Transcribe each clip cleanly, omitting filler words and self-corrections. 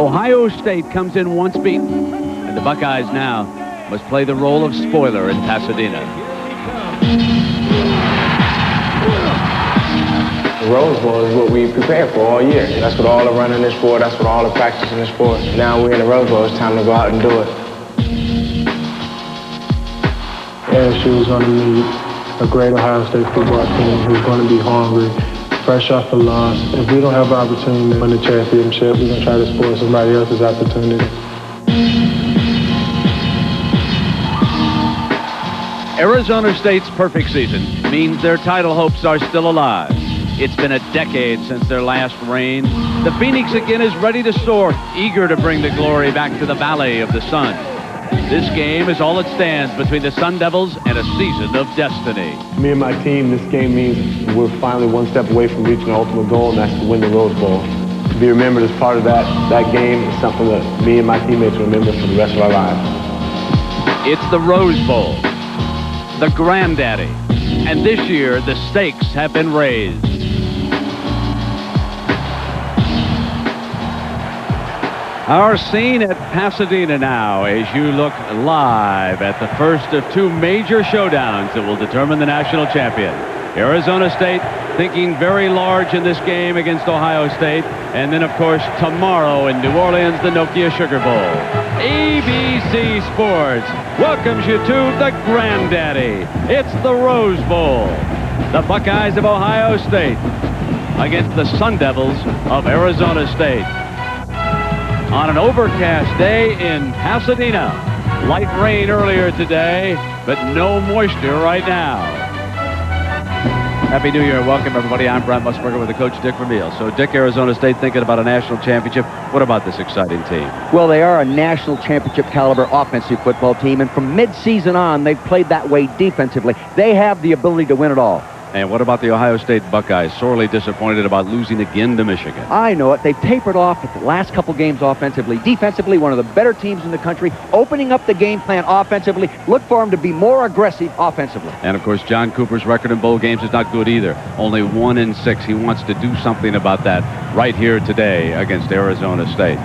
Ohio State comes in once beaten, and the Buckeyes now must play the role of spoiler in Pasadena. The Rose Bowl is what we prepared for all year. That's what all the running is for. That's what all the practicing is for. Now we're in the Rose Bowl. It's time to go out and do it. ASU is going to meet a great Ohio State football team who's going to be hungry, fresh off a loss. If we don't have an opportunity to win the championship, we're going to try to spoil somebody else's opportunity. Arizona State's perfect season means their title hopes are still alive. It's been a decade since their last reign. The Phoenix again is ready to soar, eager to bring the glory back to the Valley of the Sun. This game is all it stands between the Sun Devils and a season of destiny. Me and my team, this game means we're finally one step away from reaching the ultimate goal, and that's to win the Rose Bowl. To be remembered as part of that game is something that me and my teammates remember for the rest of our lives. It's the Rose Bowl, the granddaddy, and this year the stakes have been raised. Our scene at Pasadena now as you look live at the first of two major showdowns that will determine the national champion. Arizona State thinking very large in this game against Ohio State. And then, of course, tomorrow in New Orleans, the Nokia Sugar Bowl. ABC Sports welcomes you to the granddaddy. It's the Rose Bowl. The Buckeyes of Ohio State against the Sun Devils of Arizona State. On an overcast day in Pasadena. Light rain earlier today, but no moisture right now. Happy New Year and welcome, everybody. I'm Brent Musburger with the coach, Dick Vermeil. So, Dick, Arizona State thinking about a national championship. What about this exciting team? Well, they are a national championship caliber offensive football team, and from mid-season on, they've played that way defensively. They have the ability to win it all. And what about the Ohio State Buckeyes? Sorely disappointed about losing again to Michigan. I know it. They've tapered off at the last couple games offensively. Defensively, one of the better teams in the country. Opening up the game plan offensively. Look for them to be more aggressive offensively. And, of course, John Cooper's record in bowl games is not good either. Only 1-6. He wants to do something about that right here today against Arizona State.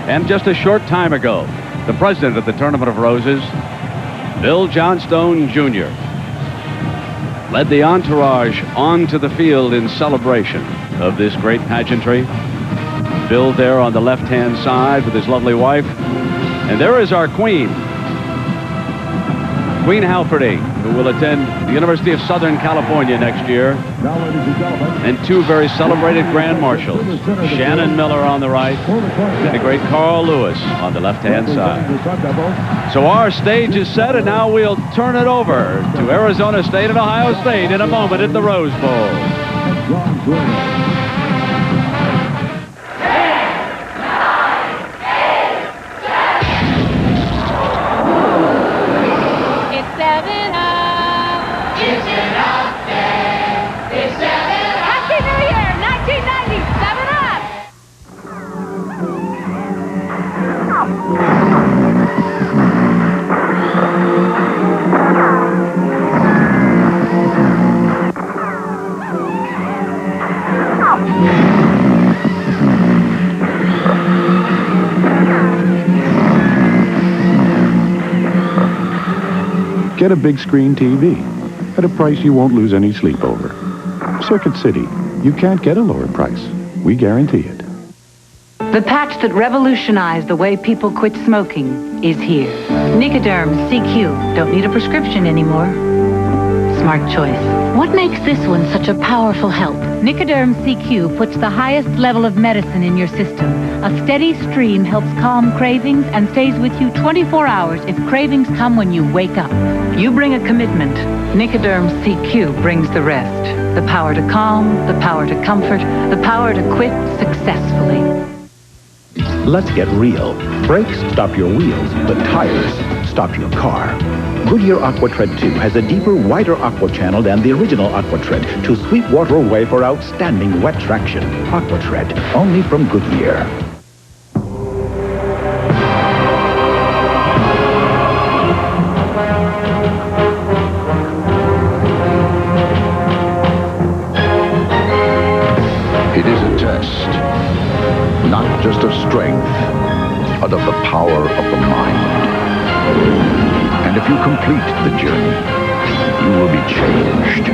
And just a short time ago, the president of the Tournament of Roses, Bill Johnstone Jr., led the entourage onto the field in celebration of this great pageantry. Bill there on the left-hand side with his lovely wife. And there is our queen, Queen Halferty, who will attend the University of Southern California next year. And two very celebrated Grand Marshals, Shannon Miller on the right, and the great Carl Lewis on the left-hand side. So our stage is set, and now we'll turn it over to Arizona State and Ohio State in a moment at the Rose Bowl. Get a big screen TV at a price you won't lose any sleep over. Circuit City, you can't get a lower price. We guarantee it. The patch that revolutionized the way people quit smoking is here. Nicoderm CQ. Don't need a prescription anymore. Smart choice. What makes this one such a powerful help? Nicoderm CQ puts the highest level of medicine in your system. A steady stream helps calm cravings and stays with you 24 hours if cravings come when you wake up. You bring a commitment. Nicoderm CQ brings the rest. The power to calm, the power to comfort, the power to quit successfully. Let's get real. Brakes stop your wheels, but tires stop your car. Goodyear AquaTread 2 has a deeper, wider aqua channel than the original AquaTread to sweep water away for outstanding wet traction. AquaTread, only from Goodyear. It is a test. not just of strength, but of the power of the mind. And if you complete the journey, you will be changed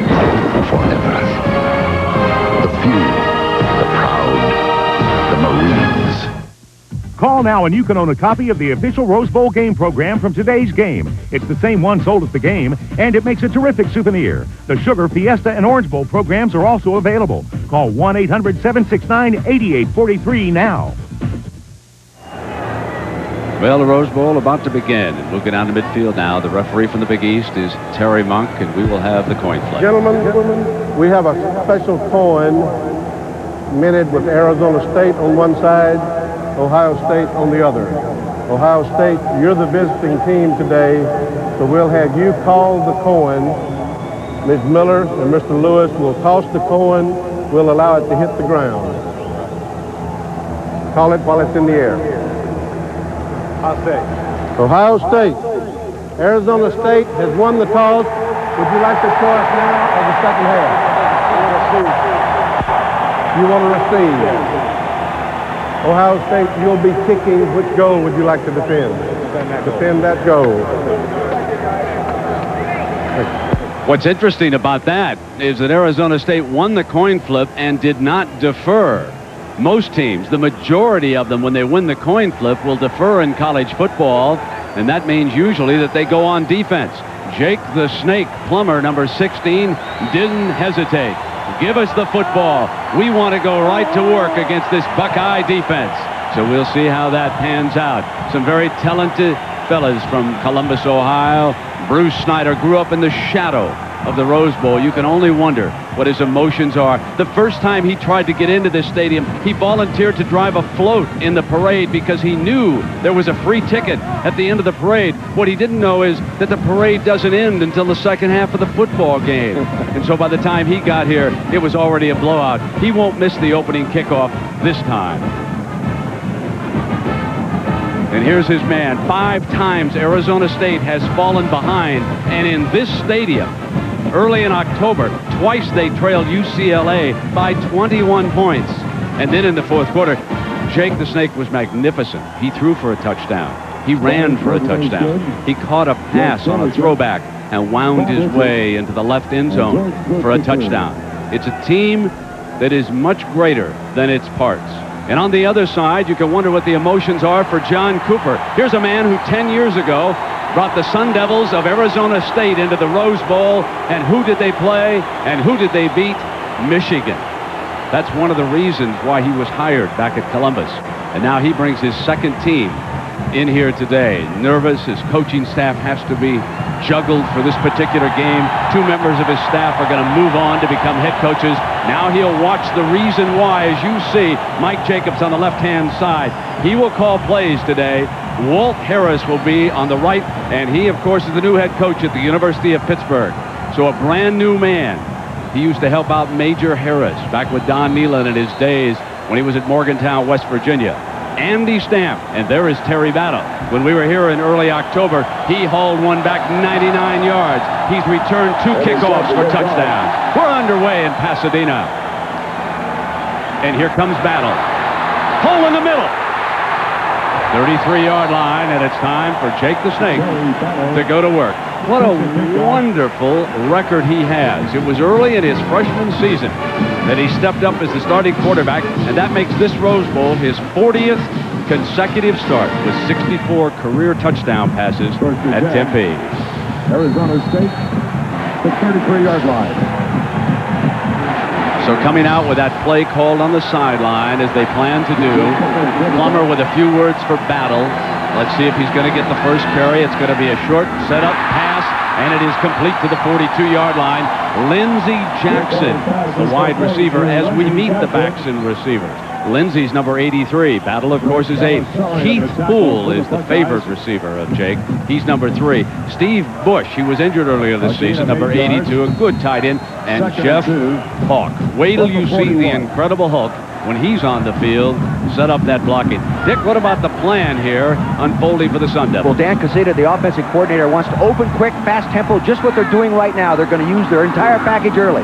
forever. The few, the proud, the Marines. Call now and you can own a copy of the official Rose Bowl game program from today's game. It's the same one sold at the game, and it makes a terrific souvenir. The Sugar, Fiesta, and Orange Bowl programs are also available. Call 1-800-769-8843 now. Well, the Rose Bowl about to begin. And moving down to midfield now, the referee from the Big East is Terry Monk, and we will have the coin flip. Gentlemen, we have a special coin minted with Arizona State on one side, Ohio State on the other. Ohio State, you're the visiting team today, so we'll have you call the coin. Ms. Miller and Mr. Lewis will toss the coin. We'll allow it to hit the ground. Call it while it's in the air. Ohio State. Arizona State has won the toss. Would you like the choice now or the second half? You want to receive. Ohio State, you'll be kicking. Which goal would you like to defend? Defend that goal. What's interesting about that is that Arizona State won the coin flip and did not defer. Most teams, the majority of them, when they win the coin flip, will defer in college football, and that means usually that they go on defense. Jake the Snake Plummer, number 16, didn't hesitate. Give us the football. We want to go right to work against this Buckeye defense. So we'll see how that pans out. Some very talented fellas from Columbus, Ohio. Bruce Snyder grew up in the shadow of the Rose Bowl. You can only wonder what his emotions are. The first time he tried to get into this stadium, he volunteered to drive a float in the parade because he knew there was a free ticket at the end of the parade. What he didn't know is that the parade doesn't end until the second half of the football game. And so by the time he got here, it was already a blowout. He won't miss the opening kickoff this time. And here's his man. 5 times Arizona State has fallen behind, and in this stadium, early in October, twice they trailed UCLA by 21 points. And then in the fourth quarter, Jake the Snake was magnificent. He threw for a touchdown. He ran for a touchdown. He caught a pass on a throwback and wound his way into the left end zone for a touchdown. It's a team that is much greater than its parts. And on the other side, you can wonder what the emotions are for John Cooper. Here's a man who 10 years ago brought the Sun Devils of Arizona State into the Rose Bowl. And who did they play? And who did they beat? Michigan. That's one of the reasons why he was hired back at Columbus. And now he brings his second team in here today. Nervous. His coaching staff has to be juggled for this particular game. 2 members of his staff are going to move on to become head coaches. Now he'll watch the reason why. As you see, Mike Jacobs on the left-hand side. He will call plays today. Walt Harris will be on the right, and he, of course, is the new head coach at the University of Pittsburgh. So a brand new man. He used to help out Major Harris back with Don Nehlen in his days when he was at Morgantown, West Virginia. Andy Stamp, and there is Terry Battle. When we were here in early October, he hauled one back 99 yards. He's returned 2 kickoffs for touchdowns. We're underway in Pasadena. And here comes Battle. Hole in the middle. 33-yard line, and it's time for Jake the Snake to go to work. What a wonderful record he has. It was early in his freshman season that he stepped up as the starting quarterback, and that makes this Rose Bowl his 40th consecutive start with 64 career touchdown passes at Tempe. Arizona State, the 33-yard line. So coming out with that play called on the sideline, as they plan to do, Plummer with a few words for Battle. Let's see if he's going to get the first carry. It's going to be a short setup pass, and it is complete to the 42-yard line. Lindsey Jackson, the wide receiver, as we meet the backs and receivers. Lindsey's number 83. Battle, of course, is 8. Keith Poole is the favorite receiver of Jake. He's number 3. Steve Bush, he was injured earlier this season, number 82, a good tight end. And Jeff Hawk. Wait till you see the incredible Hulk when he's on the field, set up that blocking. Dick, what about the plan here unfolding for the Sun Devils? Well, Dan Caseta, the offensive coordinator, wants to open quick, fast tempo, just what they're doing right now. They're going to use their entire package early.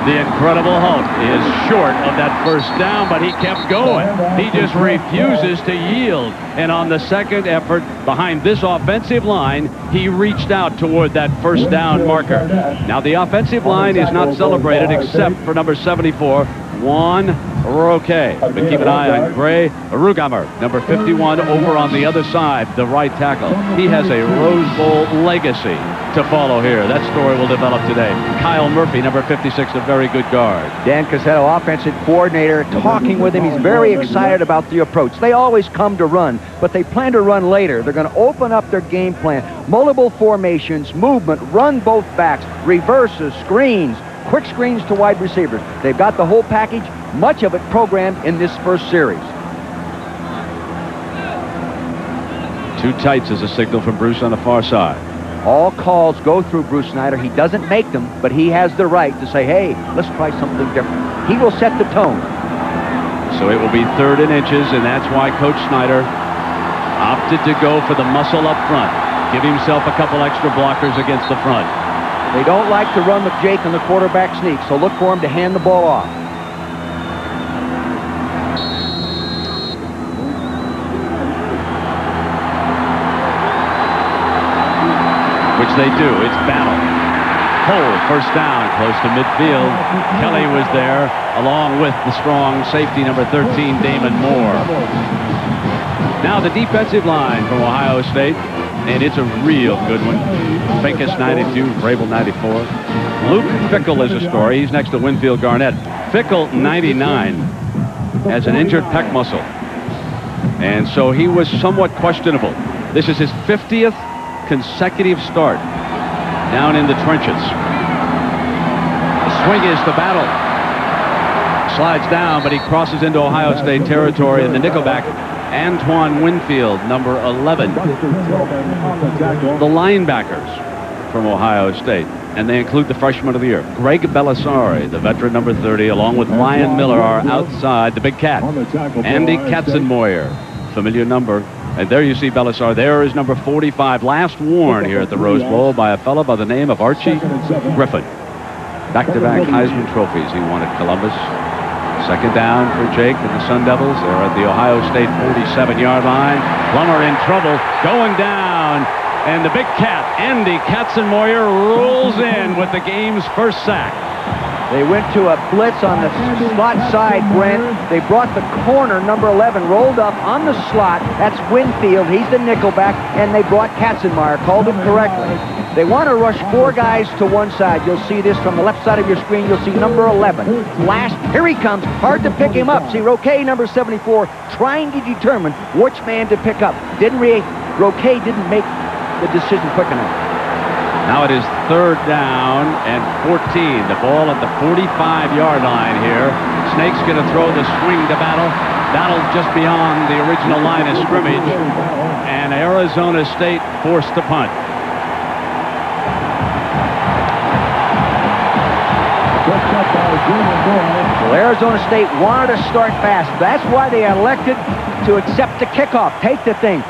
The Incredible Hulk is short of that first down, but he kept going. He just refuses to yield. And on the second effort behind this offensive line, he reached out toward that first down marker. Now the offensive line is not celebrated except for number 74, Juan Roque. But keep an eye on Gray Rugamer, number 51, over on the other side, the right tackle. He has a Rose Bowl legacy to follow here. That story will develop today. Kyle Murphy, number 56, a very good guard. Dan Cazzetto, offensive coordinator, talking with him. He's very excited about the approach. They always come to run, but they plan to run later. They're going to open up their game plan. Multiple formations, movement, run both backs, reverses, screens, quick screens to wide receivers. They've got the whole package, much of it programmed in this first series. Two tights is a signal from Bruce on the far side. All calls go through Bruce Snyder. He doesn't make them, but he has the right to say, hey, let's try something different. He will set the tone. So it will be 3rd and inches, and that's why Coach Snyder opted to go for the muscle up front. Give himself a couple extra blockers against the front. They don't like to run with Jake on the quarterback sneak, so look for him to hand the ball off. Which they do. It's battle. Hole, first down, close to midfield. Kelly was there, along with the strong safety, number 13, Damon Moore. Now the defensive line from Ohio State, and it's a real good one. Pincus, 92, Vrabel, 94. Luke Fickell is a story. He's next to Winfield Garnett. Fickell, 99, has an injured pec muscle. And so he was somewhat questionable. This is his 50th consecutive start down in the trenches. The swing is the battle. Slides down, but he crosses into Ohio State territory, and the nickelback, Antoine Winfield, number 11. The linebackers from Ohio State, and they include the freshman of the year, Greg Belisari, the veteran, number 30, along with Ryan Miller, are outside, the big cat. Andy Katzenmoyer, familiar number. And there you see Belisari. There is number 45, last worn here at the Rose Bowl by a fellow by the name of Archie Griffin. Back-to-back Heisman trophies he won at Columbus. Second down for Jake and the Sun Devils. They're at the Ohio State 47-yard line. Plummer in trouble, going down. And the big cat, Andy Katzenmoyer, rolls in with the game's first sack. They went to a blitz on the slot side, Brent. They brought the corner, number 11, rolled up on the slot. That's Winfield. He's the nickelback. And they brought Katzenmoyer, called him correctly. They want to rush 4 guys to one side. You'll see this from the left side of your screen. You'll see number 11. Flash, here he comes. Hard to pick him up. See, Roque, number 74, trying to determine which man to pick up. Roque didn't make the decision quick enough. Now it is 3rd down and 14. The ball at the 45-yard line here. Snake's going to throw the swing to Battle. Battle just beyond the original line of scrimmage. And Arizona State forced to punt. Well, Arizona State wanted to start fast. That's why they elected to accept the kickoff. Take the thing.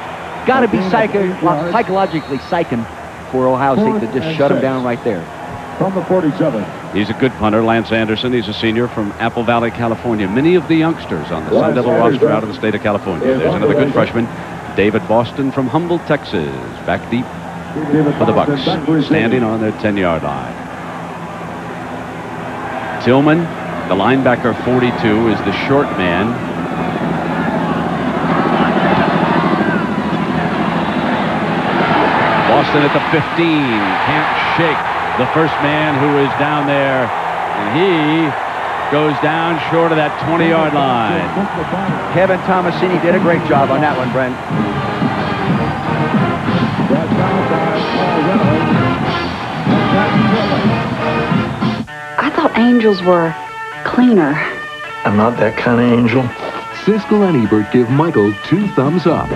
Got to be psychologically psyching for Ohio State to just shut him down right there. From the 47. He's a good punter, Lance Anderson. He's a senior from Apple Valley, California. Many of the youngsters on the Sun Devil roster out of the state of California. There's another good freshman, David Boston from Humboldt, Texas. Back deep for the Bucks, standing on their 10-yard line. Tillman, the linebacker, 42, is the short man. Boston at the 15, can't shake the first man who is down there, and he goes down short of that 20-yard line. Kevin Tomasini did a great job on that one, Brent. I thought angels were cleaner. I'm not that kind of angel. Siskel and Ebert give Michael 2 thumbs up.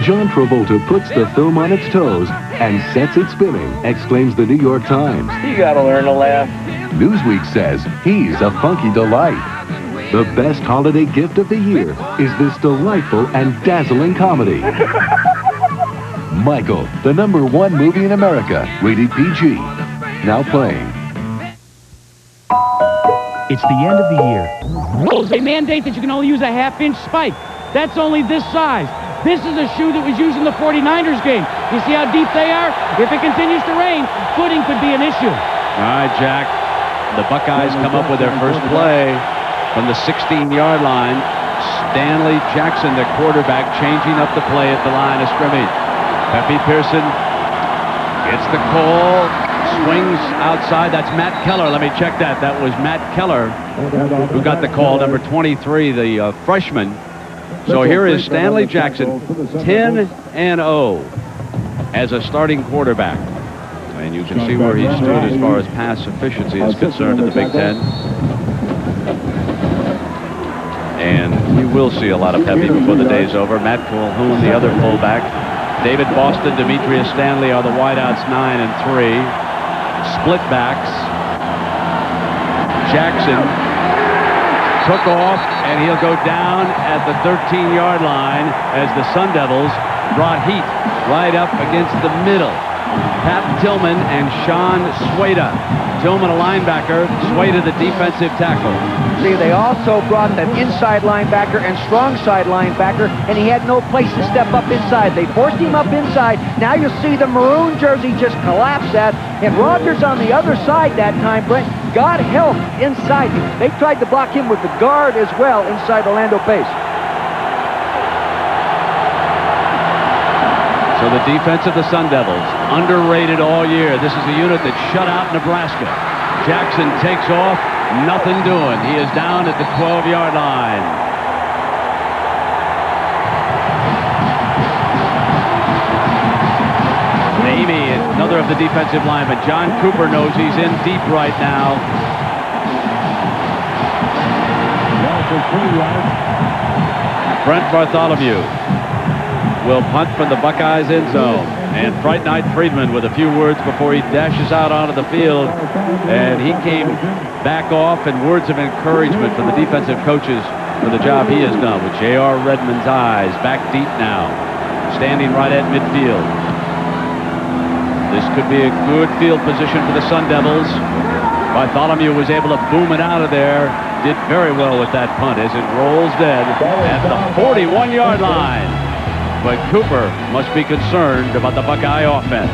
John Travolta puts the film on its toes and sets it spinning, exclaims the New York Times. You gotta learn to laugh. Newsweek says he's a funky delight. The best holiday gift of the year is this delightful and dazzling comedy. Michael, the #1 movie in America, rated PG. Now playing. It's the end of the year. They mandate that you can only use a half-inch spike. That's only this size. This is a shoe that was used in the 49ers game. You see how deep they are? If it continues to rain, footing could be an issue. All right, Jack. The Buckeyes come up with their first play from the 16-yard line. Stanley Jackson, the quarterback, changing up the play at the line of scrimmage. Pepe Pearson gets the call, swings outside. That's Matt Keller. Let me check that. That was Matt Keller who got the call, number 23, the freshman. So here is Stanley Jackson, 10-0 as a starting quarterback. And you can see where he stood as far as pass efficiency is concerned in the Big Ten. And we will see a lot of Pepe before the day's over. Matt Calhoun, the other fullback. David Boston, Demetrius Stanley are the wideouts, 9 and 3. Split backs. Jackson took off, and he'll go down at the 13-yard line as the Sun Devils brought heat right up against the middle. Pat Tillman and Sean Sueda. Tillman, a linebacker, Sueda, the defensive tackle. See, they also brought the inside linebacker and strong side linebacker, and he had no place to step up inside. They forced him up inside. Now you'll see the maroon jersey just collapse that, and Rogers on the other side that time, Brent, got help inside. They tried to block him with the guard as well inside Orlando Pace. So the defense of the Sun Devils, underrated all year. This is a unit that shut out Nebraska. Jackson takes off, nothing doing. He is down at the 12-yard line. Amy, another of the defensive linemen. John Cooper knows he's in deep right now. Brent Bartholomew will punt from the Buckeyes end zone. And Fright Night Friedman with a few words before he dashes out onto the field. And he came back off, and words of encouragement from the defensive coaches for the job he has done with J.R. Redmond's eyes back deep now, standing right at midfield. This could be a good field position for the Sun Devils. Bartholomew was able to boom it out of there. Did very well with that punt as it rolls dead at the 41-yard line. But Cooper must be concerned about the Buckeye offense.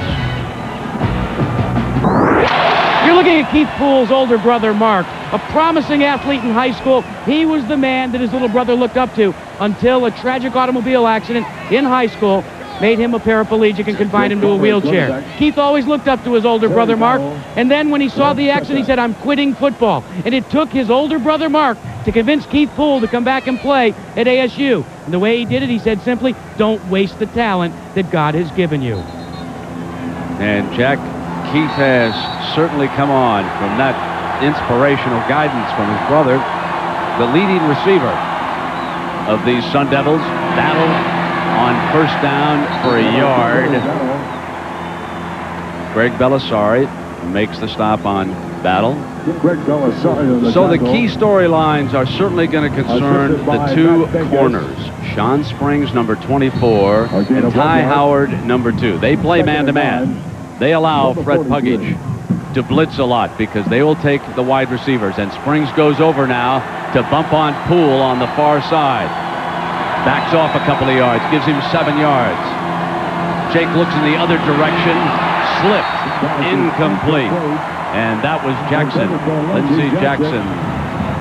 You're looking at Keith Poole's older brother, Mark, a promising athlete in high school. He was the man that his little brother looked up to until a tragic automobile accident in high school made him a paraplegic and confined him to a wheelchair. Keith always looked up to his older brother, Mark, and then when he saw the accident, he said, "I'm quitting football." And it took his older brother, Mark, to convince Keith Poole to come back and play at ASU. And the way he did it, he said simply, "Don't waste the talent that God has given you." And Jack, Keith has certainly come on from that inspirational guidance from his brother. The leading receiver of these Sun Devils battle on first down for a yard. Greg Belisari makes the stop on Battle. So the key storylines are certainly going to concern the two corners. Sean Springs, number 24, and Ty Howard, number 2. They play man-to-man. They allow Fred Puggage to blitz a lot because they will take the wide receivers. And Springs goes over now to bump on Poole on the far side. Backs off a couple of yards, gives him 7 yards. Jake looks in the other direction, slipped, incomplete. And that was Jackson. Let's see Jackson.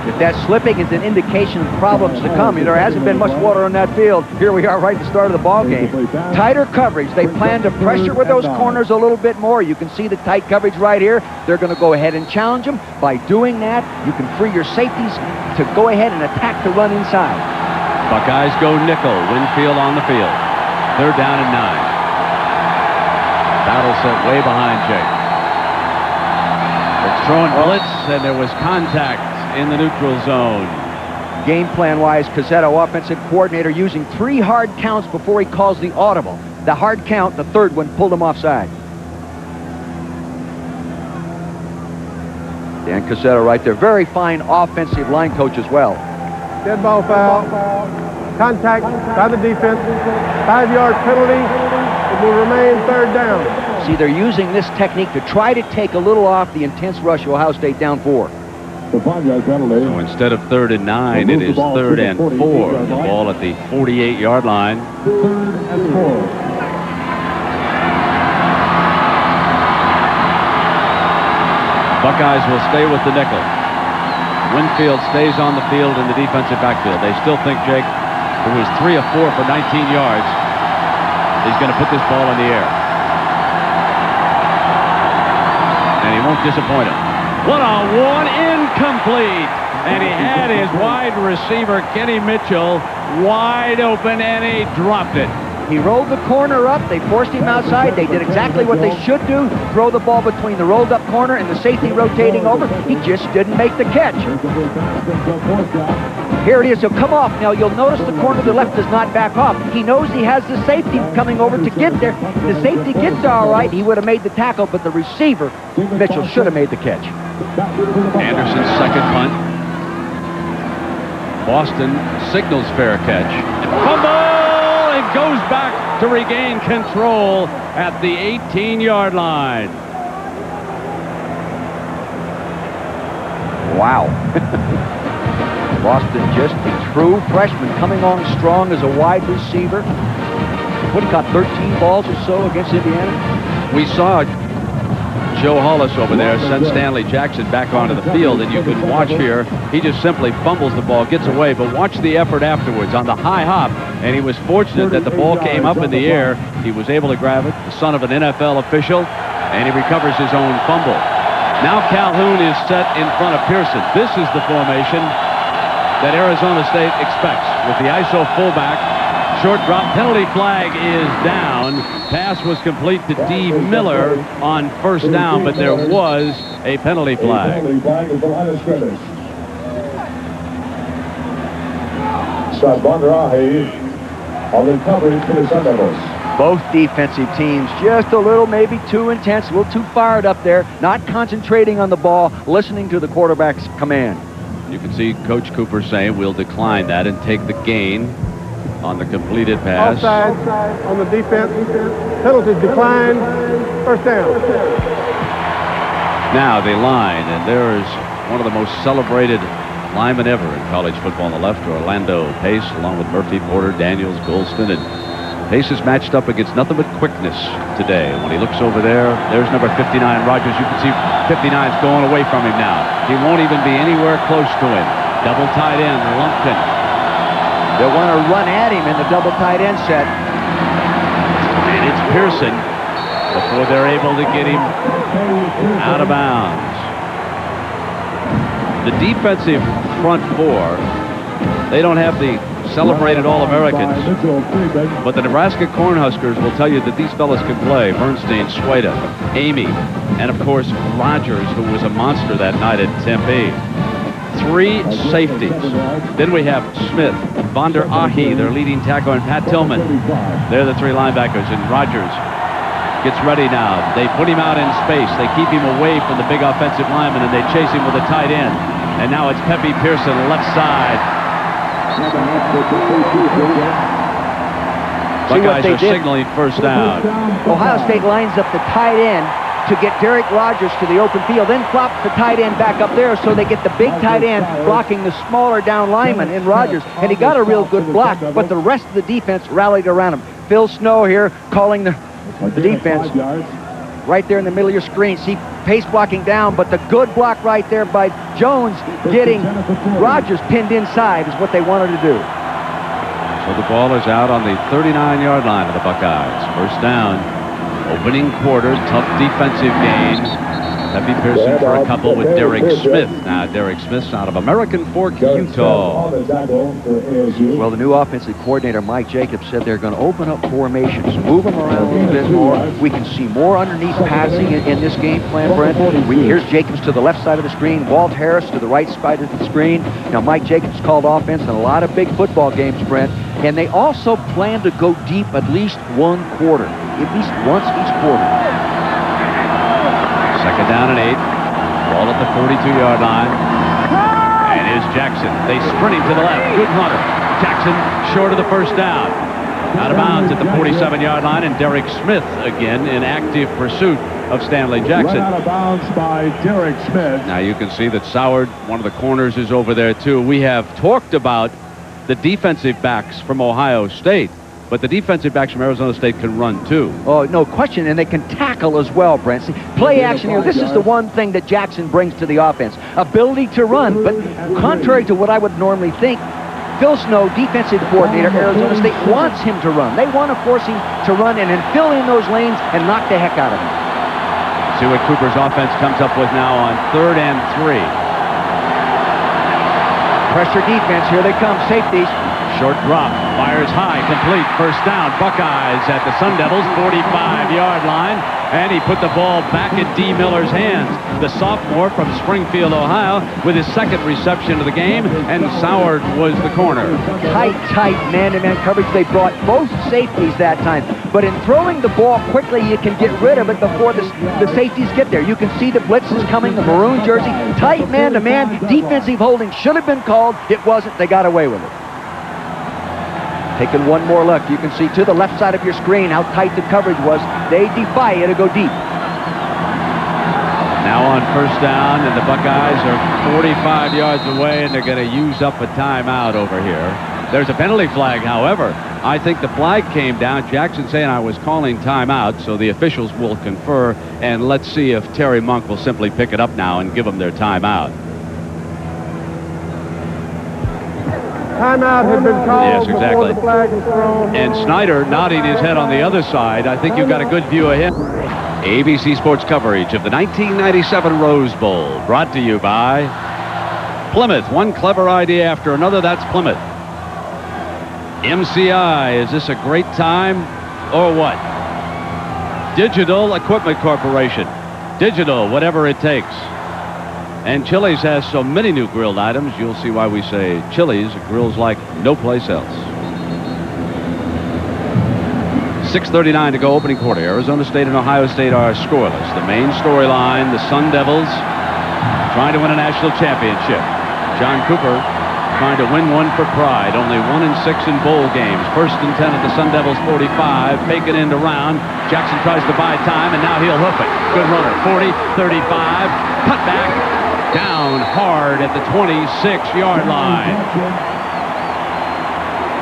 If that slipping is an indication of problems to come, there hasn't been much water on that field. Here we are right at the start of the ball game. Tighter coverage. They plan to pressure with those corners a little bit more. You can see the tight coverage right here. They're going to go ahead and challenge them. By doing that, you can free your safeties to go ahead and attack the run inside. Buckeyes go nickel. Winfield on the field. 3rd down and 9. Battle set way behind Jake. It's throwing blitz, and there was contact in the neutral zone. Game plan-wise, Cazzetto, offensive coordinator, using 3 hard counts before he calls the audible. The hard count, the 3rd one, pulled him offside. Dan Cazzetto right there. Very fine offensive line coach as well. Dead ball foul. Contact by the defense. 5-yard penalty. It will remain 3rd down. See, they're using this technique to try to take a little off the intense rush of Ohio State down 4. The 5-yard penalty. So instead of 3rd and 9, it is 3rd and 4. The ball at the 48-yard line. 3rd and 4. Buckeyes will stay with the nickel. Winfield stays on the field in the defensive backfield. They still think Jake, who was 3 of 4 for 19 yards, is going to put this ball in the air. And he won't disappoint him. What a one, incomplete. And he had his wide receiver, Kenny Mitchell, wide open, and he dropped it. He rolled the corner up. They forced him outside. They did exactly what they should do. Throw the ball between the rolled up corner and the safety rotating over. He just didn't make the catch. Here it is. He'll come off. Now, you'll notice the corner to the left does not back off. He knows he has the safety coming over to get there. The safety gets there all right. He would have made the tackle, but the receiver, Mitchell, should have made the catch. Anderson's second punt. Boston signals fair catch. And fumble! And goes back to regain control at the 18-yard line. Wow. Boston, just a true freshman, coming on strong as a wide receiver. What, he caught 13 balls or so against Indiana? We saw Joe Hollis over there send Stanley Jackson back onto the field, and you could watch here. He just simply fumbles the ball, gets away, but watch the effort afterwards on the high hop, and he was fortunate that the ball came up in the air. He was able to grab it, the son of an NFL official, and he recovers his own fumble. Now Calhoun is set in front of Pearson. This is the formation that Arizona State expects with the ISO fullback. Short drop, penalty flag is down. Pass was complete to D. Miller on first down, but there was a penalty flag. Scott Bondrahe on the coverage for the Sun Devils. Both defensive teams just a little, maybe too intense, a little too fired up there, not concentrating on the ball, listening to the quarterback's command. You can see Coach Cooper saying we'll decline that and take the gain on the completed pass. Offside on the defense. Penalties declined. First down. Now the line, and there's one of the most celebrated linemen ever in college football on the left, Orlando Pace, along with Murphy, Porter, Daniels, Golston, and Pace is matched up against nothing but quickness today. When he looks over there, there's number 59, Rogers. You can see 59's going away from him now. He won't even be anywhere close to him. Double tight end, Lumpkin. They'll want to run at him in the double tight end set. And it's Pearson before they're able to get him out of bounds. The defensive front four, they don't have the celebrated All-Americans, but the Nebraska Cornhuskers will tell you that these fellas can play. Bernstein, Sueda, Amy, and of course Rogers, who was a monster that night at Tempe. 3 safeties. Then we have Smith, Vander Ahi, their leading tackler, and Pat Tillman. They're the 3 linebackers, and Rogers gets ready now. They put him out in space. They keep him away from the big offensive lineman, and they chase him with a tight end. And now it's Pepe Pearson, left side. Buckeyes are signaling first down. Ohio State lines up the tight end to get Derek Rogers to the open field, then flops the tight end back up there so they get the big tight end blocking the smaller down lineman in Rogers. And he got a real good block, but the rest of the defense rallied around him. Phil Snow here calling the defense right there in the middle of your screen. See Pace blocking down, but the good block right there by Jones getting Rogers pinned inside is what they wanted to do. So the ball is out on the 39-yard line of the Buckeyes. First down, opening quarter, tough defensive gain. Pepe Pearson for a couple with Derek Smith. Now Derek Smith's out of American Fork, Utah. Well, the new offensive coordinator, Mike Jacobs, said they're going to open up formations, move them around a little bit more. We can see more underneath passing in this game plan, Brent. Here's Jacobs to the left side of the screen, Walt Harris to the right side of the screen. Now, Mike Jacobs called offense in a lot of big football games, Brent, and they also plan to go deep at least one quarter, at least once each quarter. Second down and 8. Ball at the 42-yard line. And here's Jackson. They sprint him to the left. Good hunter. Jackson short of the first down. Out of bounds at the 47-yard line, and Derek Smith again in active pursuit of Stanley Jackson. Run out of bounds by Derek Smith. Now you can see that Soward, one of the corners, is over there too. We have talked about the defensive backs from Ohio State, but the defensive backs from Arizona State can run too. Oh, no question, and they can tackle as well, Brent. See, play action here, this is the one thing that Jackson brings to the offense. Ability to run, but contrary to what I would normally think, Phil Snow, defensive coordinator, Arizona State, wants him to run. They want to force him to run and then fill in those lanes and knock the heck out of him. See what Cooper's offense comes up with now on 3rd and 3. Pressure defense, here they come, safeties. Short drop, fires high, complete, first down. Buckeyes at the Sun Devils' 45-yard line, and he put the ball back in D. Miller's hands. The sophomore from Springfield, Ohio, with his second reception of the game, and Soward was the corner. Tight man-to-man coverage. They brought both safeties that time, but in throwing the ball quickly, you can get rid of it before the safeties get there. You can see the blitz is coming, the maroon jersey, tight man-to-man, defensive holding should have been called. It wasn't. They got away with it. Taking one more look, you can see to the left side of your screen how tight the coverage was. They defy you to go deep. Now on first down, and the Buckeyes are 45 yards away, and they're going to use up a timeout over here. There's a penalty flag, however. I think the flag came down. Jackson saying I was calling timeout, so the officials will confer, and let's see if Terry Monk will simply pick it up now and give them their timeout. Timeout had been called. Yes, exactly. Before the flag was thrown. And Snyder nodding his head on the other side. I think you've got a good view of him. ABC Sports coverage of the 1997 Rose Bowl, brought to you by Plymouth. One clever idea after another. That's Plymouth. MCI, is this a great time or what? Digital Equipment Corporation. Digital, whatever it takes. And Chili's has so many new grilled items, you'll see why we say Chili's grills like no place else. 6:39 to go, opening quarter. Arizona State and Ohio State are scoreless. The main storyline, the Sun Devils trying to win a national championship. John Cooper trying to win one for pride. Only 1-6 in bowl games. 1st and 10 at the Sun Devils 45. Fake it into round. Jackson tries to buy time, and now he'll hoof it. Good runner. 40, 35, cut back. Down hard at the 26-yard line.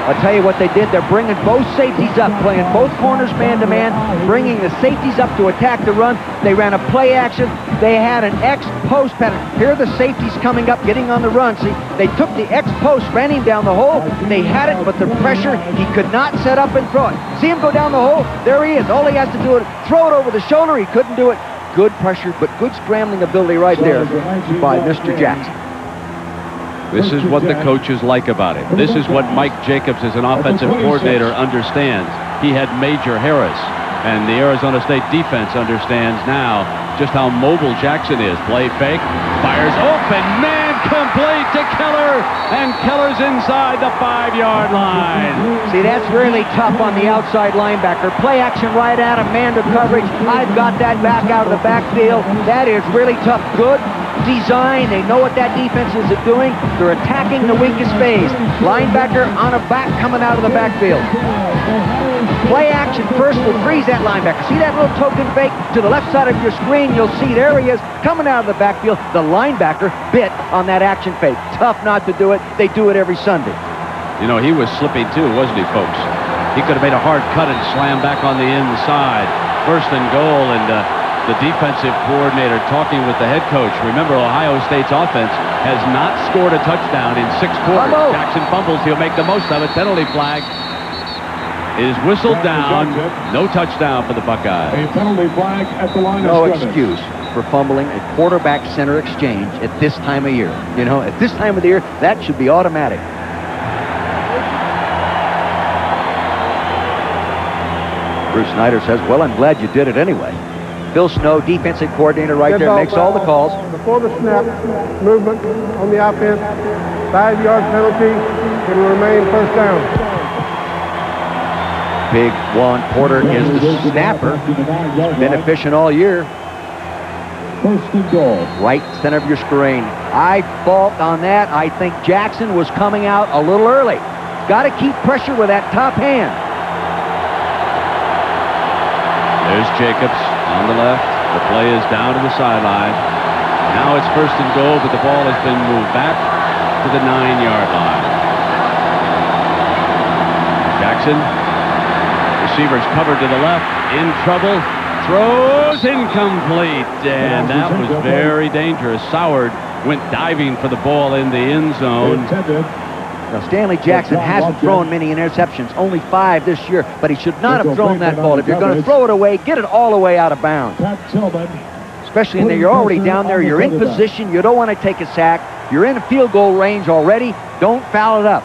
I'll tell you what they did. They're bringing both safeties up, playing both corners man-to-man, bringing the safeties up to attack the run. They ran a play action. They had an X-post pattern. Here are the safeties coming up, getting on the run. See, they took the X-post, ran him down the hole. They had it, but the pressure, he could not set up and throw it. See him go down the hole? There he is. All he has to do is throw it over the shoulder. He couldn't do it. Good pressure, but good scrambling ability right there by Mr. Jackson. This is what the coaches like about him. This is what Mike Jacobs, as an offensive coordinator, understands. He had Major Harris, and the Arizona State defense understands now just how mobile Jackson is. Play fake, fires open, man complete to Keller, and Keller's inside the 5-yard line. See, that's really tough on the outside linebacker. Play action right at him, man to coverage. I've got that back out of the backfield. That is really tough. Good design. They know what that defense is doing. They're attacking the weakest phase. Linebacker on a back coming out of the backfield. Play action first will freeze that linebacker. See that little token fake to the left side of your screen? You'll see there he is coming out of the backfield. The linebacker bit on that action fake. Tough not to do it. They do it every Sunday. You know, he was slipping too, wasn't he, folks? He could have made a hard cut and slammed back on the inside. 1st and goal, and the defensive coordinator talking with the head coach. Remember, Ohio State's offense has not scored a touchdown in 6 quarters. Jackson fumbles. He'll make the most of it. Penalty flag is whistled down. No touchdown for the Buckeyes. A penalty flag at the line no of scrimmage. Excuse for fumbling a quarterback-center exchange at this time of year. You know, at this time of the year, that should be automatic. Bruce Snyder says, well, I'm glad you did it anyway. Phil Snow, defensive coordinator right there, makes all the calls. Before the snap, movement on the offense, 5-yard penalty, it will remain first down. Big Juan Porter is the snapper. He's been efficient all year. 1st and goal. Right center of your screen. I fault on that. I think Jackson was coming out a little early. Got to keep pressure with that top hand. There's Jacobs on the left. The play is down to the sideline. Now it's 1st and goal, but the ball has been moved back to the 9-yard line. Jackson, receivers covered to the left, in trouble, throws incomplete, and that was very dangerous. Soward went diving for the ball in the end zone. Now, Stanley Jackson hasn't thrown many interceptions, only 5 this year, but he should not have thrown that ball. If you're going to throw it away, get it all the way out of bounds. Especially in there, you're already down there, you're in position, you don't want to take a sack, you're in a field goal range already, don't foul it up.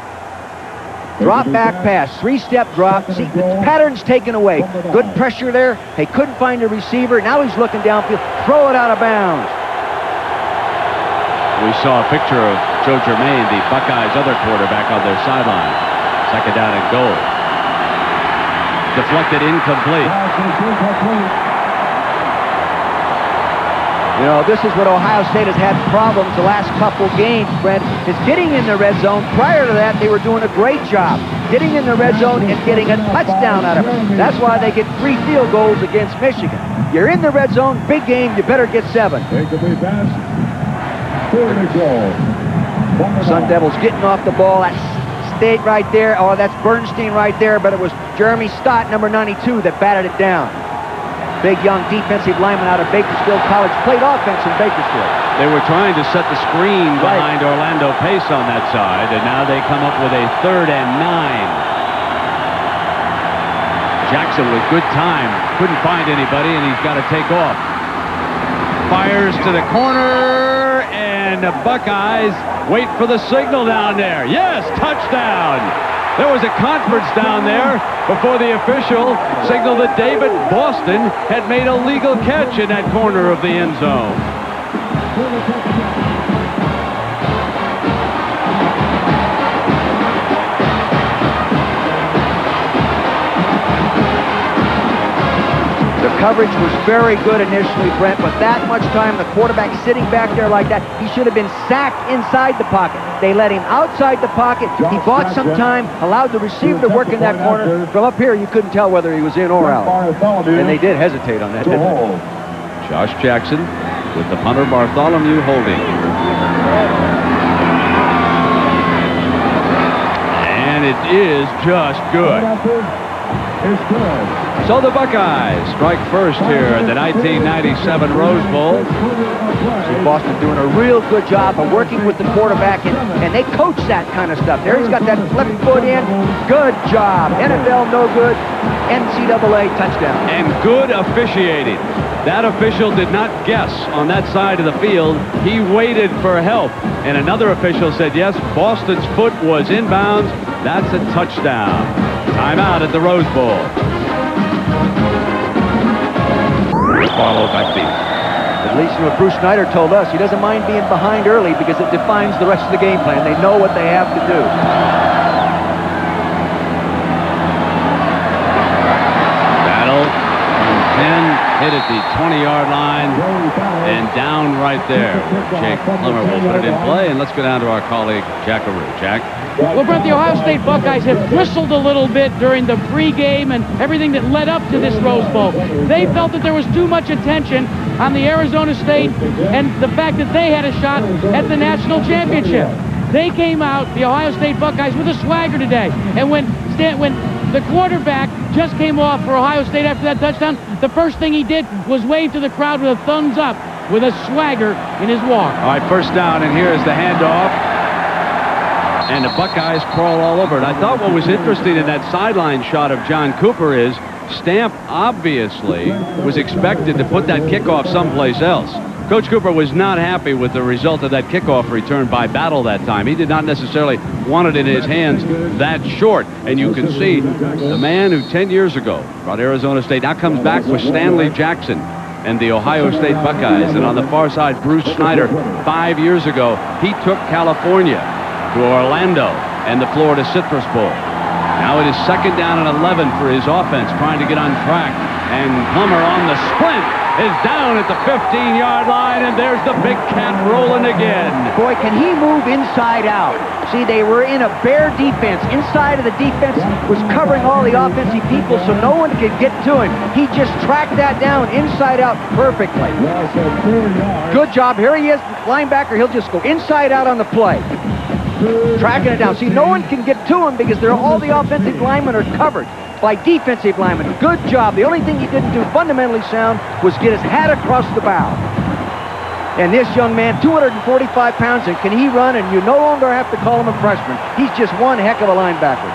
Drop back pass, 3-step drop. See, the pattern's taken away. Good pressure there. They couldn't find a receiver. Now he's looking downfield. Throw it out of bounds. We saw a picture of Joe Germain, the Buckeyes' other quarterback, on their sideline. 2nd down and goal. Deflected, incomplete. You know, this is what Ohio State has had problems the last couple games, Brent, is getting in the red zone. Prior to that, they were doing a great job getting in the red zone and getting a touchdown out of it. That's why they get 3 field goals against Michigan. You're in the red zone, big game, you better get 7. Sun Devils getting off the ball. That's State right there. Oh, that's Bernstein right there, but it was Jeremy Stott, number 92, that batted it down. Big young defensive lineman out of Bakersfield College, played offense in Bakersfield. They were trying to set the screen behind Orlando Pace on that side, and now they come up with a 3rd and 9. Jackson with good time, couldn't find anybody, and he's got to take off. Fires to the corner, and the Buckeyes wait for the signal down there. Yes, touchdown! There was a conference down there before the official signaled that David Boston had made a legal catch in that corner of the end zone. The coverage was very good initially, Brent, but that much time, the quarterback sitting back there like that, he should have been sacked inside the pocket. They let him outside the pocket. He bought some time, allowed the receiver to work in that corner. From up here, you couldn't tell whether he was in or out. And they did hesitate on that, didn't they? Josh Jackson with the punter, Bartholomew holding. And it is just good. So the Buckeyes strike first here in the 1997 Rose Bowl. See Boston doing a real good job of working with the quarterback, and they coach that kind of stuff. There he's got that left foot in. Good job. NFL no good. NCAA touchdown. And good officiating. That official did not guess on that side of the field. He waited for help. And another official said, yes, Boston's foot was inbounds. That's a touchdown. Timeout at the Rose Bowl. Followed by Steve. At least what Bruce Snyder told us, he doesn't mind being behind early because it defines the rest of the game plan. They know what they have to do. Battle from 10, hit at the 20-yard line, and down right there. Jake Plummer will put it in play, and let's go down to our colleague, Jack Arue. Jack? Well, Brent, the Ohio State Buckeyes have bristled a little bit during the pregame and everything that led up to this Rose Bowl. They felt that there was too much attention on the Arizona State and the fact that they had a shot at the national championship. They came out, the Ohio State Buckeyes, with a swagger today. And when the quarterback just came off for Ohio State after that touchdown, the first thing he did was wave to the crowd with a thumbs up, with a swagger in his walk. All right, 1st down, and here's the handoff. And the Buckeyes crawl all over it. I thought what was interesting in that sideline shot of John Cooper is Stamp obviously was expected to put that kickoff someplace else. Coach Cooper was not happy with the result of that kickoff return by Battle that time. He did not necessarily want it in his hands that short. And you can see the man who 10 years ago brought Arizona State now comes back with Stanley Jackson and the Ohio State Buckeyes. And on the far side, Bruce Snyder, 5 years ago, he took California to Orlando and the Florida Citrus Bowl. Now it is 2nd down and 11 for his offense, trying to get on track. And Plummer on the sprint is down at the 15-yard line, and there's the big cat rolling again. Boy, can he move inside out. See, they were in a bare defense. Inside of the defense was covering all the offensive people so no one could get to him. He just tracked that down inside out perfectly. Good job. Here he is, linebacker. He'll just go inside out on the play. Tracking it down. See, no one can get to him because all the offensive linemen are covered by defensive linemen. Good job. The only thing he didn't do fundamentally sound was get his hat across the bow. And this young man, 245 pounds, and can he run? And you no longer have to call him a freshman. He's just one heck of a linebacker.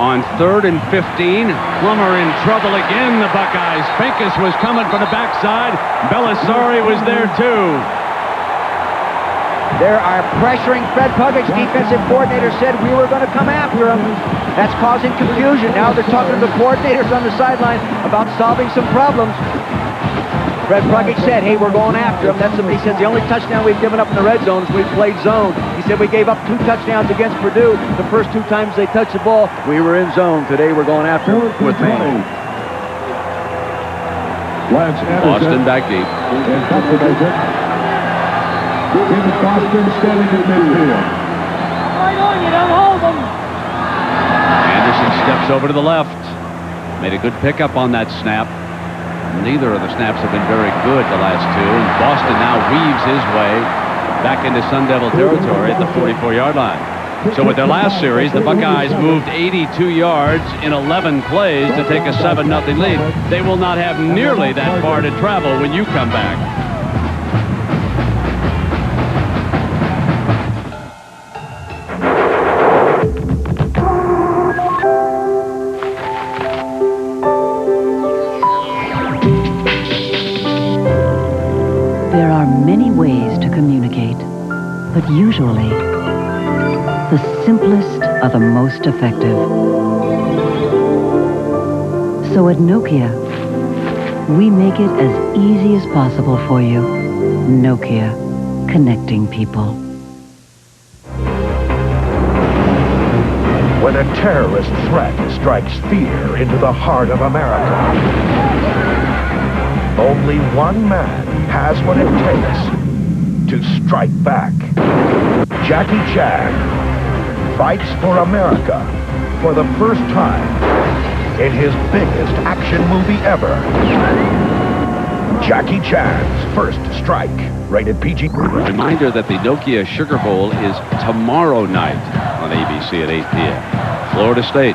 On 3rd and 15, Plummer in trouble again, the Buckeyes. Pincus was coming from the backside. Belisari was there, too. They are pressuring Fred Puga's defensive coordinator said we were going to come after him. That's causing confusion. Now they're talking to the coordinators on the sideline about solving some problems. Fred Puga said, hey, we're going after him. That's what he says. The only touchdown we've given up in the red zone is we've played zone. He said we gave up 2 touchdowns against Purdue. The first 2 times they touched the ball, we were in zone. Today we're going after him with Maine. Boston back deep. Boston standing in midfield. Right on, you don't hold them. Anderson steps over to the left. Made a good pickup on that snap. Neither of the snaps have been very good the last 2. And Boston now weaves his way back into Sun Devil territory at the 44-yard line. So with their last series, the Buckeyes moved 82 yards in 11 plays to take a 7-0 lead. They will not have nearly that far to travel when you come back. There are many ways to communicate, but usually the simplest are the most effective. So at Nokia, we make it as easy as possible for you. Nokia, connecting people. When a terrorist threat strikes fear into the heart of America, only one man has what it takes to strike back. Jackie Chan fights for America for the first time in his biggest action movie ever. Jackie Chan's First Strike, rated PG. Reminder that the Nokia Sugar Bowl is tomorrow night on ABC at 8 p.m. Florida State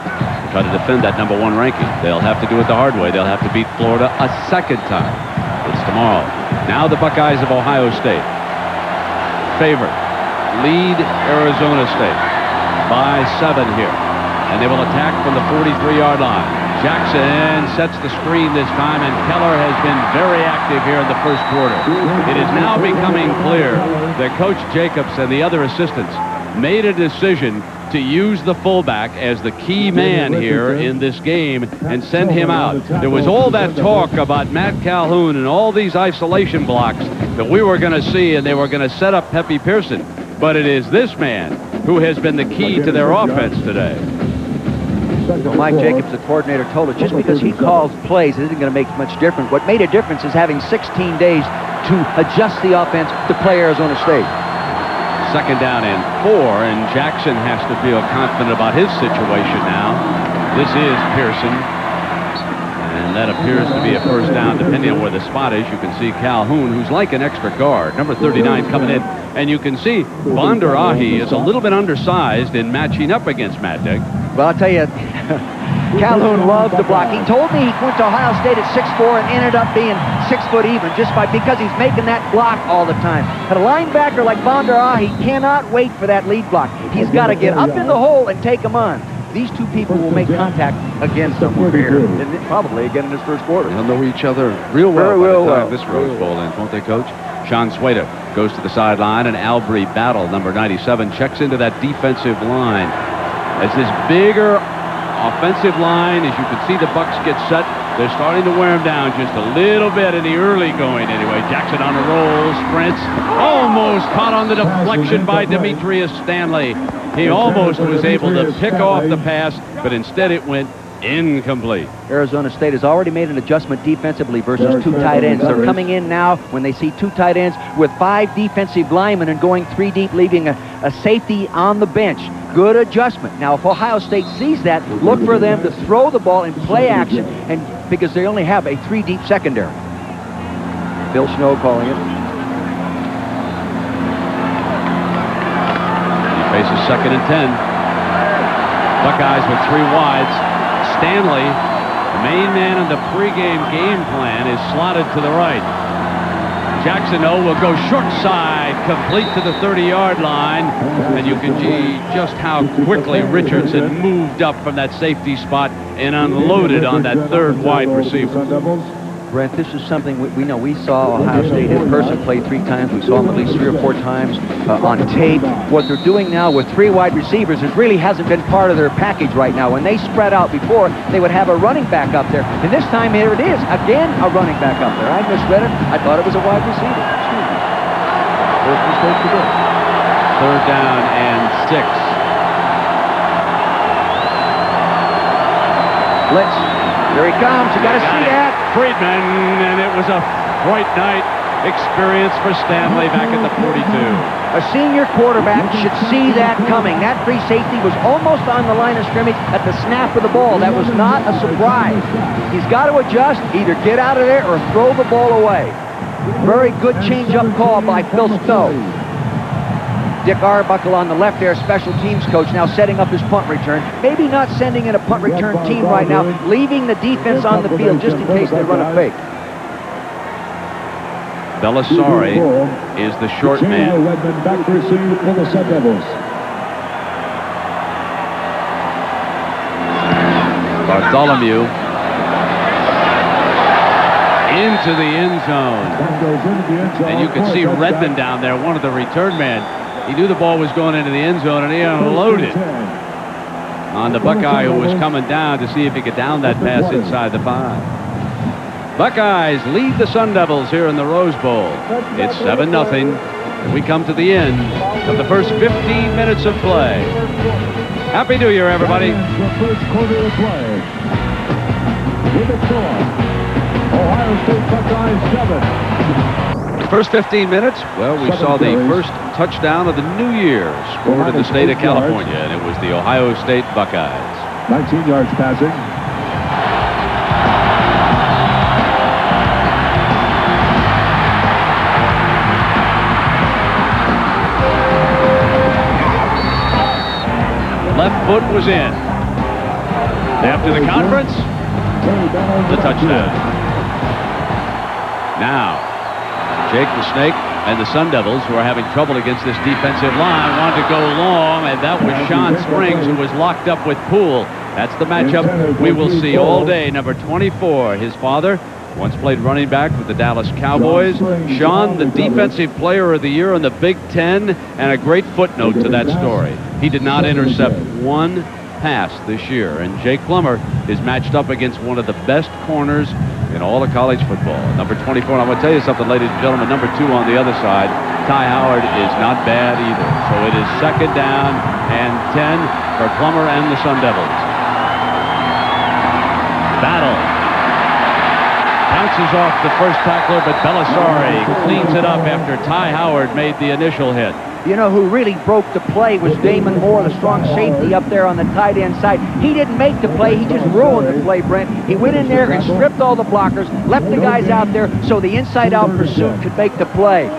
try to defend that #1 ranking. They'll have to do it the hard way. They'll have to beat Florida a second time. It's tomorrow. Now the Buckeyes of Ohio State. Favorite. Lead Arizona State by 7 here. And they will attack from the 43-yard line. Jackson sets the screen this time, and Keller has been very active here in the first quarter. It is now becoming clear that Coach Jacobs and the other assistants made a decision to use the fullback as the key man here in this game and send him out. There was all that talk about Matt Calhoun and all these isolation blocks that we were going to see, and they were going to set up Pepe Pearson. But it is this man who has been the key to their offense today. Well, Mike Jacobs, the coordinator, told us just because he calls plays, it isn't going to make much difference. What made a difference is having 16 days to adjust the offense to play Arizona State. 2nd down and 4, and Jackson has to feel confident about his situation now. This is Pearson, and that appears to be a first down depending on where the spot is. You can see Calhoun, who's like an extra guard, number 39 coming in, and you can see Bonder Ahi is a little bit undersized in matching up against Matt Dick. Well, I'll tell you, Calhoun loved to block. He told me he went to Ohio State at 6'4" and ended up being 6 foot even just because he's making that block all the time. But a linebacker like Bonder Ahi cannot wait for that lead block. He's got to get up in the hole and take him on. These two people will make contact again somewhere here, and probably again in this first quarter. They'll know each other real well by the time this Rose Bowl ends, won't they, Coach? Sean Sueda goes to the sideline, and Albry Battle, number 97, checks into that defensive line. As this bigger offensive line, as you can see the Bucks get set, they're starting to wear him down just a little bit in the early going anyway. Jackson on a roll, sprints, almost caught on the deflection by Demetrius Stanley. He almost was able to pick off the pass, but instead it went incomplete. Arizona State has already made an adjustment defensively versus 2 tight ends. They're coming in now when they see 2 tight ends with 5 defensive linemen and going 3 deep, leaving a safety on the bench. Good adjustment. Now, if Ohio State sees that, look for them to throw the ball in play action, and because they only have a 3 deep secondary. Bill Snow calling it. He faces 2nd and 10. Buckeyes with 3 wides. Stanley, the main man in the pregame game plan, is slotted to the right. Jackson O will go short side, complete to the 30-yard line, and you can see just how quickly Richardson moved up from that safety spot and unloaded on that 3rd wide receiver. Brent, this is something we know. We saw Ohio State in person play 3 times. We saw them at least 3 or 4 times on tape. What they're doing now with 3 wide receivers, it really hasn't been part of their package right now. When they spread out before, they would have a running back up there. And this time, here it is, again, a running back up there. I misread it. I thought it was a wide receiver. First mistake today. 3rd down and 6. Blitz. Here he comes. You got to see that. Friedman, and it was a Fright Night experience for Stanley back at the 42. A senior quarterback should see that coming. That free safety was almost on the line of scrimmage at the snap of the ball. That was not a surprise. He's got to adjust, either get out of there or throw the ball away. Very good change-up call by Phil Snow. Dick Arbuckle on the left there, special teams coach, now setting up his punt return. Maybe not sending in a punt return team right now, leaving the defense on the field just in case they run a fake. Belisari is the short man. Back to receive for the Sun Devils. Bartholomew into the end zone. And you can see Redmond down there, one of the return men. He knew the ball was going into the end zone, and he unloaded on the Buckeye who was coming down to see if he could down that pass inside the 5. Buckeyes lead the Sun Devils here in the Rose Bowl. It's 7-0. And we come to the end of the first 15 minutes of play. Happy New Year, everybody. The first quarter of play. With the score, Ohio State Buckeyes 7. First 15 minutes, well, we saw the first touchdown of the new year scored in the state of California, and it was the Ohio State Buckeyes. 19 yards passing. Left foot was in. After the conference, the touchdown. Now, Jake the Snake and the Sun Devils, who are having trouble against this defensive line, wanted to go long, and that was Sean Springs, who was locked up with Poole. That's the matchup we will see all day. Number 24, his father, once played running back with the Dallas Cowboys. Sean, the Defensive Player of the Year in the Big Ten, and a great footnote to that story. He did not intercept one pass this year, and Jake Plummer is matched up against one of the best corners in all of college football. Number 24, and I'm going to tell you something, ladies and gentlemen, number 2 on the other side, Ty Howard, is not bad either. So it is 2nd down and 10 for Plummer and the Sun Devils. Battle. Bounces off the first tackler, but Belisari cleans it up after Ty Howard made the initial hit. You know who really broke the play was Damon Moore, the strong safety up there on the tight end side. He didn't make the play, he just ruined the play, Brent. He went in there and stripped all the blockers, left the guys out there so the inside-out pursuit could make the play.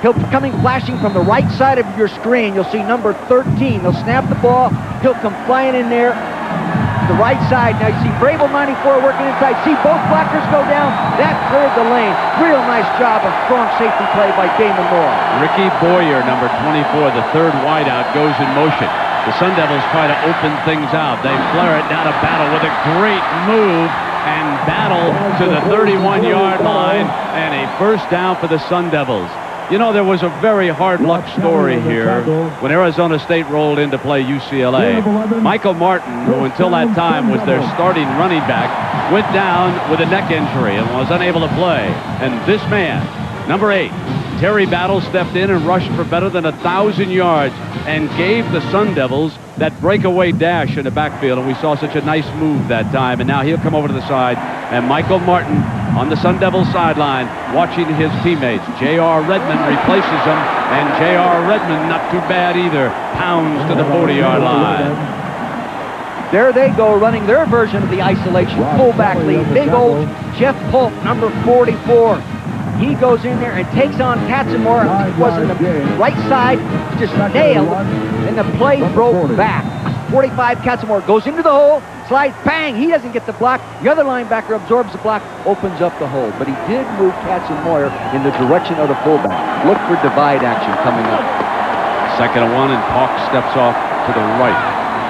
He'll be coming flashing from the right side of your screen. You'll see number 13. He'll snap the ball. He'll come flying in there. The right side. Now you see Brable 94 working inside. See both blockers go down. That cleared the lane. Real nice job of strong safety play by Damon Moore. Ricky Boyer, number 24, the 3rd wideout, goes in motion. The Sun Devils try to open things out. They flare it down to Battle with a great move, and Battle to the 31-yard line, and a first down for the Sun Devils. You know, there was a very hard luck story here when Arizona State rolled in to play UCLA. Michael Martin, who until that time was their starting running back, went down with a neck injury and was unable to play. And this man, number 8, Terry Battle stepped in and rushed for better than 1,000 yards and gave the Sun Devils that breakaway dash in the backfield, and we saw such a nice move that time. And now he'll come over to the side, and Michael Martin on the Sun Devils sideline watching his teammates. J.R. Redmond replaces him, and J.R. Redmond, not too bad either, pounds to the 40-yard line. There they go, running their version of the isolation fullback lead. Big old Jeff Polk, number 44. He goes in there and takes on Katzenmoyer. He was in the right side, just nailed, and the play broke back. 45 Katzenmoyer goes into the hole, slides, bang, he doesn't get the block. The other linebacker absorbs the block, opens up the hole. But he did move Katzenmoyer in the direction of the fullback. Look for divide action coming up. 2nd and 1, and Polk steps off to the right.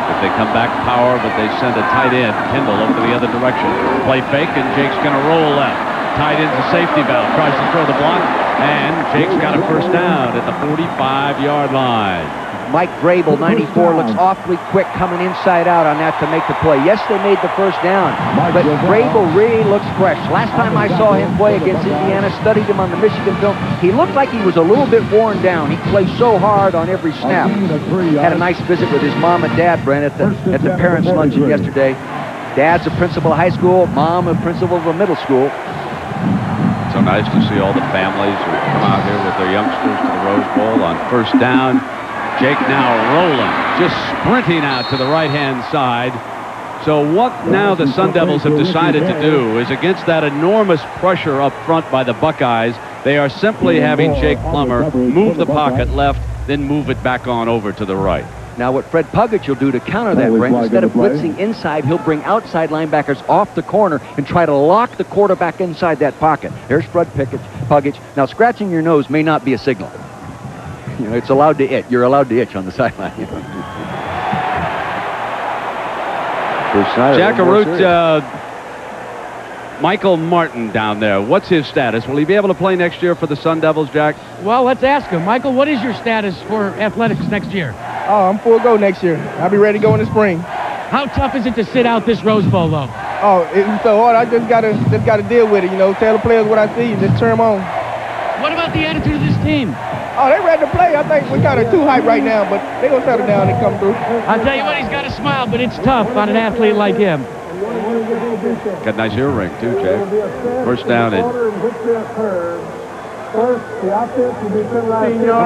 If they come back power, but they send a tight end, Kendall, over to the other direction. Play fake, and Jake's going to roll left. Tight end's a safety valve, tries to throw the block, and Jake's got a first down at the 45-yard line. Mike Grable, 94, looks awfully quick coming inside out on that to make the play. Yes, they made the first down, but Grable really looks fresh. Last time I saw him play against Indiana, studied him on the Michigan film, he looked like he was a little bit worn down. He plays so hard on every snap. Had a nice visit with his mom and dad, Brent, at the parents' luncheon yesterday. Dad's a principal of high school, mom a principal of a middle school. So nice to see all the families who come out here with their youngsters to the Rose Bowl on first down. Jake now rolling, just sprinting out to the right-hand side. So what now the Sun Devils have decided to do is, against that enormous pressure up front by the Buckeyes, they are simply having Jake Plummer move the pocket left, then move it back on over to the right. Now what Fred Puggett will do to counter that, Brent, instead of blitzing inside, he'll bring outside linebackers off the corner and try to lock the quarterback inside that pocket. There's Fred Puggett. Now scratching your nose may not be a signal. You know, it's allowed to itch. You're allowed to itch on the sideline. Jack Arute, Michael Martin down there. What's his status? Will he be able to play next year for the Sun Devils, Jack? Well, let's ask him. Michael, what is your status for athletics next year? Oh, I'm full go next year. I'll be ready to go in the spring. How tough is it to sit out this Rose Bowl, though? Oh, it's so hard. I just gotta deal with it. You know, tell the players what I see and just turn them on. What about the attitude of this team? Oh, they ready to play. I think we kind of too hype right now, but they gonna settle down and come through. I'll tell you what, he's got a smile, but it's tough on an athlete like him. Got a nice earring, too, Jake. First down and... I'm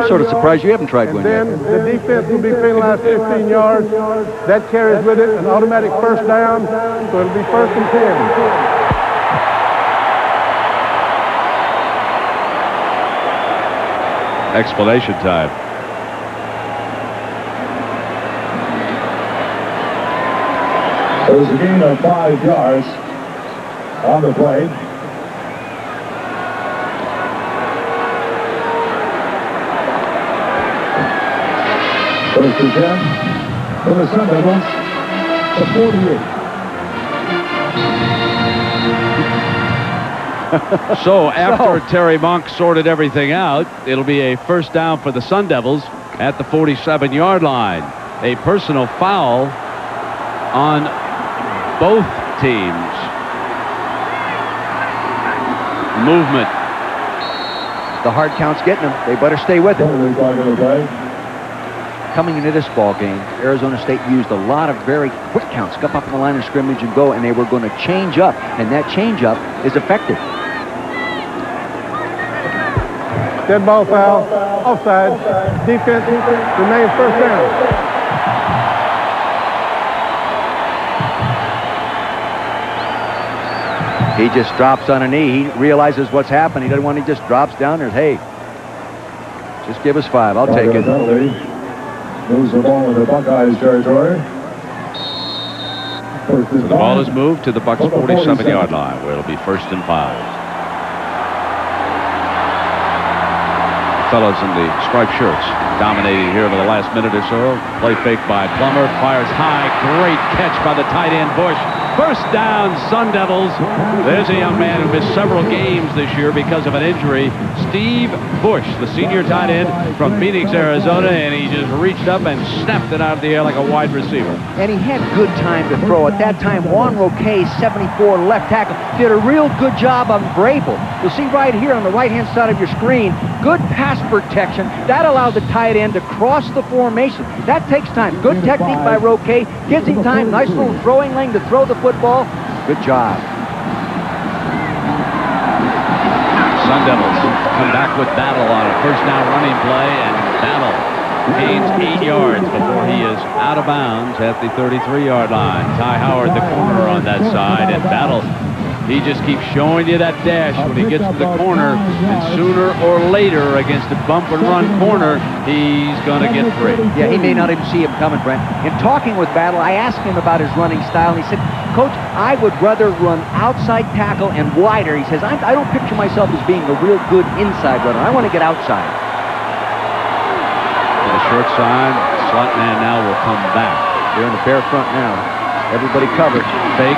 sort of surprised you haven't tried one yet. Then the defense will be penalized 15 yards. That carries with it an automatic first down, so it'll be 1st and 10. Explanation time. There's a gain of 5 yards on the play. First and 10 for the Sun Devils, the 48. So after Terry Monk sorted everything out, it'll be a first down for the Sun Devils at the 47-yard line. A personal foul on both teams. Movement. The hard count's getting them. They better stay with it. Coming into this ball game, Arizona State used a lot of very quick counts, come up in the line of scrimmage and go, and they were going to change up, and that change up is effective. Dead ball foul, offside, defense remains first down. He just drops on a knee. He realizes what's happened. He doesn't want to, he just drops down there. Hey, just give us 5. I'll take it. Moves the ball into Buckeyes territory. So the ball is moved to the Bucks' 47-yard line, where it'll be 1st and 5. Fellows in the striped shirts dominating here over the last minute or so. Play fake by Plummer, fires high, great catch by the tight end Bush. First down, Sun Devils. There's a young man who missed several games this year because of an injury. Steve Bush, the senior tight end from Phoenix, Arizona, and he just reached up and snapped it out of the air like a wide receiver. And he had good time to throw. At that time, Juan Roque, 74, left tackle, did a real good job on Vrabel. You'll see right here on the right-hand side of your screen, good pass protection. That allowed the tight end to cross the formation. That takes time. Good technique by Roque. Gives him time. Nice little throwing lane to throw the football. Good job. Sun Devils come back with Battle on a first down running play, and Battle gains 8 yards before he is out of bounds at the 33-yard line. Ty Howard, the corner on that side, and Battle, he just keeps showing you that dash when he gets to the corner, and sooner or later against the bump and run corner, he's going to get free. Yeah, he may not even see him coming, Brent. In talking with Battle, I asked him about his running style, and he said, Coach, I would rather run outside tackle and wider. He says, I don't picture myself as being a real good inside runner. I want to get outside. To the short side, slot man now will come back. They're in the bare front now. Everybody covered. Fake.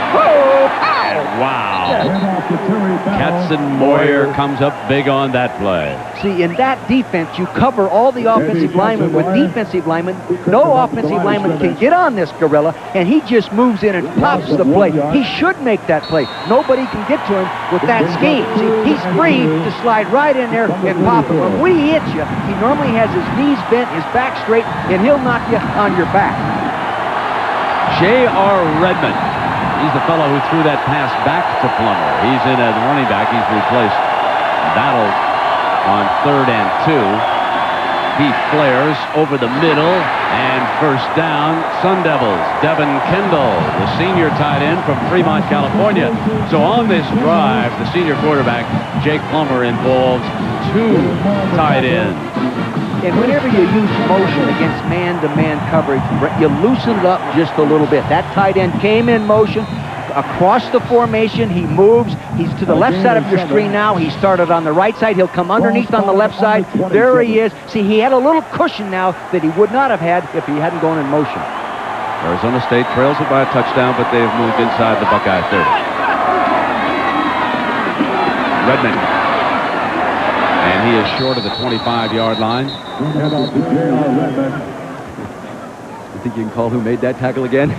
Wow. Katzenmoyer comes up big on that play. See, in that defense, you cover all the offensive linemen with defensive linemen. No offensive lineman can get on this gorilla, and he just moves in and pops the play. He should make that play. Nobody can get to him with that scheme. See, he's free to slide right in there and pop it. When he hits you, he normally has his knees bent, his back straight, and he'll knock you on your back. J.R. Redmond. He's the fellow who threw that pass back to Plummer. He's in as running back. He's replaced Battle on 3rd and 2. He flares over the middle, and first down, Sun Devils. Devin Kendall, the senior tight end from Fremont, California. So on this drive, the senior quarterback, Jake Plummer, involves 2 tight ends. And whenever you use motion against man-to-man coverage, you loosen it up just a little bit. That tight end came in motion across the formation. He moves. He's to the left side of your screen now. He started on the right side. He'll come underneath on the left side. There he is. See, he had a little cushion now that he would not have had if he hadn't gone in motion. Arizona State trails it by a touchdown, but they've moved inside the Buckeye 30. Redmond. And he is short of the 25-yard line. You think you can call who made that tackle again?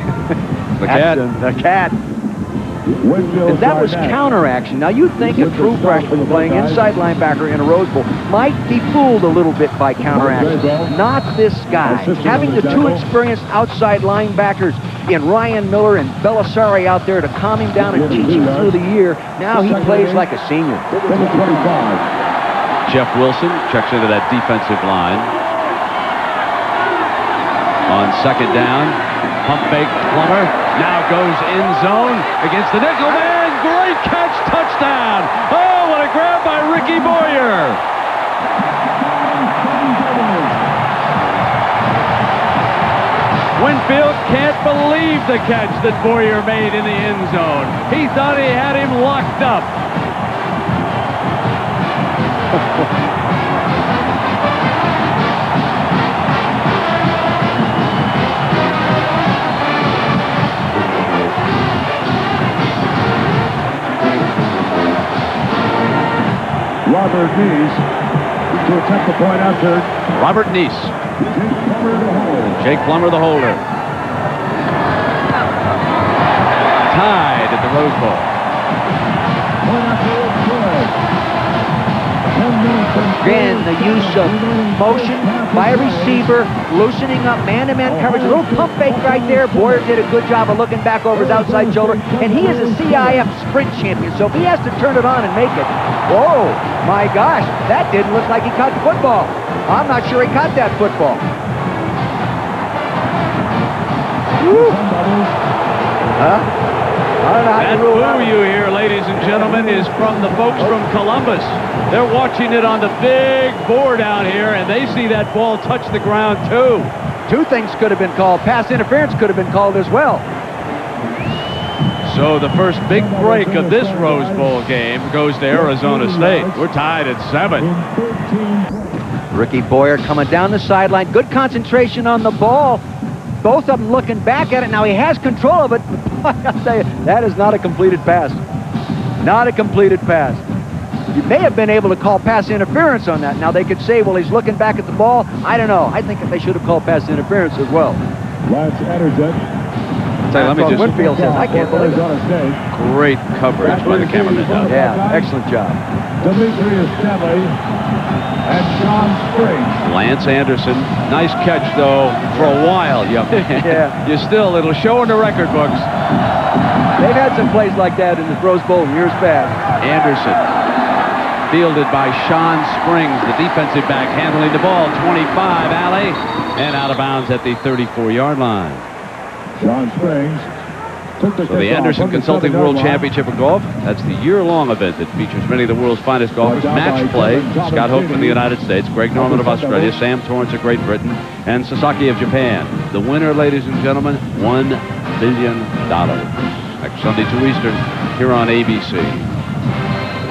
The Cat. The Cat. And that was counteraction. Now, you'd think a true freshman playing inside linebacker in a Rose Bowl might be fooled a little bit by counteraction. Not this guy. Having the 2 experienced outside linebackers in Ryan Miller and Belisari out there to calm him down and teach him through the year, now he plays like a senior. Jeff Wilson checks into that defensive line. On 2nd down, pump fake Plummer. Now goes in zone against the nickel man. Great catch, touchdown. Oh, what a grab by Ricky Boyer. Winfield can't believe the catch that Boyer made in the end zone. He thought he had him locked up. Robert Neese to attempt the point after. Robert Neese. Jake Plummer, the holder. Tied at the Rose Bowl. Again, the use of motion by a receiver, loosening up man-to-man coverage. A little pump fake right there. Boyer did a good job of looking back over his outside shoulder. And he is a CIF sprint champion, so if he has to turn it on and make it, whoa, my gosh, that didn't look like he caught the football. I'm not sure he caught that football. Woo. That boo you hear, ladies and gentlemen, is from the folks from Columbus. They're watching it on the big board out here, and they see that ball touch the ground, too. 2 things could have been called. Pass interference could have been called as well. So the first big break of this Rose Bowl game goes to Arizona State. We're tied at 7. Ricky Boyer coming down the sideline. Good concentration on the ball. both of them looking back at it. Now he has control of it. I'll tell you, that is not a completed pass. Not a completed pass. You may have been able to call pass interference on that. Now they could say, well, he's looking back at the ball. I don't know. I think that they should have called pass interference as well. Lance Anderson. Let me just... Winfield says, I can't believe it. Great coverage by the cameraman. Yeah, excellent job. Demetrius Stanley and John Springs. Lance Anderson, nice catch though. For a while, yeah. It'll show in the record books. They've had some plays like that in the Rose Bowl years past. Anderson, fielded by Sean Springs, the defensive back, handling the ball. 25 alley, and out of bounds at the 34-yard line. John Springs. So the Anderson Consulting World Championship of Golf, that's the year-long event that features many of the world's finest golfers. Match play, Scott Hope from the United States, Greg Norman of Australia, Sam Torrance of Great Britain, and Sasaki of Japan. The winner, ladies and gentlemen, $1 billion. Next Sunday, 2 Eastern, here on ABC.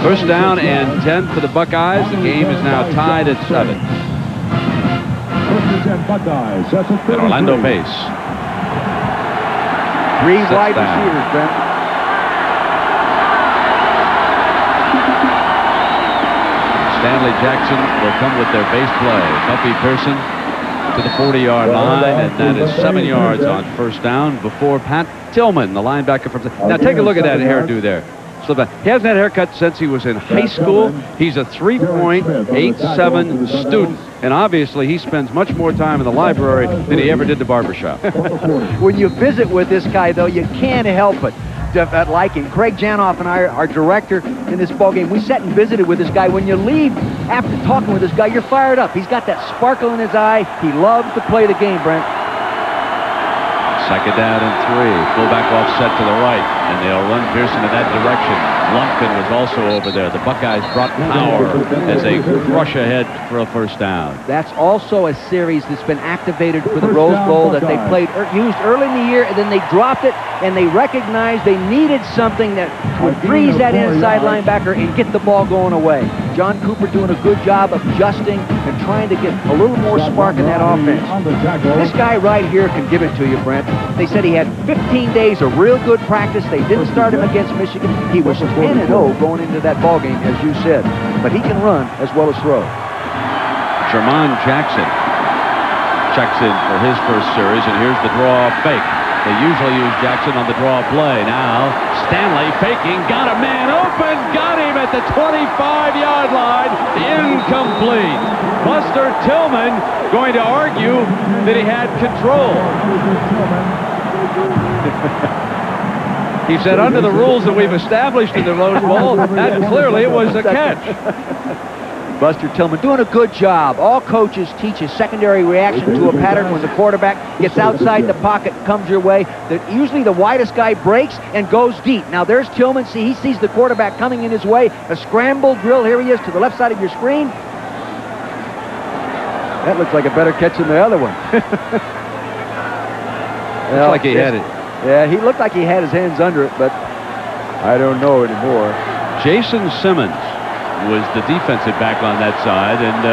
First down and 10 for the Buckeyes. The game is now tied at 7. At Orlando Pace. 3 wide receivers, Brent. Stanley Jackson will come with their base play. Duffy Pearson to the 40-yard line, and that is 7 yards on first down before Pat Tillman, the linebacker from... Now take a look at that hairdo there. He hasn't had a haircut since he was in high school. He's a 3.87 student. And obviously, he spends much more time in the library than he ever did the barbershop. When you visit with this guy, though, you can't help it. Like him. Craig Janoff and I, our director in this ballgame, we sat and visited with this guy. When you leave after talking with this guy, you're fired up. He's got that sparkle in his eye. He loves to play the game, Brent. Second down and 3. Fullback offset to the right, and they'll run Pearson in that direction. Lumpkin was also over there. The Buckeyes brought power as they rush ahead for a first down. That's also a series that's been activated for the Rose Bowl that they used early in the year, and then they dropped it, and they recognized they needed something that would freeze that inside linebacker and get the ball going away. John Cooper doing a good job of adjusting and trying to get a little more spark in that offense. This guy right here can give it to you, Brent. They said he had 15 days of real good practice. They didn't start him against Michigan. He was 10-0 going into that ball game, as you said. But he can run as well as throw. Jermon Jackson checks in for his first series, and here's the draw fake. They usually use Jackson on the draw play. Now, Stanley faking, got a man open, got him at the 25-yard line, incomplete. Buster Tillman going to argue that he had control. He said, under the rules that we've established in the Rose Bowl, that clearly was a catch. Buster Tillman doing a good job. All coaches teach a secondary reaction to a pattern when the quarterback gets outside the pocket, comes your way. Usually the widest guy breaks and goes deep. Now there's Tillman. See, he sees the quarterback coming in his way. A scramble drill. Here he is to the left side of your screen. That looks like a better catch than the other one. Looks like he had it. Yeah, he looked like he had his hands under it, but I don't know anymore. Jason Simmons was the defensive back on that side, and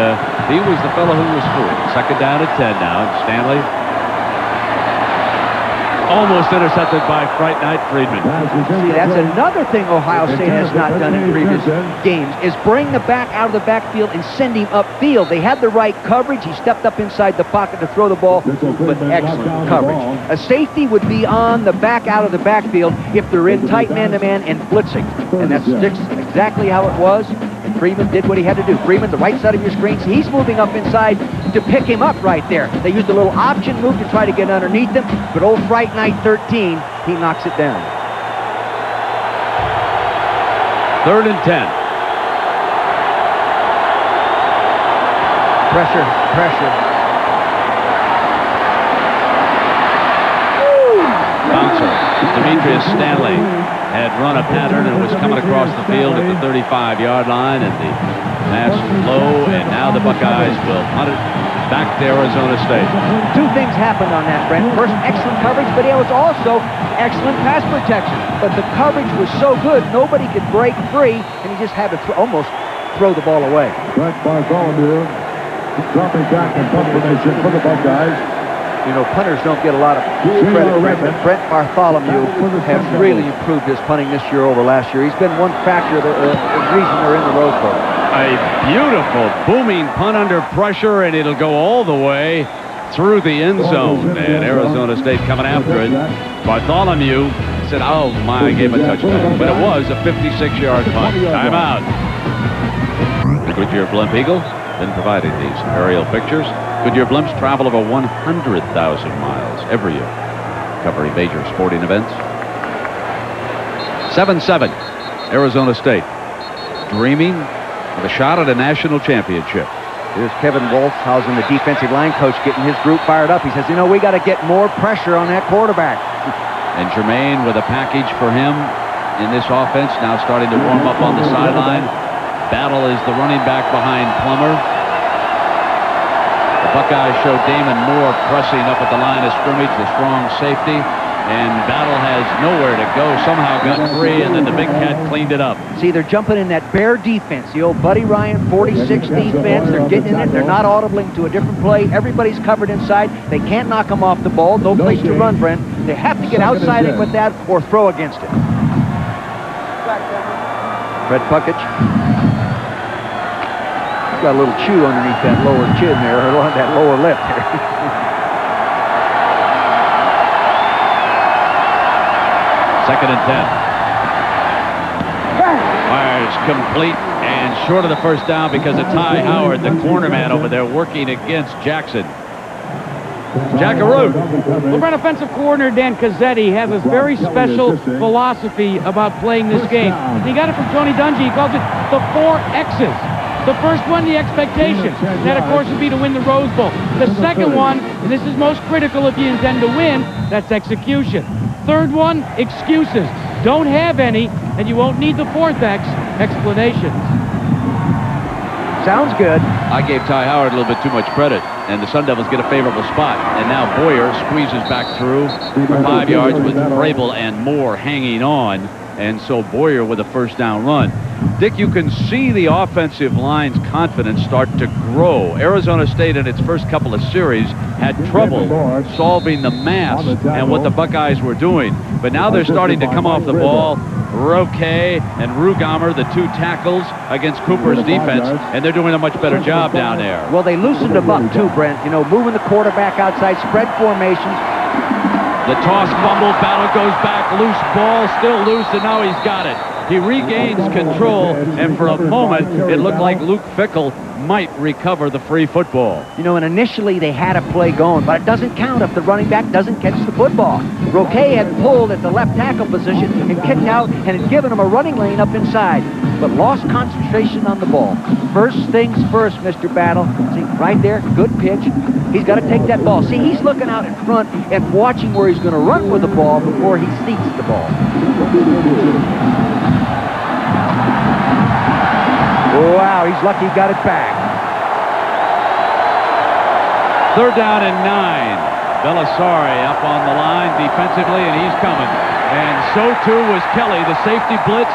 he was the fellow who was fooled. Second down at 10 now. Stanley almost intercepted by Fright Night Friedman. See, that's another thing Ohio State has not done in previous games, is bring the back out of the backfield and send him upfield. They had the right coverage. He stepped up inside the pocket to throw the ball, but excellent coverage. A safety would be on the back out of the backfield if they're in tight man-to-man and blitzing, and that's exactly how it was. And Freeman did what he had to do. Freeman, the right side of your screen, he's moving up inside to pick him up right there. They used a little option move to try to get underneath him, but old Fright Night 13, he knocks it down. Third and 10. Pressure, pressure. Bouncer. Demetrius Stanley had run a pattern and was coming across the field at the 35-yard line, and the pass low, and now the Buckeyes will punt it back to Arizona State. Two things happened on that, Brent. First, excellent coverage, but it was also excellent pass protection. But the coverage was so good, nobody could break free, and he just had to almost throw the ball away. Brent Bartholomew dropping back in punt formation for the Buckeyes. You know, punters don't get a lot of credit, but Brent Bartholomew has really improved his punting this year over last year. He's been one factor, the reason they're in the Rose Bowl. A beautiful booming punt under pressure, and it'll go all the way through the end zone. And Arizona State coming after it. Bartholomew said, oh my, I gave him a touchback. But it was a 56-yard punt. Timeout. Goodyear Blimp Eagle then provided these aerial pictures. Goodyear Blimps travel over 100,000 miles every year, covering major sporting events. 7-7, Arizona State, dreaming of a shot at a national championship. Here's Kevin Wolfhausen, the defensive line coach, getting his group fired up. He says, you know, we got to get more pressure on that quarterback. And Jermaine with a package for him in this offense, now starting to warm up on the sideline. Battle is the running back behind Plummer. The Buckeyes show Damon Moore pressing up at the line of scrimmage, the strong safety. And Battle has nowhere to go, somehow got free, and then the big cat cleaned it up. See, they're jumping in that bear defense, the old Buddy Ryan 46 defense. They're getting in it. They're not audibling to a different play. Everybody's covered inside. They can't knock them off the ball. No place to run, Brent. They have to get outside it with that or throw against it. Fred Puckett. He's got a little chew underneath that lower chin there, or on that lower lip there. Second and 10. Fires complete and short of the first down because of Ty Howard, the corner man over there, working against Jackson. Jackaroo. LeBron offensive coordinator Dan Cazzetti has a very special philosophy about playing this game. He got it from Tony Dungy. He calls it the 4 X's. The first one, the expectation. That, of course, would be to win the Rose Bowl. The second one, and this is most critical if you intend to win, that's execution. Third one, excuses. Don't have any, and you won't need the fourth X, explanations. Sounds good. I gave Ty Howard a little bit too much credit, and the Sun Devils get a favorable spot. And now Boyer squeezes back through for 5 yards with Vrabel and Moore hanging on. And so Boyer with a first down run. Dick, you can see the offensive line's confidence start to grow. Arizona State in its first couple of series had trouble solving the math and what the Buckeyes were doing. But now they're starting to come off the ball. Roque and Rugamer, the 2 tackles against Cooper's defense, and they're doing a much better job down there. Well, they loosened them up too, Brent. You know, moving the quarterback outside, spread formations. The toss fumble, Battle goes back, loose ball, still loose, and now he's got it. He regains control, and for a moment, it looked like Luke Fickell might recover the free football. You know, and initially they had a play going, but it doesn't count if the running back doesn't catch the football. Roque had pulled at the left tackle position and kicked out and had given him a running lane up inside, but lost concentration on the ball. First things first, Mr. Battle. See, right there, good pitch. He's got to take that ball. See, he's looking out in front and watching where he's going to run with the ball before he seeks the ball. Wow, he's lucky he got it back. Third down and 9. Belisari up on the line defensively, and he's coming. And so too was Kelly, the safety blitz.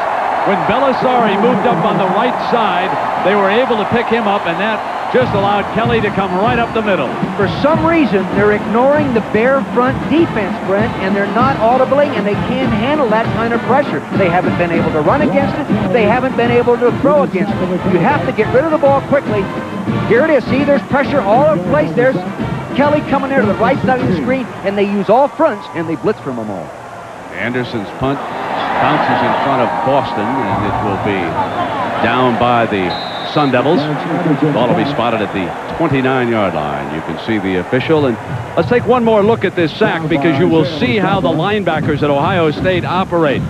When Belisari moved up on the right side, they were able to pick him up, and that just allowed Kelly to come right up the middle. For some reason, they're ignoring the bare front defense, Brent, and they're not audibling, and they can't handle that kind of pressure. They haven't been able to run against it. They haven't been able to throw against it. You have to get rid of the ball quickly. Here it is. See, there's pressure all over the place. There's Kelly coming there to the right side of the screen, and they use all fronts, and they blitz from them all. Anderson's punt bounces in front of Boston, and it will be down by the Sun Devils. Ball will be spotted at the 29-yard line. You can see the official. And let's take one more look at this sack, because you will see how the linebackers at Ohio State operate.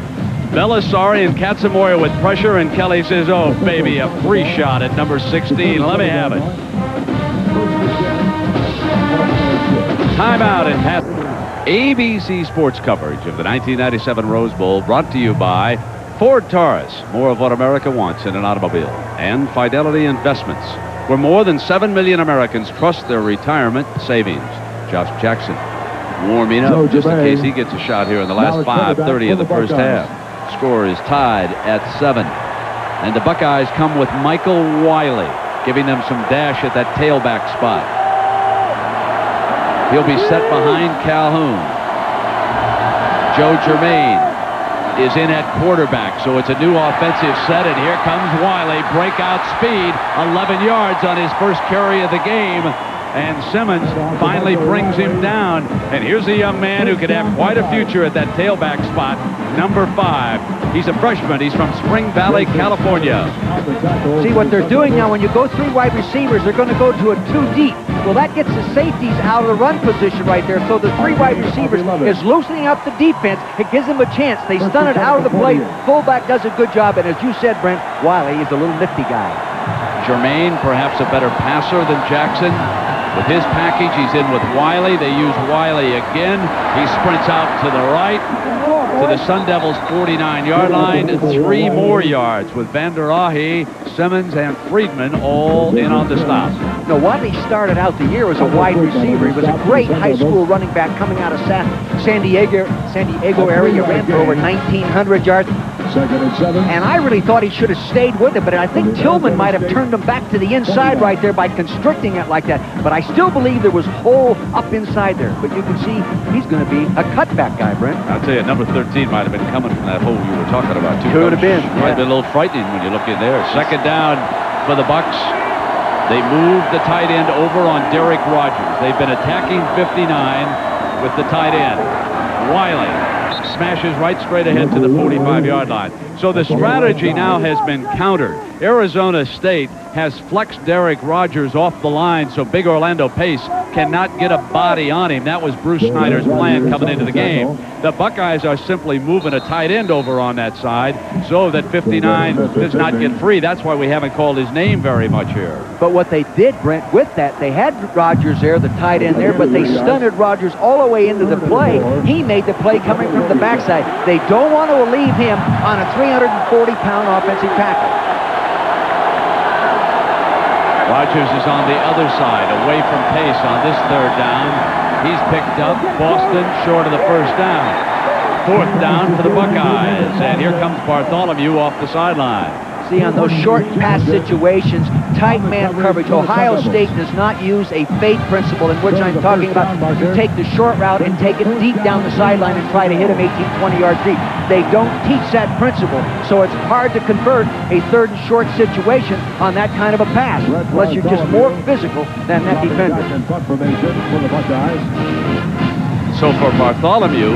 Belisari and Katsamoya with pressure, and Kelly says, oh, baby, a free shot at number 16. Let me have it. Timeout and pass. ABC Sports coverage of the 1997 Rose Bowl brought to you by Ford Taurus, more of what America wants in an automobile, and Fidelity Investments, where more than 7 million Americans trust their retirement savings. Josh Jackson warming up just in case he gets a shot here in the last 5:30 of the first half. Score is tied at 7. And the Buckeyes come with Michael Wiley, giving them some dash at that tailback spot. He'll be set behind Calhoun. Joe Germain is in at quarterback, so it's a new offensive set, and here comes Wiley. Breakout speed, 11 yards on his first carry of the game, and Simmons finally brings him down. And here's a young man who could have quite a future at that tailback spot, number 5. He's a freshman. He's from Spring Valley, California. See what they're doing now, when you go 3 wide receivers, they're going to go to a 2 deep. Well, that gets the safeties out of the run position right there. So the 3 wide receivers is loosening up the defense. It gives them a chance. They stun it out of the play. Fullback does a good job. And as you said, Brent, Wiley is a little nifty guy. Germain, perhaps a better passer than Jackson. With his package, he's in with Wiley. They use Wiley again. He sprints out to the right to the Sun Devils' 49-yard line. 3 more yards with Vander Ahe, Simmons, and Friedman all in on the stop. No, Wiley started out the year as a wide receiver. He was a great high school running back coming out of San Diego area. Ran for over 1,900 yards. And I really thought he should have stayed with it, but I think Tillman might have turned him back to the inside right there by constricting it like that. But I still believe there was hole up inside there. But you can see he's going to be a cutback guy, Brent. I'll tell you, number 13 might have been coming from that hole you were talking about, too. Could have been. Might have been a little frightening when you look in there. Second down for the Bucks. They moved the tight end over on Derek Rogers. They've been attacking 59 with the tight end. Wiley smashes right straight ahead to the 45-yard line. So the strategy now has been countered. Arizona State has flexed Derek Rogers off the line so Big Orlando Pace cannot get a body on him. That was Bruce Snyder's plan coming into the game. The Buckeyes are simply moving a tight end over on that side so that 59 does not get free. That's why we haven't called his name very much here. But what they did, Brent, with that, they had Rogers there, the tight end there, but they stunted Rogers all the way into the play. He made the play coming from the backside. They don't want to leave him on a 340-pound offensive tackle. Rogers is on the other side, away from Pace on this third down. He's picked up. Boston short of the first down. Fourth down for the Buckeyes. And here comes Bartholomew off the sideline. See, on those short pass situations, tight man coverage, Ohio State does not use a fade principle, in which I'm talking about. You take the short route and take it deep down the sideline and try to hit them 18, 20 yards deep. They don't teach that principle, so it's hard to convert a third and short situation on that kind of a pass, unless you're just more physical than that defender. So for Bartholomew,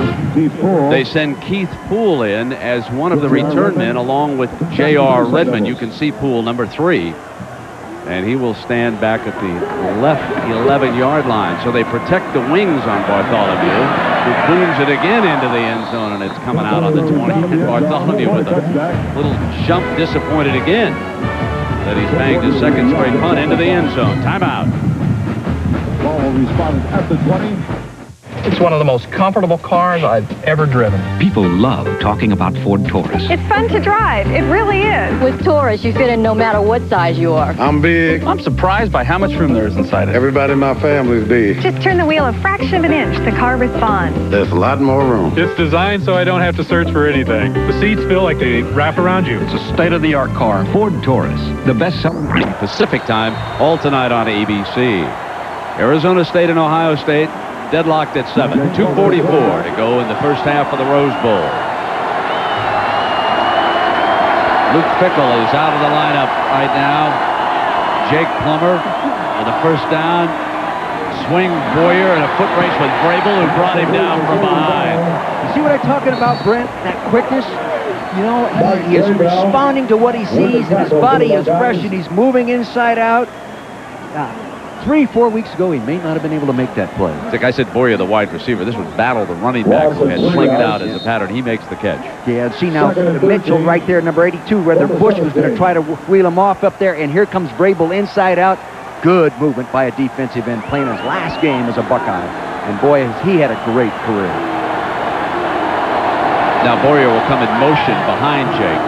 they send Keith Poole in as one of the return men along with J.R. Redmond. You can see Poole, number 3. And he will stand back at the left 11-yard line. So they protect the wings on Bartholomew, who booms it again into the end zone, and it's coming out on the 20. And Bartholomew with a little jump, disappointed again that he's banged his second straight punt into the end zone. Timeout. Ball responded at the 20. It's one of the most comfortable cars I've ever driven. People love talking about Ford Taurus. It's fun to drive. It really is. With Taurus, you fit in no matter what size you are. I'm big. I'm surprised by how much room there is inside it. Everybody in my family is big. Just turn the wheel a fraction of an inch. The car responds. There's a lot more room. It's designed so I don't have to search for anything. The seats feel like they wrap around you. It's a state-of-the-art car. Ford Taurus, the best-selling. Pacific time, all tonight on ABC. Arizona State and Ohio State deadlocked at 7. 2:44 to go in the first half of the Rose Bowl. Luke Fickell is out of the lineup right now. Jake Plummer with a first down. Swing Boyer and a foot race with Vrabel, who brought him down from behind. You see what I'm talking about, Brent? That quickness? You know, he is responding to what he sees, and his body is fresh, and he's moving inside out. 3-4 weeks ago, he may not have been able to make that play. Like I said, Boyer, the wide receiver. This was Battle, the running back, who had slinged out as a pattern. He makes the catch. Yeah, see now, Mitchell right there, number 82, whether Bush was going to try to wheel him off up there, and here comes Vrabel inside out. Good movement by a defensive end, playing his last game as a Buckeye. And boy, he had a great career. Now Boyer will come in motion behind Jake.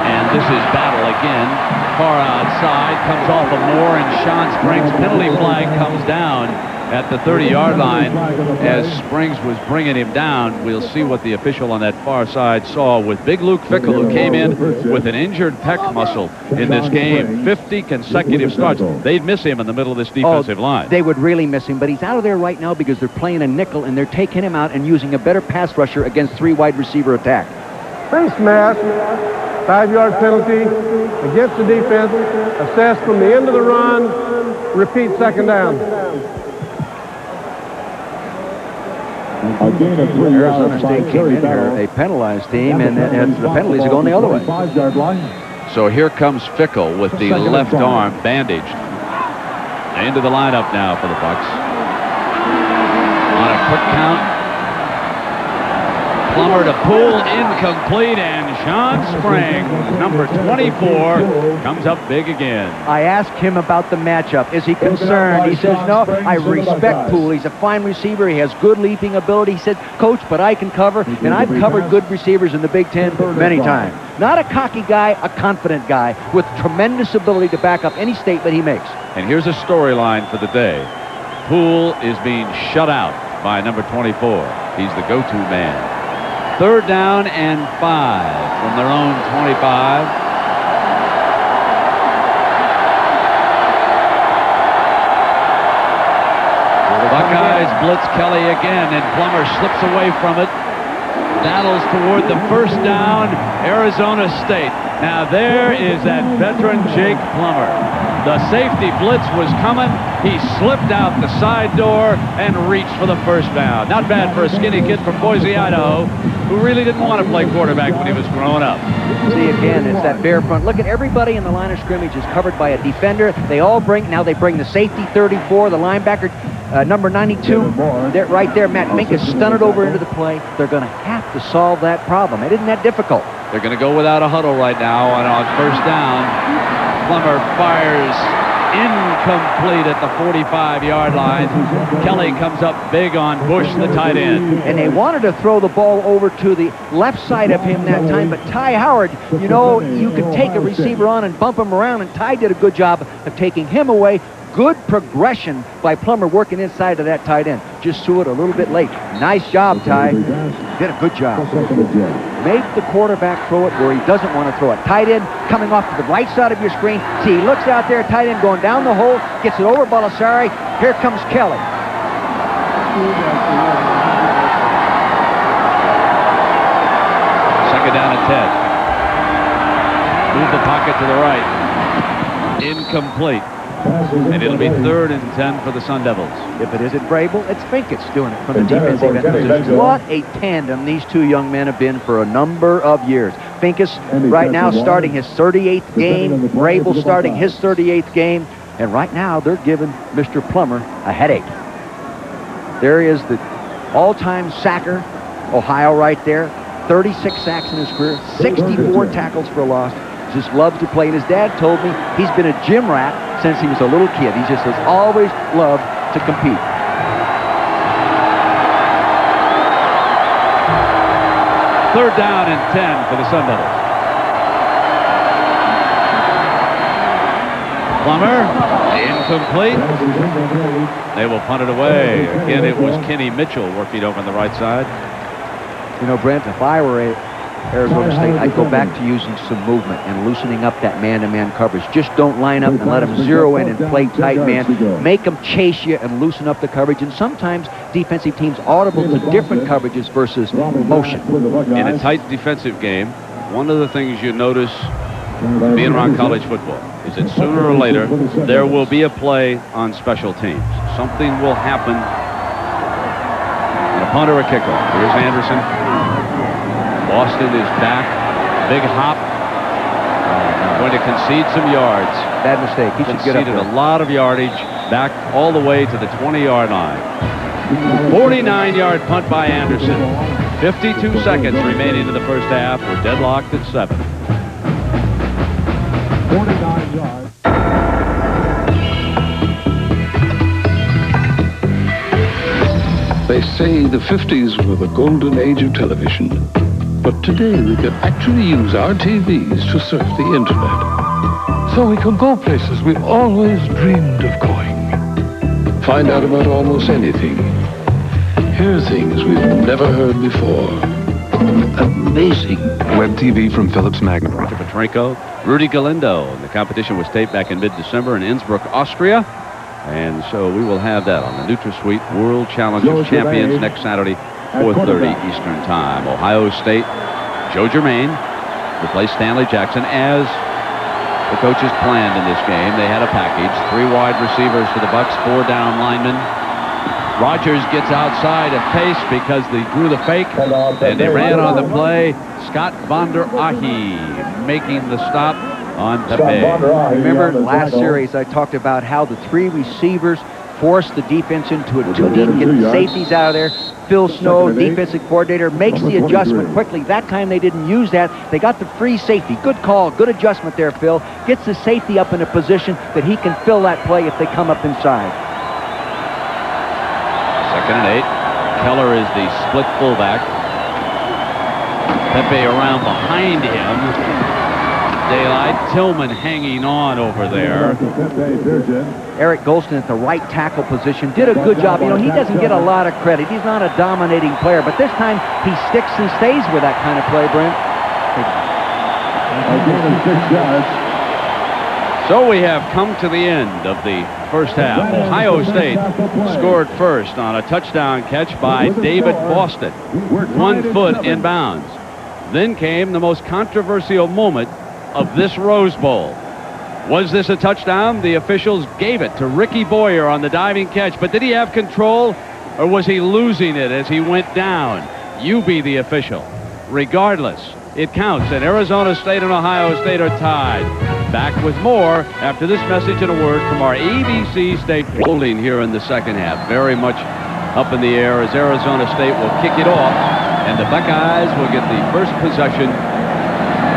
And this is Battle again. Far outside, comes off of Moore, and Sean Springs' penalty flag comes down. at the 30-yard line as Springs was bringing him down. We'll see what the official on that far side saw with big Luke Fickell, who came in with an injured pec muscle in this game. 50 consecutive starts. They'd miss him in the middle of this defensive line. They would really miss him, but he's out of there right now because they're playing a nickel, and they're taking him out and using a better pass rusher against 3 wide receiver attack. Face mask, 5-yard penalty against the defense, assessed from the end of the run, repeat second down. Arizona State came in here, a penalized team, and the penalties are going the other way. So here comes Fickell with the left arm bandaged. Into the lineup now for the Bucks. On a quick count. Plummer to Poole, incomplete, and Shawn Springs, number 24, comes up big again. I asked him about the matchup. Is he concerned? He says, no, I respect Poole. He's a fine receiver. He has good leaping ability. He said, Coach, but I can cover, and I've covered good receivers in the Big Ten many times. Not a cocky guy, a confident guy with tremendous ability to back up any statement he makes. And here's a storyline for the day. Poole is being shut out by number 24. He's the go-to man. 3rd down and 5 from their own 25. The Buckeyes blitz Kelly again, and Plummer slips away from it. Battles toward the 1st down, Arizona State. Now there is that veteran Jake Plummer. The safety blitz was coming. He slipped out the side door and reached for the 1st down. Not bad for a skinny kid from Boise, Idaho, who really didn't want to play quarterback when he was growing up. See, again, it's that bare front. Look at everybody in the line of scrimmage is covered by a defender. They all bring the safety 34, the linebacker number 92. They're right there. Matt Fink is stunted over into the play. They're going to have to solve that problem. It isn't that difficult. They're going to go without a huddle right now, and on 1st down, Plummer fires incomplete at the 45-yard line. Kelly comes up big on Bush, the tight end. And they wanted to throw the ball over to the left side of him that time, but Ty Howard, you know, you could take a receiver on and bump him around, and Ty did a good job of taking him away. Good progression by Plummer working inside of that tight end. Just threw it a little bit late. Nice job, Ty. Did a good job. Make the quarterback throw it where he doesn't want to throw it. Tight end coming off to the right side of your screen. See, he looks out there, tight end going down the hole, gets it over Balasari. Here comes Kelly. 2nd down and 10. Move the pocket to the right. Incomplete. And it'll be 3rd and 10 for the Sun Devils. If it isn't Vrabel, it's Finkes doing it from the defensive end position. What a tandem these two young men have been for a number of years. Finkes right now starting his 38th game. Vrabel starting his 38th game. And right now they're giving Mr. Plummer a headache. There is the all-time sacker, Ohio right there. 36 sacks in his career, 64 tackles for a loss. Just loves to play. And his dad told me he's been a gym rat since he was a little kid. He just has always loved to compete. Third down and 10 for the Sun Devils. Plummer, incomplete. They will punt it away. Again, it was Kenny Mitchell working over on the right side. You know, Brent, if I were Arizona State, I'd go back to using some movement and loosening up that man-to-man coverage. Just don't line up and let them zero in and play tight man. Make them chase you and loosen up the coverage. And sometimes defensive teams audible to different coverages versus motion. In a tight defensive game, one of the things you notice being around college football is that sooner or later there will be a play on special teams. Something will happen on a punt or a kickoff. Here's Anderson. Boston is back. Big hop. Going to concede some yards. Bad mistake. He should get up there. A lot of yardage back all the way to the 20-yard line. 49-yard punt by Anderson. 52 seconds remaining in the first half. We're deadlocked at 7. 49 yards. They say the 50s were the golden age of television. But today we can actually use our TVs to surf the internet. So we can go places we've always dreamed of going. find out about almost anything. Hear things we've never heard before. Amazing. Web TV from Philips Magnum. Peter Petrenko, Rudy Galindo. And the competition was taped back in mid-December in Innsbruck, Austria. And so we will have that on the NutraSweet World Challenge of Champions next Saturday, 4:30 Eastern Time. Ohio State, Joe Germain replaced Stanley Jackson as the coaches planned in this game. They had a package, 3 wide receivers for the Bucks, 4 down linemen. Rogers gets outside of pace because they drew the fake, and they ran on the play. Scott Von der Ahe making the stop on Pepe. Remember last series I talked about how the 3 receivers forced the defense into a 2-deep, get the safeties out of there. Phil Snow, defensive coordinator, makes the adjustment quickly. That time they didn't use that. They got the free safety. Good call, good adjustment there, Phil. Gets the safety up in a position that he can fill that play if they come up inside. 2nd and 8. Keller is the split fullback. Pepe around behind him. Daylight. Tillman hanging on over there. Eric Golston at the right tackle position did a good job. You know, he doesn't get a lot of credit. He's not a dominating player, but this time he sticks and stays with that kind of play, Brent. So we have come to the end of the first half. Ohio State scored first on a touchdown catch by David Boston. 1 foot inbounds. Then came the most controversial moment of this Rose Bowl. Was this a touchdown? The officials gave it to Ricky Boyer on the diving catch, but did he have control, or was he losing it as he went down? You be the official. Regardless, it counts, and Arizona State and Ohio State are tied. Back with more after this message and a word from our ABC State holding here in the second half. Very much up in the air as Arizona State will kick it off, and the Buckeyes will get the first possession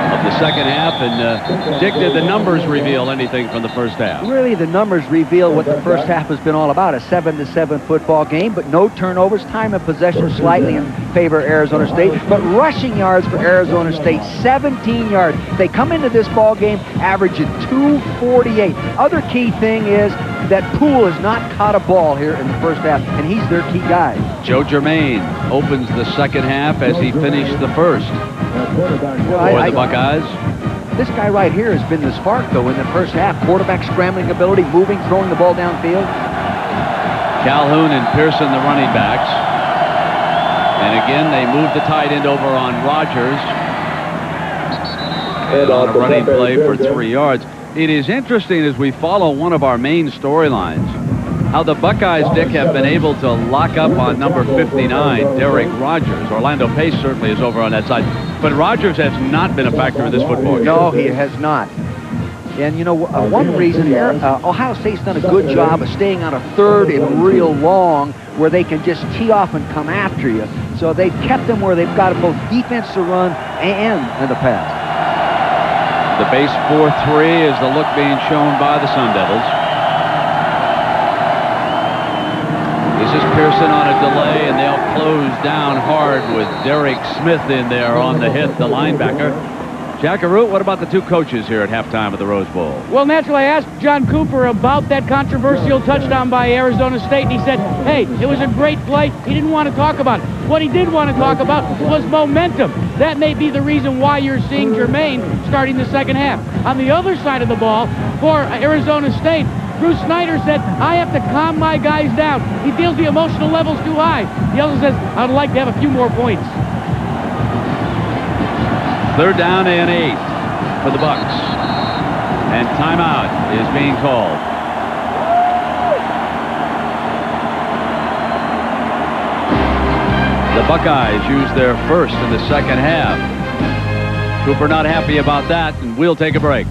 of the second half. And Dick, did the numbers reveal anything from the first half? Really, the numbers reveal what the first half has been all about, a 7-7 football game, but no turnovers. Time of possession slightly in favor of Arizona State, but rushing yards for Arizona State, 17 yards. They come into this ball game averaging 248. Other key thing is that Poole has not caught a ball here in the first half, and he's their key guy. Joe Germain opens the second half as he finished the first. For the Buckeyes. This guy right here has been the spark, though, in the first half. Quarterback scrambling ability, moving, throwing the ball downfield. Calhoun and Pearson, the running backs. And again, they moved the tight end over on Rogers. And on a running play for 3 yards. It is interesting as we follow one of our main storylines, how the Buckeyes, Dick, have been able to lock up on number 59, Derek Rogers. Orlando Pace certainly is over on that side, but Rogers has not been a factor in this football game. No, he has not. And, you know, one reason Ohio State's done a good job of staying on a third and real long where they can just tee off and come after you. So they've kept them where they've got both defense to run and in the pass. The base 4-3 is the look being shown by the Sun Devils. This is Pearson on a delay, and they'll close down hard with Derek Smith in there on the hit, the linebacker. Jack Arute, what about the two coaches here at halftime of the Rose Bowl? Well, naturally, I asked John Cooper about that controversial touchdown by Arizona State, and he said, hey, it was a great play. He didn't want to talk about it. What he did want to talk about was momentum. That may be the reason why you're seeing Germain starting the second half. On the other side of the ball, for Arizona State, Bruce Snyder said, I have to calm my guys down. He feels the emotional level's too high. He also says, I'd like to have a few more points. 3rd down and 8 for the Bucks. And timeout is being called. The Buckeyes use their first in the second half. Cooper not happy about that, and we'll take a break.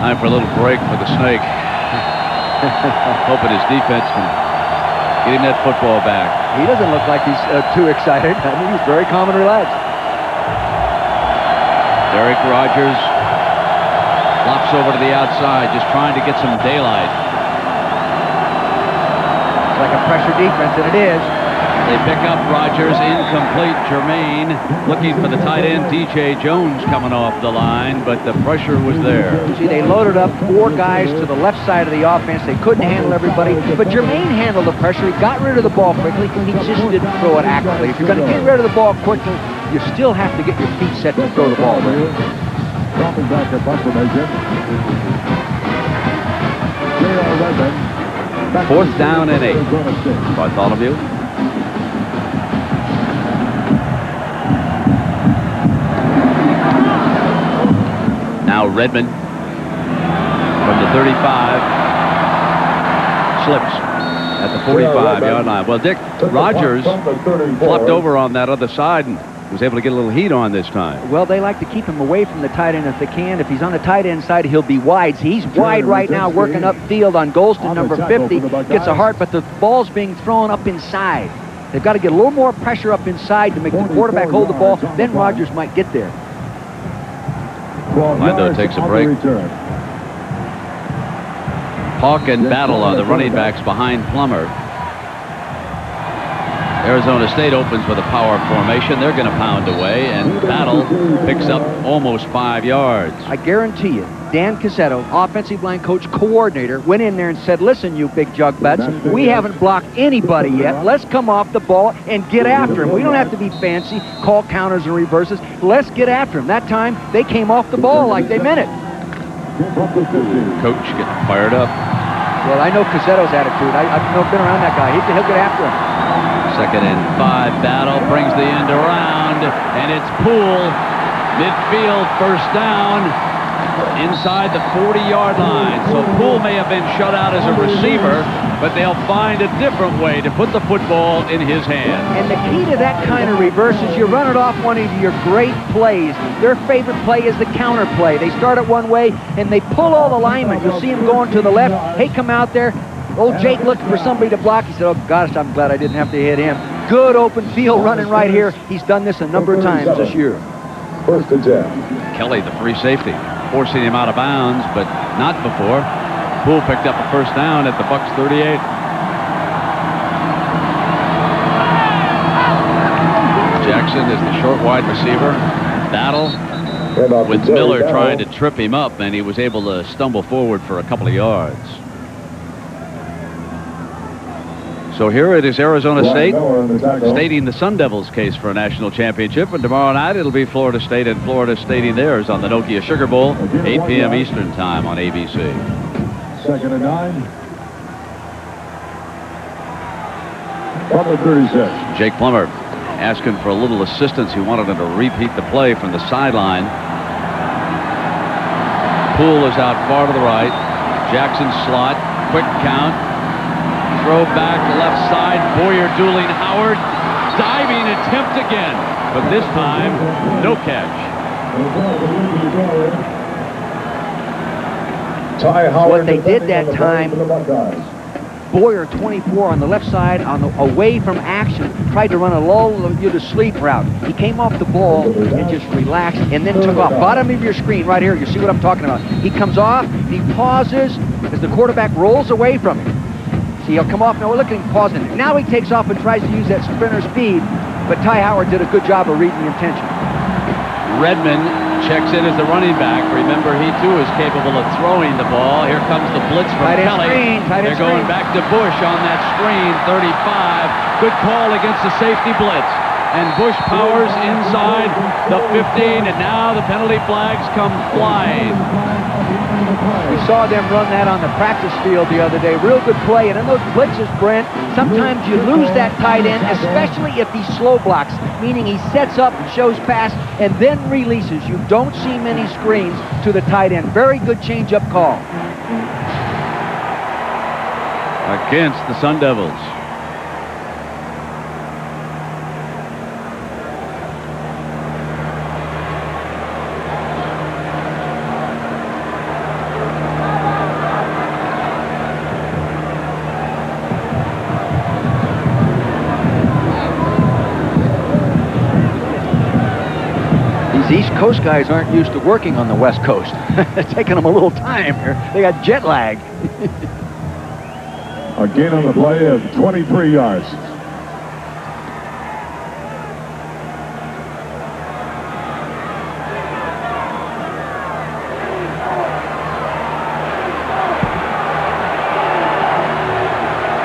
Time for a little break for the Snake. Hoping his defense can get him that football back. He doesn't look like he's too excited. I mean, he's very calm and relaxed. Derek Rogers flops over to the outside, just trying to get some daylight. It's like a pressure defense, and it is. They pick up Rogers, incomplete. Jermaine looking for the tight end, D.J. Jones, coming off the line, but the pressure was there. See, they loaded up 4 guys to the left side of the offense. They couldn't handle everybody, but Jermaine handled the pressure. He got rid of the ball quickly. He just didn't throw it accurately. If you're going to get rid of the ball quickly, you still have to get your feet set to throw the ball. Dropping back at punt formation. J.R. Redmond. 4th down and 8. Bartholomew. Now Redmond from the 35 slips at the 45-yard line. Well, Dick, Rogers flopped over on that other side and was able to get a little heat on this time. Well, they like to keep him away from the tight end if they can. If he's on the tight end side, he'll be wide. He's wide right now, working upfield on Golston, number 50. Gets a heart, but the ball's being thrown up inside. They've got to get a little more pressure up inside to make the quarterback hold the ball. Then Rogers might get there. Orlando takes a break. Hawk and Battle are the running backs behind Plummer. Arizona State opens with a power formation. They're going to pound away, and Battle picks up almost 5 yards. I guarantee you, Dan Cazzetto, offensive line coach coordinator, went in there and said, listen, you big jug butts, we haven't blocked anybody yet. Let's come off the ball and get after him. We don't have to be fancy, call counters and reverses. Let's get after him. That time, they came off the ball like they meant it. Coach getting fired up. Well, I know Cazzetto's attitude. I've been around that guy. He'll get after him. 2nd and 5. Battle brings the end around, and it's Poole. Midfield, 1st down, inside the 40-yard line. So Poole may have been shut out as a receiver, but they'll find a different way to put the football in his hand. And the key to that kind of reverse is you run it off one of your great plays. Their favorite play is the counter play. They start it one way, and they pull all the linemen. You'll see him going to the left. Hey, come out there. Old Jake looking for somebody to block. He said, oh, gosh, I'm glad I didn't have to hit him. Good open field running right here. He's done this a number of times this year. 1st and 10. Kelly, the free safety, forcing him out of bounds, but not before. Poole picked up a 1st down at the Bucs 38. Jackson is the short wide receiver. Battle with Miller trying to trip him up, and he was able to stumble forward for a couple of yards. So here it is, Arizona State stating the Sun Devils' case for a national championship, and tomorrow night it'll be Florida State and Florida stating theirs on the Nokia Sugar Bowl, 8 p.m. Eastern Time on ABC. 2nd and 9. From the 36. Jake Plummer asking for a little assistance. He wanted him to repeat the play from the sideline. Poole is out far to the right. Jackson slot, quick count. Throw back left side. Boyer dueling Howard. Diving attempt again. But this time, no catch. What they did that time, Boyer, 24 on the left side, away from action, tried to run a lull you to sleep route. He came off the ball and just relaxed and then took off. Bottom of your screen right here, you see what I'm talking about. He comes off, he pauses as the quarterback rolls away from him. See, he'll come off. Now, look at him pausing. Now he takes off and tries to use that sprinter speed, but Ty Howard did a good job of reading the intention. Redmond checks in as the running back. Remember, he too is capable of throwing the ball. Here comes the blitz from Kelly. They're going back to Bush on that screen, 35. Good call against the safety blitz. And Bush powers inside the 15, and now the penalty flags come flying. We saw them run that on the practice field the other day. Real good play. And in those blitzes, Brent, sometimes you lose that tight end, especially if he slow blocks, meaning he sets up, shows pass, and then releases. You don't see many screens to the tight end. Very good change-up call. Against the Sun Devils. East Coast guys aren't used to working on the West Coast. It's taking them a little time here. They got jet lag. A gain on the play of 23 yards.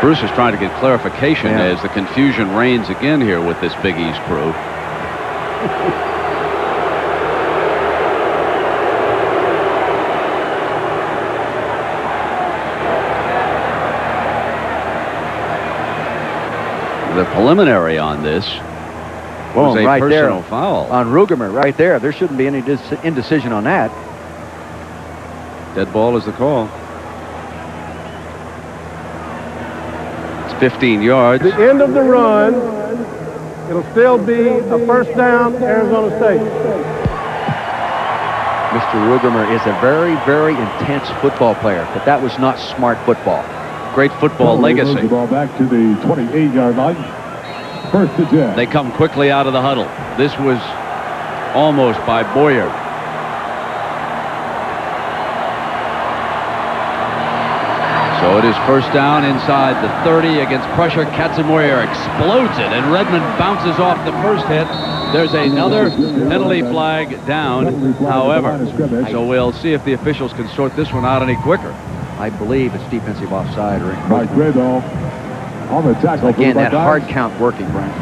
Bruce is trying to get clarification as the confusion reigns again here with this Big East crew. The preliminary on this was a right personal there foul on Rugemer. Right there. There shouldn't be any indecision on that. Dead ball is the call. It's 15 yards. At the end of the run, it'll still be a first down, Arizona State. Mr. Rugemer is a very, very intense football player, but that was not smart football. Great football legacy. The ball back to the 28-yard line. First and 10. They come quickly out of the huddle. This was almost by Boyer. So it is first down inside the 30 against pressure. Katzenmoyer explodes it, and Redmond bounces off the first hit. There's another penalty flag down, however. So we'll see if the officials can sort this one out any quicker. I believe it's defensive offside or Mike Grado on the tackle. Again, that hard count working, Brent.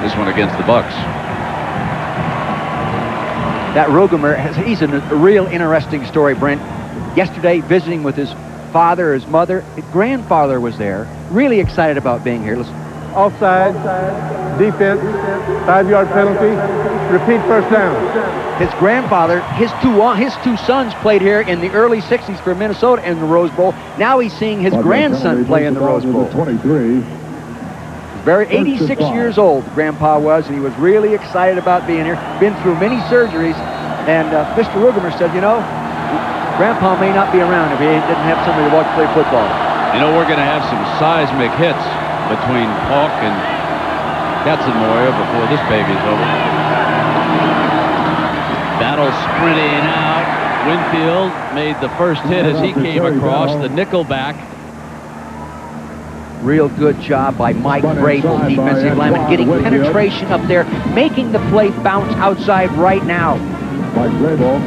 This one against the Bucks. That Rugemer, he's a real interesting story, Brent. Yesterday, visiting with his father, his mother, his grandfather was there. Really excited about being here. Listen. Offside, defense, 5-yard penalty, repeat first down. His grandfather, his two sons played here in the early 60s for Minnesota in the Rose Bowl. Now he's seeing his grandson play in the Rose Bowl. 23. Very 86 years old, Grandpa was, and he was really excited about being here. Been through many surgeries, and Mr. Rugemer said, you know, Grandpa may not be around if he didn't have somebody to watch play football. You know, we're going to have some seismic hits between Paulk and Katzenmoyer before this baby's over. Battle sprinting out. Winfield made the first hit as he came across the nickelback. Real good job by Mike Grable, defensive lineman, getting penetration up there, making the play bounce outside right now. Mike Grable.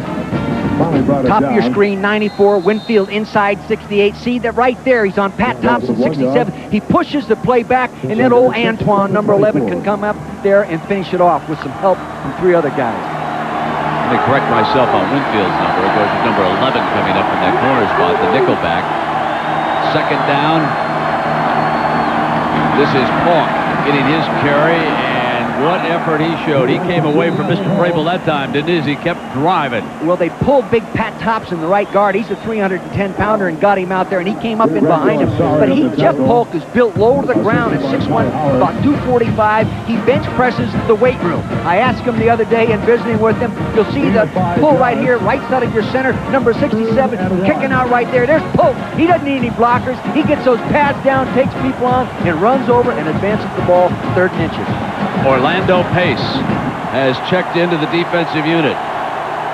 Top of your screen, 94, Winfield inside 68. See that right there, he's on Pat Thompson, 67. He pushes the play back, and then old Antoine, number 11, can come up there and finish it off with some help from 3 other guys. Let me correct myself on Winfield's number. It goes to number 11 coming up in that corner spot, the nickelback. Second down. This is Paulk getting his carry, and what effort he showed. He came away from Mr. Grable that time, didn't he, as he kept driving. Well, they pulled big Pat Thompson, the right guard. He's a 310-pounder, and got him out there, and he came up in behind him. But Jeff Polk is built low to the ground at 6'1", about 245. He bench presses the weight room. I asked him the other day in visiting with him. You'll see the pull right here, right side of your center, number 67, kicking out right there. There's Polk. He doesn't need any blockers. He gets those pads down, takes people on, and runs over and advances the ball 3rd and inches. Orlando Pace has checked into the defensive unit.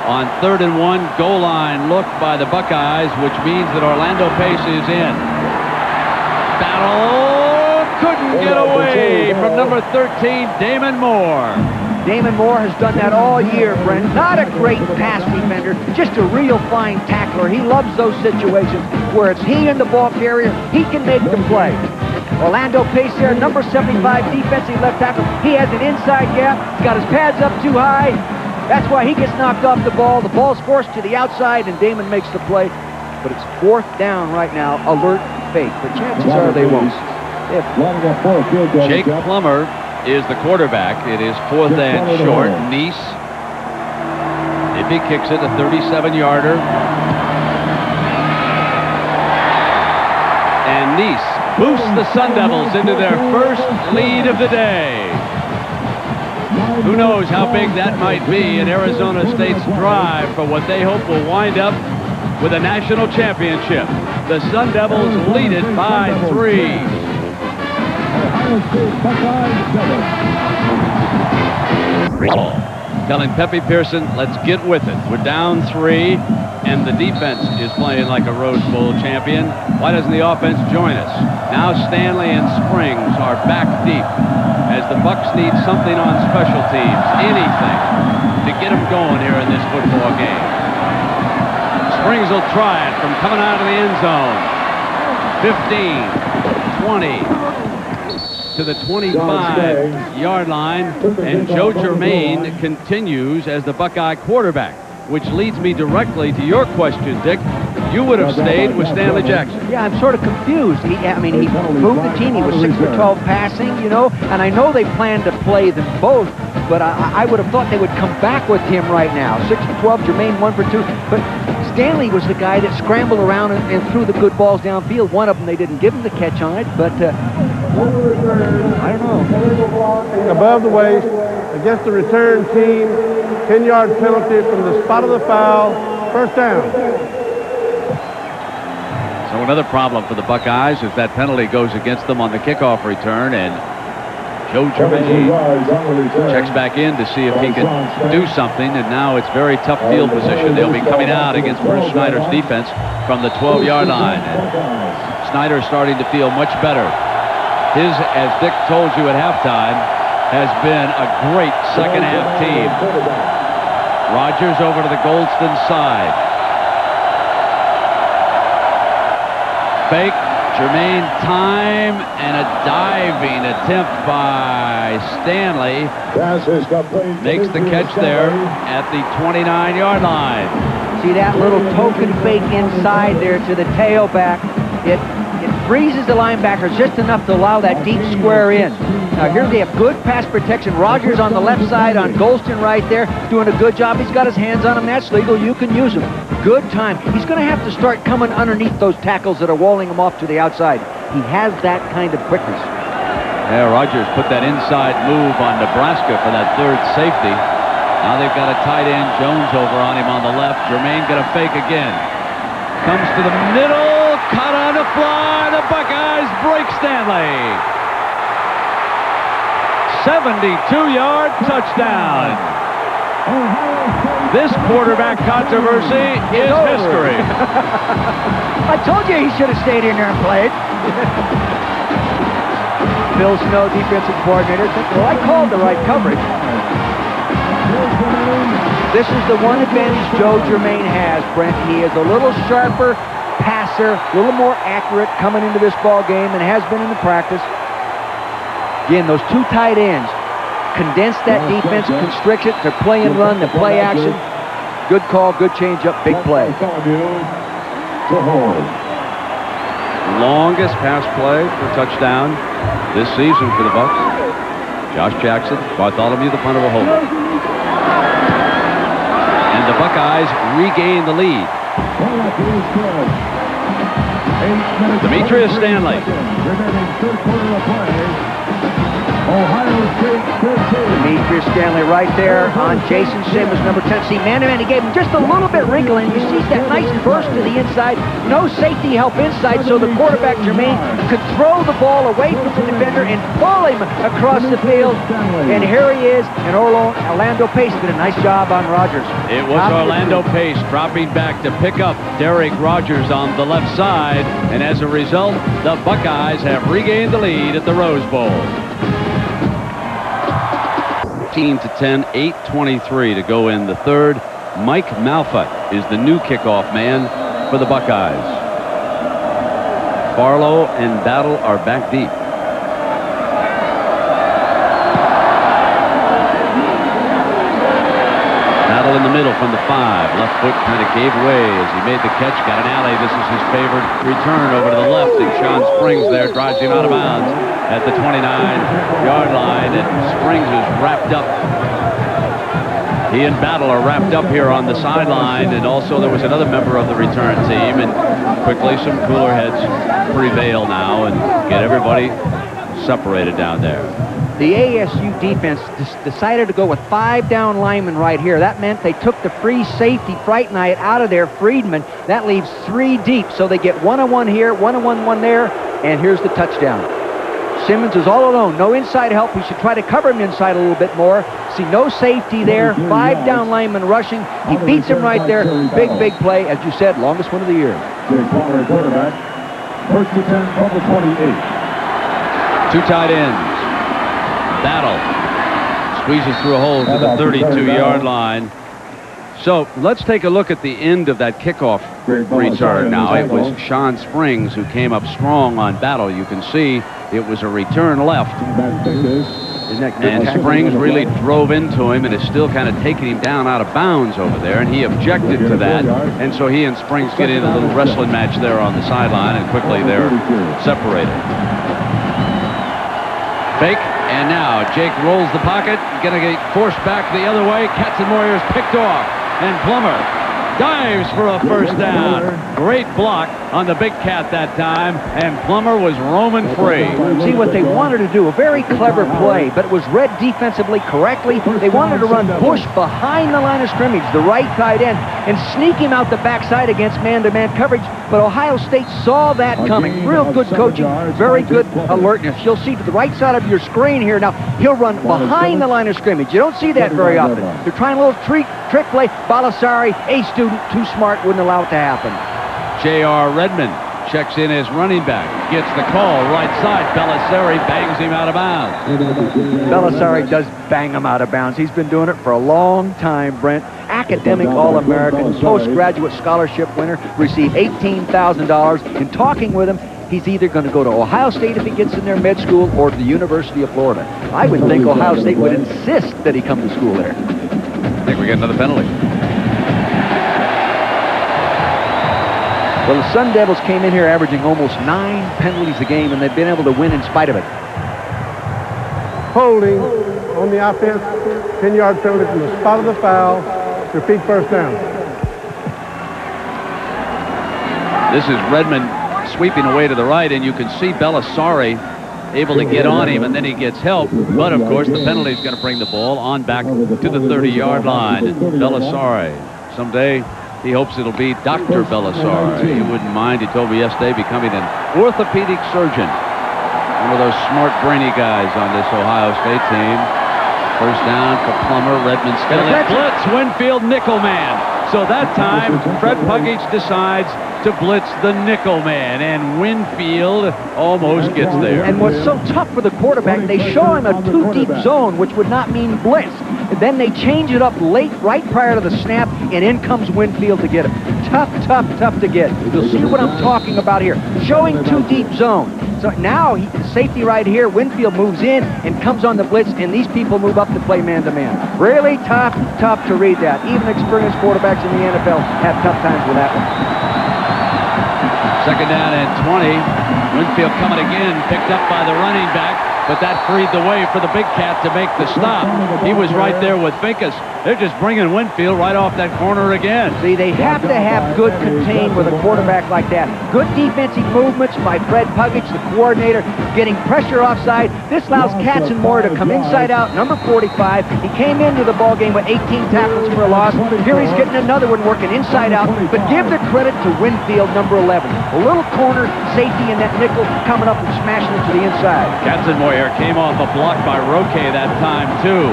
On 3rd and 1, goal line look by the Buckeyes, which means that Orlando Pace is in. Battle couldn't get away from number 13, Damon Moore. Damon Moore has done that all year, Brent. Not a great pass defender, just a real fine tackler. He loves those situations where it's he and the ball carrier. He can make the play. Orlando Pace there, number 75, defensive left tackle. He has an inside gap. He's got his pads up too high. That's why he gets knocked off the ball. The ball's forced to the outside, and Damon makes the play. But it's 4th down right now. Alert fake. But chances are they won't. Jake Plummer is the quarterback. It is 4th and short. Neese, if he kicks it, a 37-yarder. And Neese boosts the Sun Devils into their first lead of the day. Who knows how big that might be in Arizona State's drive for what they hope will wind up with a national championship. The Sun Devils lead it by 3. Telling Pepe Pearson, let's get with it. We're down 3, and the defense is playing like a Rose Bowl champion. Why doesn't the offense join us? Now Stanley and Springs are back deep as the Bucks need something on special teams, anything, to get them going here in this football game. Springs will try it from coming out of the end zone. 15, 20, to the 25-yard line, and Joe Germain continues as the Buckeye quarterback, which leads me directly to your question, Dick. You would have stayed with Stanley Jackson. Yeah, I'm sort of confused. He moved the team. He was 6 for 12 passing, you know, and I know they planned to play them both, but I would have thought they would come back with him right now. 6 for 12, Germain 1 for 2, but Stanley was the guy that scrambled around and threw the good balls downfield. One of them, they didn't give him the catch on it, but I don't know. Above the waist, against the return team, 10-yard penalty from the spot of the foul, first down. So another problem for the Buckeyes is that penalty goes against them on the kickoff return, and Joe Germain checks back in to see if he can do something, and now it's very tough field position. They'll be coming out against Bruce Snyder's defense from the 12-yard line. And Snyder's starting to feel much better. His, as Dick told you at halftime, has been a great second-half team. Rogers over to the Goldston side. Fake, Germain time, and a diving attempt by Stanley. Makes the catch there at the 29-yard line. See that little token fake inside there to the tailback. It freezes the linebackers just enough to allow that deep square in. Now here they have good pass protection. Rogers on the left side on Golston right there, doing a good job. He's got his hands on him. That's legal. You can use him. Good time. He's going to have to start coming underneath those tackles that are walling him off to the outside. He has that kind of quickness. Yeah, Rogers put that inside move on Nebraska for that third safety. Now they've got a tight end, Jones, over on him on the left. Germain going to fake again. Comes to the middle, caught on the fly. The Buckeyes break Stanley. 72-yard touchdown. This quarterback controversy is history. I told you he should have stayed in there and played. Phil Snow, defensive coordinator, said, well, I called the right coverage. This is the one advantage Joe Germain has, Brent. He is a little sharper passer, a little more accurate coming into this ball game and has been in the practice. Again, those two tight ends condense that defense, constrict it to play and run, the play action. Good call, good change up, big play. Longest pass play for touchdown this season for the Bucs. Josh Jackson, Bartholomew, the punter, will hold it. And the Buckeyes regain the lead. Demetrius Stanley. Demetrius Stanley right there on Jason Simmons, number 10. See, man-to-man, he gave him just a little bit wrinkle, and you see that nice burst to the inside. No safety help inside, so the quarterback, Germain, could throw the ball away from the defender and pull him across the field. And here he is, and Orlando Pace did a nice job on Rogers. It was Orlando Pace dropping back to pick up Derek Rogers on the left side, and as a result, the Buckeyes have regained the lead at the Rose Bowl. 10, 8:23 to go in the third. Mike Malfa is the new kickoff man for the Buckeyes. Barlow and Battle are back deep. Battle in the middle from the 5. Left foot kind of gave way as he made the catch. Got an alley. This is his favorite return over to the left, and Sean Springs there drives him out of bounds at the 29-yard line, and Springs is wrapped up. He and Battle are wrapped up here on the sideline, and also there was another member of the return team, and quickly some cooler heads prevail now and get everybody separated down there. The ASU defense decided to go with 5 down linemen right here. That meant they took the free safety Fright Night out of there, Friedman. That leaves 3 deep, so they get one-on-one here, one-on-one there, and here's the touchdown. Simmons is all alone, no inside help. He should try to cover him inside a little bit more. See, no safety there, 5 down linemen rushing. He beats him right there. Big, big play. As you said, longest one of the year. Quarterback, first and 10 from the 28. 2 tight ends. Battle squeezes through a hole to the 32-yard line. So let's take a look at the end of that kickoff return now. It was Sean Springs who came up strong on Battle. You can see it was a return left. And Springs really drove into him and is still kind of taking him down out of bounds over there, and he objected to that. And so he and Springs get in a little wrestling match there on the sideline, and quickly they're separated. Fake, and now Jake rolls the pocket, gonna get forced back the other way. Katzenmoyer is picked off, and Plummer dives for a first down. Great block on the big cat that time, and Plummer was roaming free. See what they wanted to do, a very clever play, but it was read defensively correctly. They wanted to run Bush behind the line of scrimmage, the right tight end, and sneak him out the backside against man-to-man coverage, but Ohio State saw that coming. Real good coaching, very good alertness. You'll see to the right side of your screen here now, he'll run behind the line of scrimmage. You don't see that very often. They're trying a little trick play. Balisari, a student, too smart, wouldn't allow it to happen. J.R. Redmond checks in as running back. Gets the call, right side. Balisari bangs him out of bounds. Balisari does bang him out of bounds. He's been doing it for a long time, Brent. Academic All-American, postgraduate scholarship winner, received $18,000. In talking with him, he's either going to go to Ohio State if he gets in their med school or to the University of Florida. I would think Ohio State would insist that he come to school there. I think we get another penalty. Well, the Sun Devils came in here averaging almost 9 penalties a game, and they've been able to win in spite of it. Holding on the offense, 10-yard penalty from the spot of the foul. Repeat first down. This is Redmond sweeping away to the right, and you can see Balisari able to get on him, and then he gets help. But, of course, the penalty is going to bring the ball on back to the 30-yard line. Balisari, someday he hopes it'll be Dr. Balisari. He wouldn't mind, he told me yesterday, becoming an orthopedic surgeon. One of those smart, brainy guys on this Ohio State team. First down for Plummer. Redmond still in blitz. Winfield nickel man. So that time, Fred Puggage decides to blitz the nickel man, and Winfield almost gets there. And what's so tough for the quarterback, they show him a too-deep zone, which would not mean blitz. And then they change it up late, right prior to the snap, and in comes Winfield to get him. Tough, tough, tough to get. You'll see what I'm talking about here. Showing too-deep zone. So now, safety right here, Winfield moves in and comes on the blitz, and these people move up to play man-to-man. Really tough to read that. Even experienced quarterbacks in the NFL have tough times with that one. Second down and 20. Winfield coming again, picked up by the running back, but that freed the way for the big cat to make the stop. He was right there with Finkus. They're just bringing Winfield right off that corner again. See, they have to have good contain with a quarterback like that. Good defensive movements by Fred Puggage, the coordinator, getting pressure offside. This allows Katzenmoyer to come inside out, number 45. He came into the ballgame with 18 tackles for a loss. Here he's getting another one working inside out, but give the credit to Winfield, number 11. A little corner safety in that nickel coming up and smashing it to the inside. Katzenmoyer came off a block by Roque that time, too.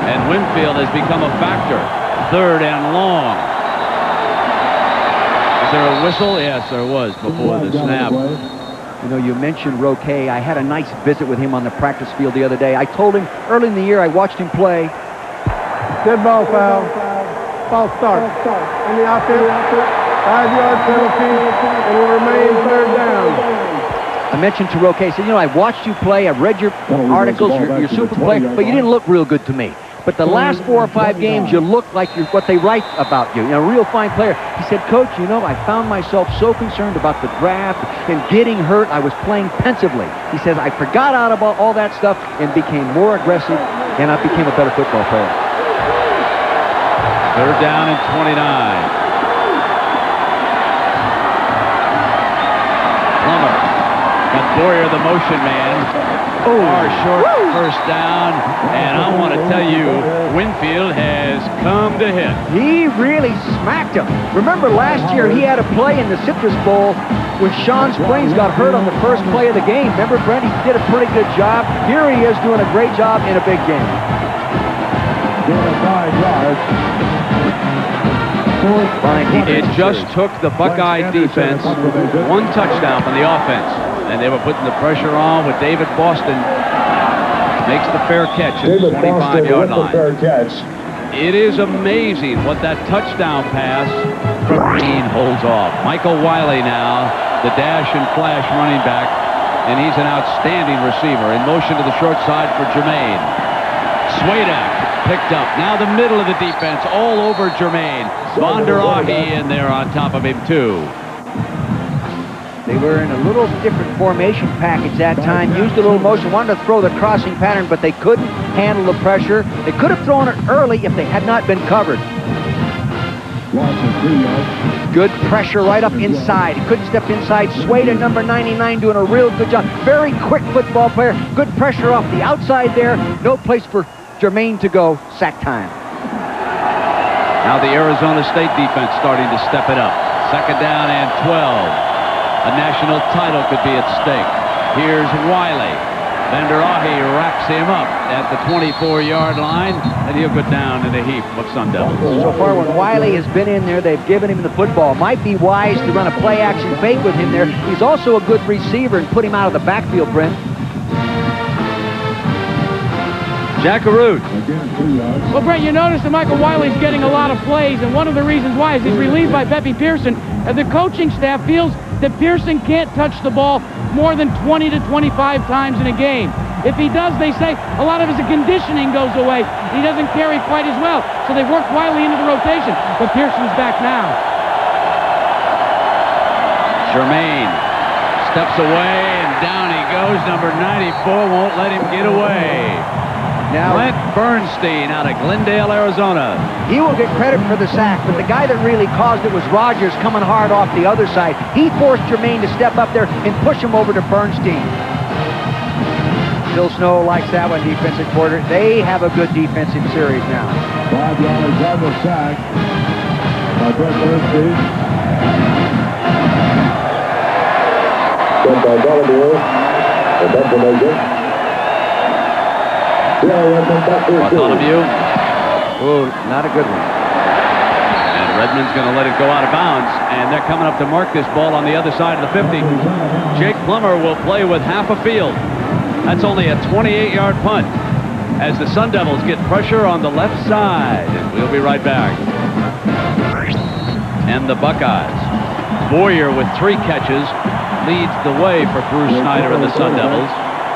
And Winfield has become a factor. Third and long. Is there a whistle? Yes, there was before the snap. You know, you mentioned Roque. I had a nice visit with him on the practice field the other day. I told him early in the year I watched him play. Dead ball foul. False start. On the offense, 5-yard penalty, and will remain third down. I mentioned to Roque, I said, you know, I watched you play, I've read your articles, you're super player, but you didn't look real good to me. But the last 4 or 5 games, you look like you're what they write about you. You know, a real fine player. He said, Coach, you know, I found myself so concerned about the draft and getting hurt. I was playing pensively. He says, I forgot out about all that stuff and became more aggressive, and I became a better football player. Third down and 29. Plummer. Got Boyer, the motion man. Far short first down, and I want to tell you, Winfield has come to hit. He really smacked him. Remember last year he had a play in the Citrus Bowl when Sean Springs got hurt on the first play of the game. Remember, Brent, he did a pretty good job. Here he is doing a great job in a big game. It just took the Buckeye defense one touchdown from the offense. And they were putting the pressure on with David Boston. Makes the fair catch at the 25-yard line. Fair catch. it is amazing what that touchdown pass from Green holds off. Michael Wiley now, the dash and flash running back, and he's an outstanding receiver. In motion to the short side for Jermaine. Swadak picked up. Now the middle of the defense all over Jermaine. Von der Ahe in there on top of him, too. They were in a little different formation package that time, used a little motion, wanted to throw the crossing pattern, but they couldn't handle the pressure. They could have thrown it early if they had not been covered. Good pressure right up inside. He couldn't step inside. Swayed at number 99 doing a real good job. Very quick football player. Good pressure off the outside there. No place for Jermaine to go. Sack time. Now the Arizona State defense starting to step it up. 2nd down and 12. A national title could be at stake. Here's Wiley. Von der Ahe racks him up at the 24-yard line, and he'll go down in a heap of Sun Devils. So far, when Wiley has been in there, they've given him the football. Might be wise to run a play-action fake with him there. He's also a good receiver and put him out of the backfield, Brent. Jack Arute. Well, Brent, you notice that Michael Wiley's getting a lot of plays, and one of the reasons why is he's relieved by Pepe Pearson. And the coaching staff feels that Pearson can't touch the ball more than 20 to 25 times in a game. If he does, they say a lot of his conditioning goes away. He doesn't carry quite as well. So they've worked Wiley into the rotation, but Pearson's back now. Jermaine steps away, and down he goes. Number 94 won't let him get away. Now, Clint Bernstein out of Glendale, Arizona. He will get credit for the sack, but the guy that really caused it was Rogers coming hard off the other side. He forced Jermaine to step up there and push him over to Bernstein. Phil Snow likes that one, defensive quarter. They have a good defensive series now. 5 yards on the sack by Brent Bernstein. Good by Bartholomew. The double major. Bartholomew. Oh, not a good one. And Redmond's going to let it go out of bounds, and they're coming up to mark this ball on the other side of the 50. Jake Plummer will play with half a field. That's only a 28-yard punt as the Sun Devils get pressure on the left side. And we'll be right back. And the Buckeyes. Boyer with 3 catches leads the way for Bruce Snyder and the Sun Devils.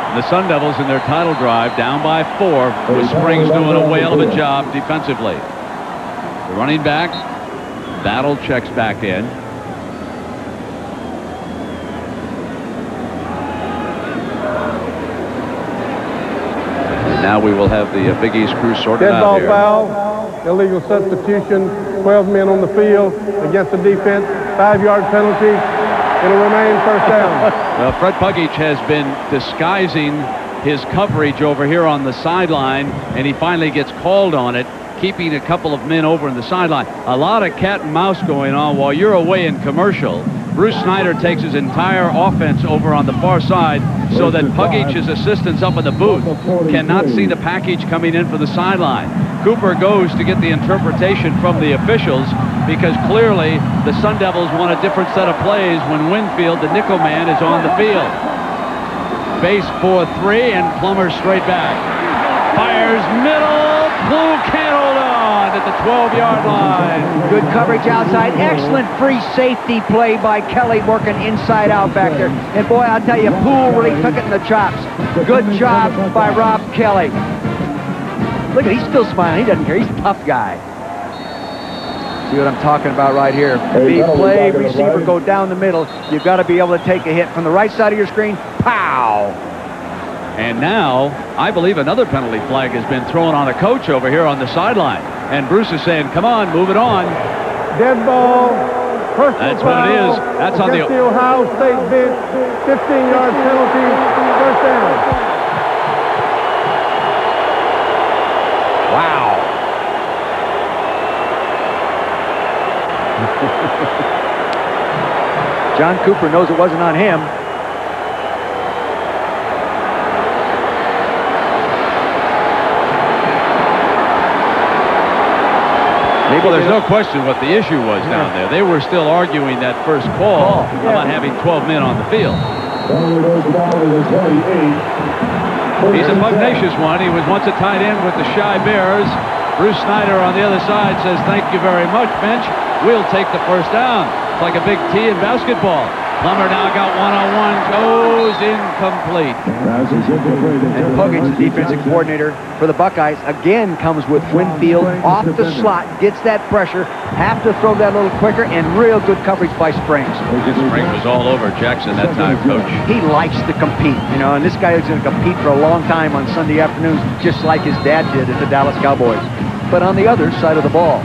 The Sun Devils in their title drive down by 4 with Springs doing a whale of a job defensively. The running back, Battle checks back in. And now we will have the Big East crew sorted Dead out ball here. foul, illegal substitution, 12 men on the field against the defense, 5-yard penalty. It'll remain 1st down. Well, Fred Puggich has been disguising his coverage over here on the sideline, and he finally gets called on it, keeping a couple of men over in the sideline. A lot of cat and mouse going on while you're away in commercial. Bruce Snyder takes his entire offense over on the far side so that Puggich's assistants up in the booth cannot see the package coming in for the sideline. Cooper goes to get the interpretation from the officials because clearly the Sun Devils want a different set of plays when Winfield, the nickel man, is on the field. Base for 3, and Plummer straight back. Fires middle. Blue can't hold on at the 12-yard line. Good coverage outside. Excellent free safety play by Kelly working inside out back there. And boy, I'll tell you, Poole really took it in the chops. Good job by Rob Kelly. Look at, he's still smiling. He doesn't care. He's a tough guy. See what I'm talking about right here. Big play, receiver go down the middle. You've got to be able to take a hit from the right side of your screen. Pow! And now, I believe another penalty flag has been thrown on a coach over here on the sideline. And Bruce is saying, come on, move it on. Dead ball. That's what it is. That's on the Ohio State bench. 15-yard penalty. 1st down. Wow. John Cooper knows it wasn't on him. Well, there's no question what the issue was down there. They were still arguing that first call about having 12 men on the field. He's a pugnacious one. He was once a tight end with the Chi Bears. Bruce Snyder on the other side says, thank you very much, bench. We'll take the first down. It's like a big T in basketball. Plummer now got one-on-one, goes incomplete. And Puggins, the defensive coordinator for the Buckeyes, again comes with Winfield off the slot, gets that pressure, have to throw that a little quicker, and real good coverage by Springs. Springs was all over Jackson that time, Coach. He likes to compete, you know, and this guy is going to compete for a long time on Sunday afternoons, just like his dad did at the Dallas Cowboys. But on the other side of the ball.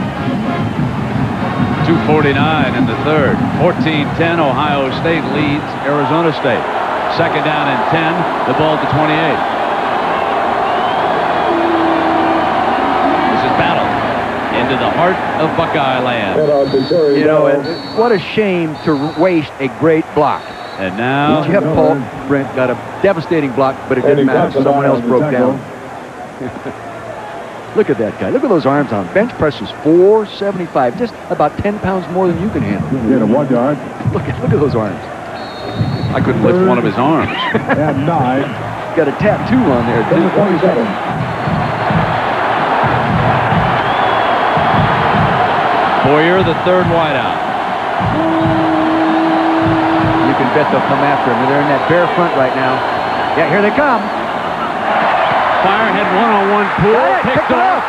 2:49 in the third. 14-10, Ohio State leads Arizona State. Second down and 10, the ball to 28. This is Battle into the heart of Buckeye land. You know, what a shame to waste a great block. And now Jeff Polk, Brent, got a devastating block, but it didn't matter. Someone else broke down. Look at that guy. Look at those arms on him. Bench press is 475, just about 10 pounds more than you can handle. Get him 1 yard. Look at those arms. I couldn't lift one of his arms. And 9. Got a tattoo on there. Number 27. Boyer, the third wideout. You can bet they'll come after him. They're in that bare front right now. Yeah, here they come. Firehead one-on-one pool, picked off.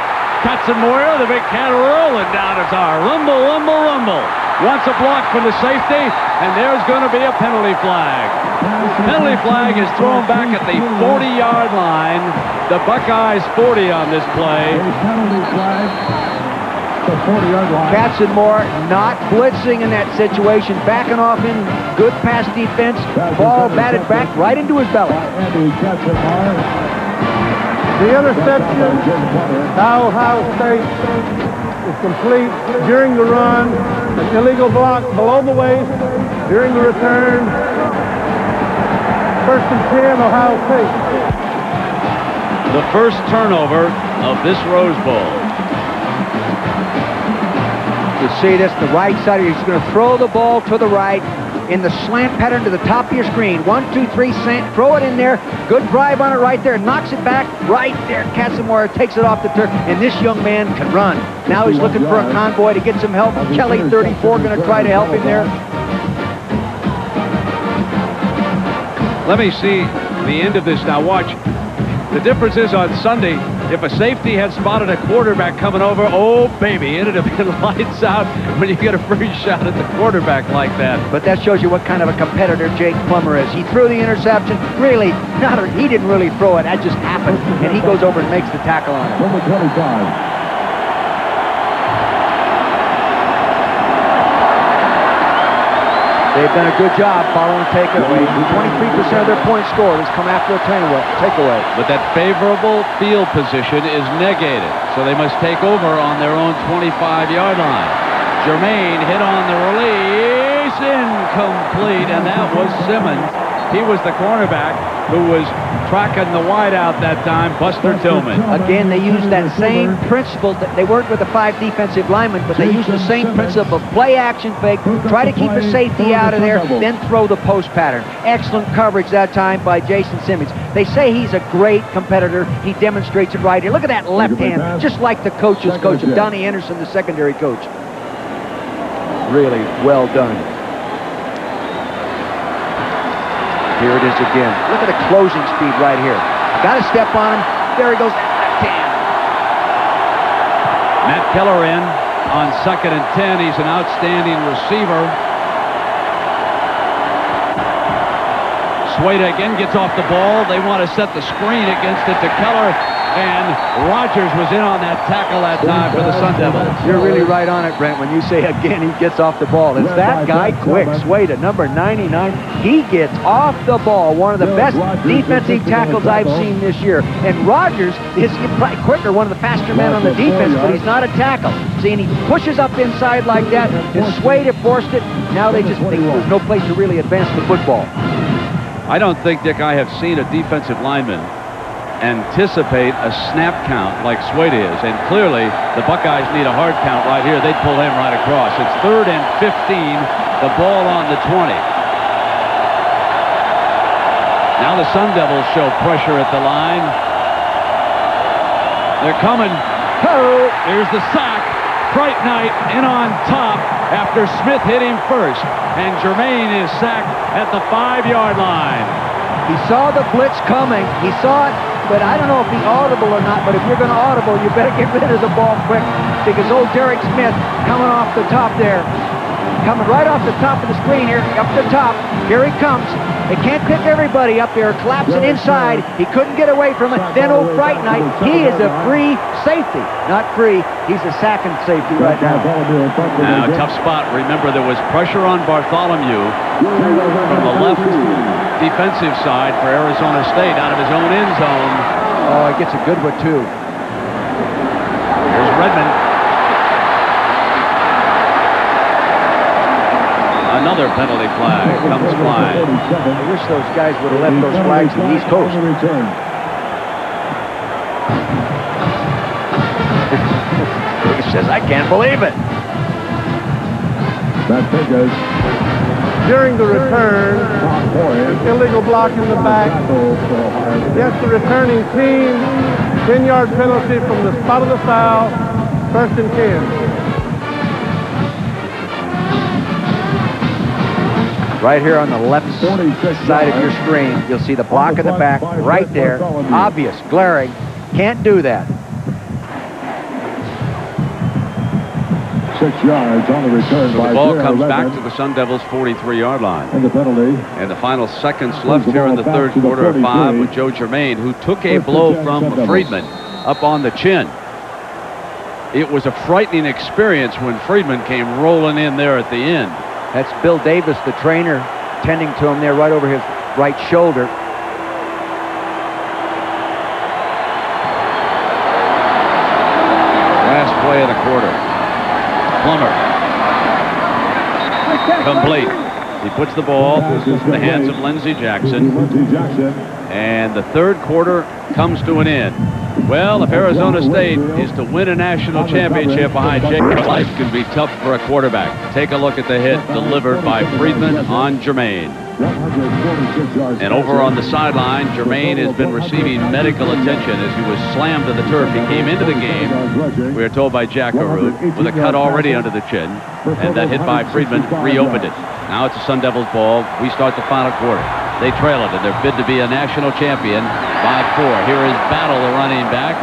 Katzenmoyer, the big cat rolling down his arm. Rumble, rumble, rumble. Wants a block from the safety, and there's going to be a penalty flag. Penalty flag is thrown back at the 40-yard line. The Buckeyes 40 on this play. Penalty flag. The 40-yard line. Katzenmoyer not blitzing in that situation, backing off in good pass defense. Ball batted back right into his belly. The interception, Ohio State is complete during the run. An illegal block below the waist during the return. First and 10, Ohio State. The first turnover of this Rose Bowl. You see this, the right side, he's going to throw the ball to the right in the slant pattern to the top of your screen. 1, 2, 3, slant, throw it in there. Good drive on it right there, knocks it back right there. Katzenmoyer takes it off the turf, and this young man can run. Now he's looking for a convoy to get some help. Kelly, 34, going to try to help him there. Let me see the end of this now. Watch. The difference is on Sunday, if a safety had spotted a quarterback coming over, oh, baby, it'd have been lights out when you get a free shot at the quarterback like that. But that shows you what kind of a competitor Jake Plummer is. He threw the interception. Really, he didn't really throw it. That just happened. And he goes over and makes the tackle on it. Number 25. They've done a good job following takeaway. 23% of their points scored has come after a takeaway. But that favorable field position is negated, so they must take over on their own 25-yard line. Germain hit on the release, incomplete, and that was Simmons. He was the cornerback who was tracking the wideout that time, Buster Tillman. Again, they used that same principle. They weren't with the 5 defensive linemen, but they used the same principle of play action fake, try to keep a safety out of there, then throw the post pattern. Excellent coverage that time by Jason Simmons. They say he's a great competitor. He demonstrates it right here. Look at that left hand, just like the coach's coach, Donnie Anderson, the secondary coach. Really well done. Here it is again. Look at the closing speed right here. Got to step on him. There he goes. Left hand. Matt Keller in on 2nd and 10. He's an outstanding receiver. Sueda again gets off the ball. They want to set the screen against it to Keller. And Rogers was in on that tackle that time for the Sun Devils. You're really right on it, Brent, when you say again he gets off the ball. It's that guy quick, Sueda, number 99. He gets off the ball. One of the best defensive tackles I've seen this year. And Rogers is probably quicker, one of the faster men on the defense, but he's not a tackle. See, and he pushes up inside like that, and Sueda forced it. Now there's no place to really advance the football. I don't think, Dick, I have seen a defensive lineman anticipate a snap count like Sueda is, and clearly the Buckeyes need a hard count right here. They'd pull him right across. It's 3rd and 15, the ball on the 20. Now the Sun Devils show pressure at the line. They're coming. Oh! Here's the sack. Fright Night in on top after Smith hit him first. And Germain is sacked at the 5-yard line. He saw the blitz coming. He saw it, but I don't know if he audible or not, but if you're going to audible, you better get rid of the ball quick, because old Derek Smith coming off the top there. Coming right off the top of the screen here, up the top. Here he comes. They can't pick everybody up there. Collapsing inside. He couldn't get away from it. Then old Fright Night, he is a free safety. Not free, he's a sacking safety right now. Now, tough spot. Remember, there was pressure on Bartholomew from the left defensive side for Arizona State out of his own end zone. Oh, he gets a good one, too. Here's Redmond. Another penalty flag comes flying. I wish those guys would have left those flags in the East Coast. He says, I can't believe it. During the return, an illegal block in the back against the returning team. 10-yard penalty from the spot of the foul. 1st and 10. Right here on the left side of your screen, you'll see the block in the back right there. Obvious, glaring. Can't do that. 6 yards on the return. So the ball comes back to the Sun Devils' 43-yard line. And the penalty. And the final seconds left here in the third quarter of 5 with Joe Germain, who took a blow from Friedman up on the chin. It was a frightening experience when Friedman came rolling in there at the end. That's Bill Davis, the trainer, tending to him there right over his right shoulder. Last play of the quarter. Plummer. Complete. He puts the ball in the hands of Lindsey Jackson. And the third quarter comes to an end. Well, if Arizona State is to win a national championship behind Jake, life can be tough for a quarterback. Take a look at the hit delivered by Friedman on Germain. And over on the sideline, Germain has been receiving medical attention as he was slammed to the turf. He came into the game, we are told by Jack Arute, with a cut already under the chin. And that hit by Friedman reopened it. Now it's a Sun Devils ball. We start the final quarter. They trail it, and they're bid to be a national champion by 4. Here is Battle, the running back,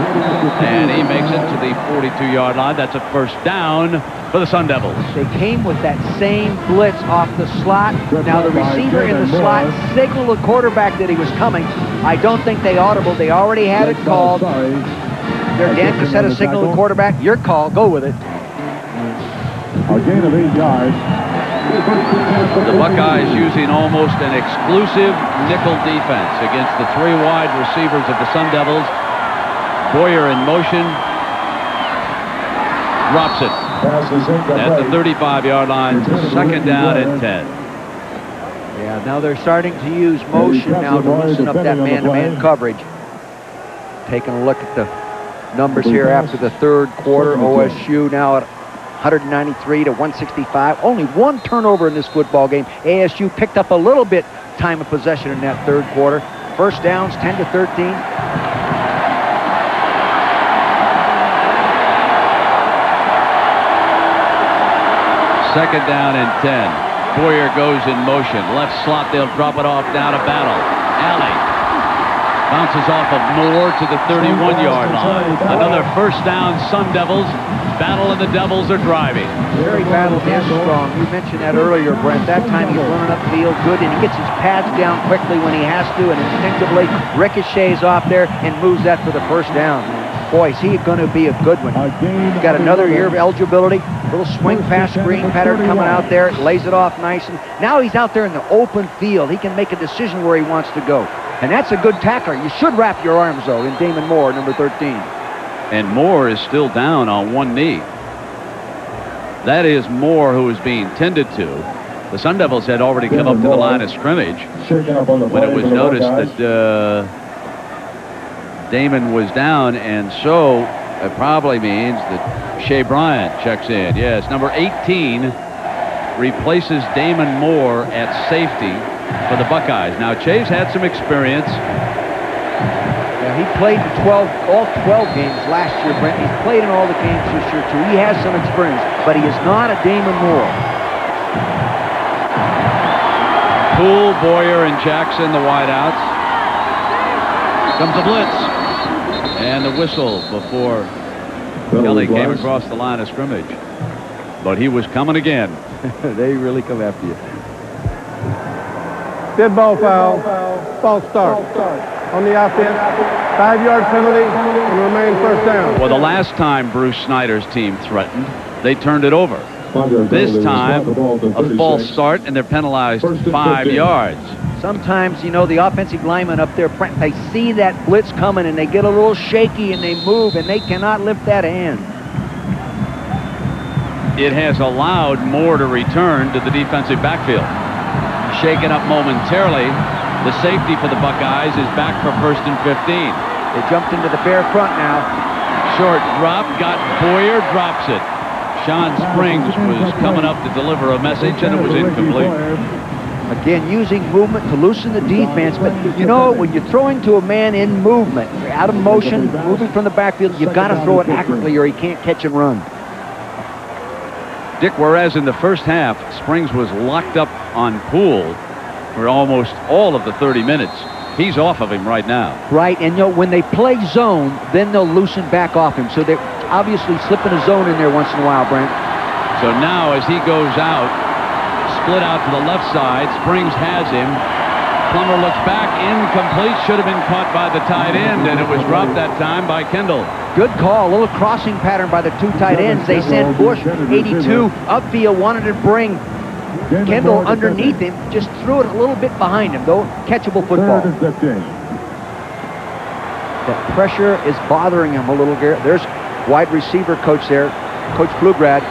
and he makes it to the 42-yard line. That's a first down for the Sun Devils. They came with that same blitz off the slot. Now the receiver in the slot signaled the quarterback that he was coming. I don't think they audible. They already had it called. Their Dan Cassetta signaled the quarterback. Your call. Go with it. A gain of 8 yards. The Buckeyes using almost an exclusive nickel defense against the 3 wide receivers of the Sun Devils. Boyer in motion. Drops it at the 35-yard line. 2nd down and 10. Yeah, now they're starting to use motion now to loosen up that man-to-man coverage. Taking a look at the numbers here after the third quarter. OSU now at 193 to 165. Only 1 turnover in this football game. ASU picked up a little bit time of possession in that third quarter. First downs 10 to 13. Second down and 10. Boyer goes in motion. Left slot, they'll drop it off down to Battle. Alley bounces off of Moore to the 31-yard line. Another first down, Sun Devils. Battle and the Devils are driving. Very Battle and strong. You mentioned that earlier, Brent. That time he's running upfield good, and he gets his pads down quickly when he has to, and instinctively ricochets off there and moves that for the first down. Boy, is he going to be a good one. He's got another year of eligibility. Little swing pass screen pattern coming out there. Lays it off nice. And now he's out there in the open field. He can make a decision where he wants to go. And that's a good tackler. You should wrap your arms, though, in Damon Moore, number 13. And Moore is still down on one knee. That is Moore who is being tended to. The Sun Devils had already come up to the line of scrimmage when it was noticed that Damon was down, and so it probably means that Shea Bryant checks in. Yes, number 18 replaces Damon Moore at safety for the Buckeyes. Now, Shea's had some experience Yeah, he played in all 12 games last year, Brent. He's played in all the games this year, too. He has some experience, but he is not a Damon Moore. Poole, Boyer, and Jackson, the wideouts. Comes the blitz. And the whistle before Kelly came across the line of scrimmage. But he was coming again. They really come after you. Dead ball foul. False start. On the offense. 5-yard penalty and remain first down. Well, the last time Bruce Snyder's team threatened, they turned it over. This time, a false start, and they're penalized 5 yards. Sometimes, you know, the offensive linemen up there, they see that blitz coming, and they get a little shaky, and they move, and they cannot lift that hand. It has allowed Moore to return to the defensive backfield. Shaken up momentarily. The safety for the Buckeyes is back for 1st and 15. They jumped into the bare front now. Short drop, got Boyer, drops it. Sean Springs was coming up to deliver a message, and it was incomplete. Again, using movement to loosen the defense. But, you know, when you're throwing to a man in movement, out of motion, moving from the backfield, you've got to throw it accurately or he can't catch and run. Dick, whereas in the first half, Springs was locked up on Poole for almost all of the 30 minutes. He's off of him right now. Right, and you know, when they play zone, then they'll loosen back off him. So they're obviously slipping a zone in there once in a while, Brent. So now as he goes out, split out to the left side, Springs has him. Plummer looks back, incomplete, should have been caught by the tight end, and it was dropped that time by Kendall. Good call, a little crossing pattern by the two tight ends. They sent Bush, 82, upfield, wanted to bring Kendall underneath him, just threw it a little bit behind him, though. Catchable football. That pressure is bothering him a little. There's wide receiver coach there, Coach Pflugrad.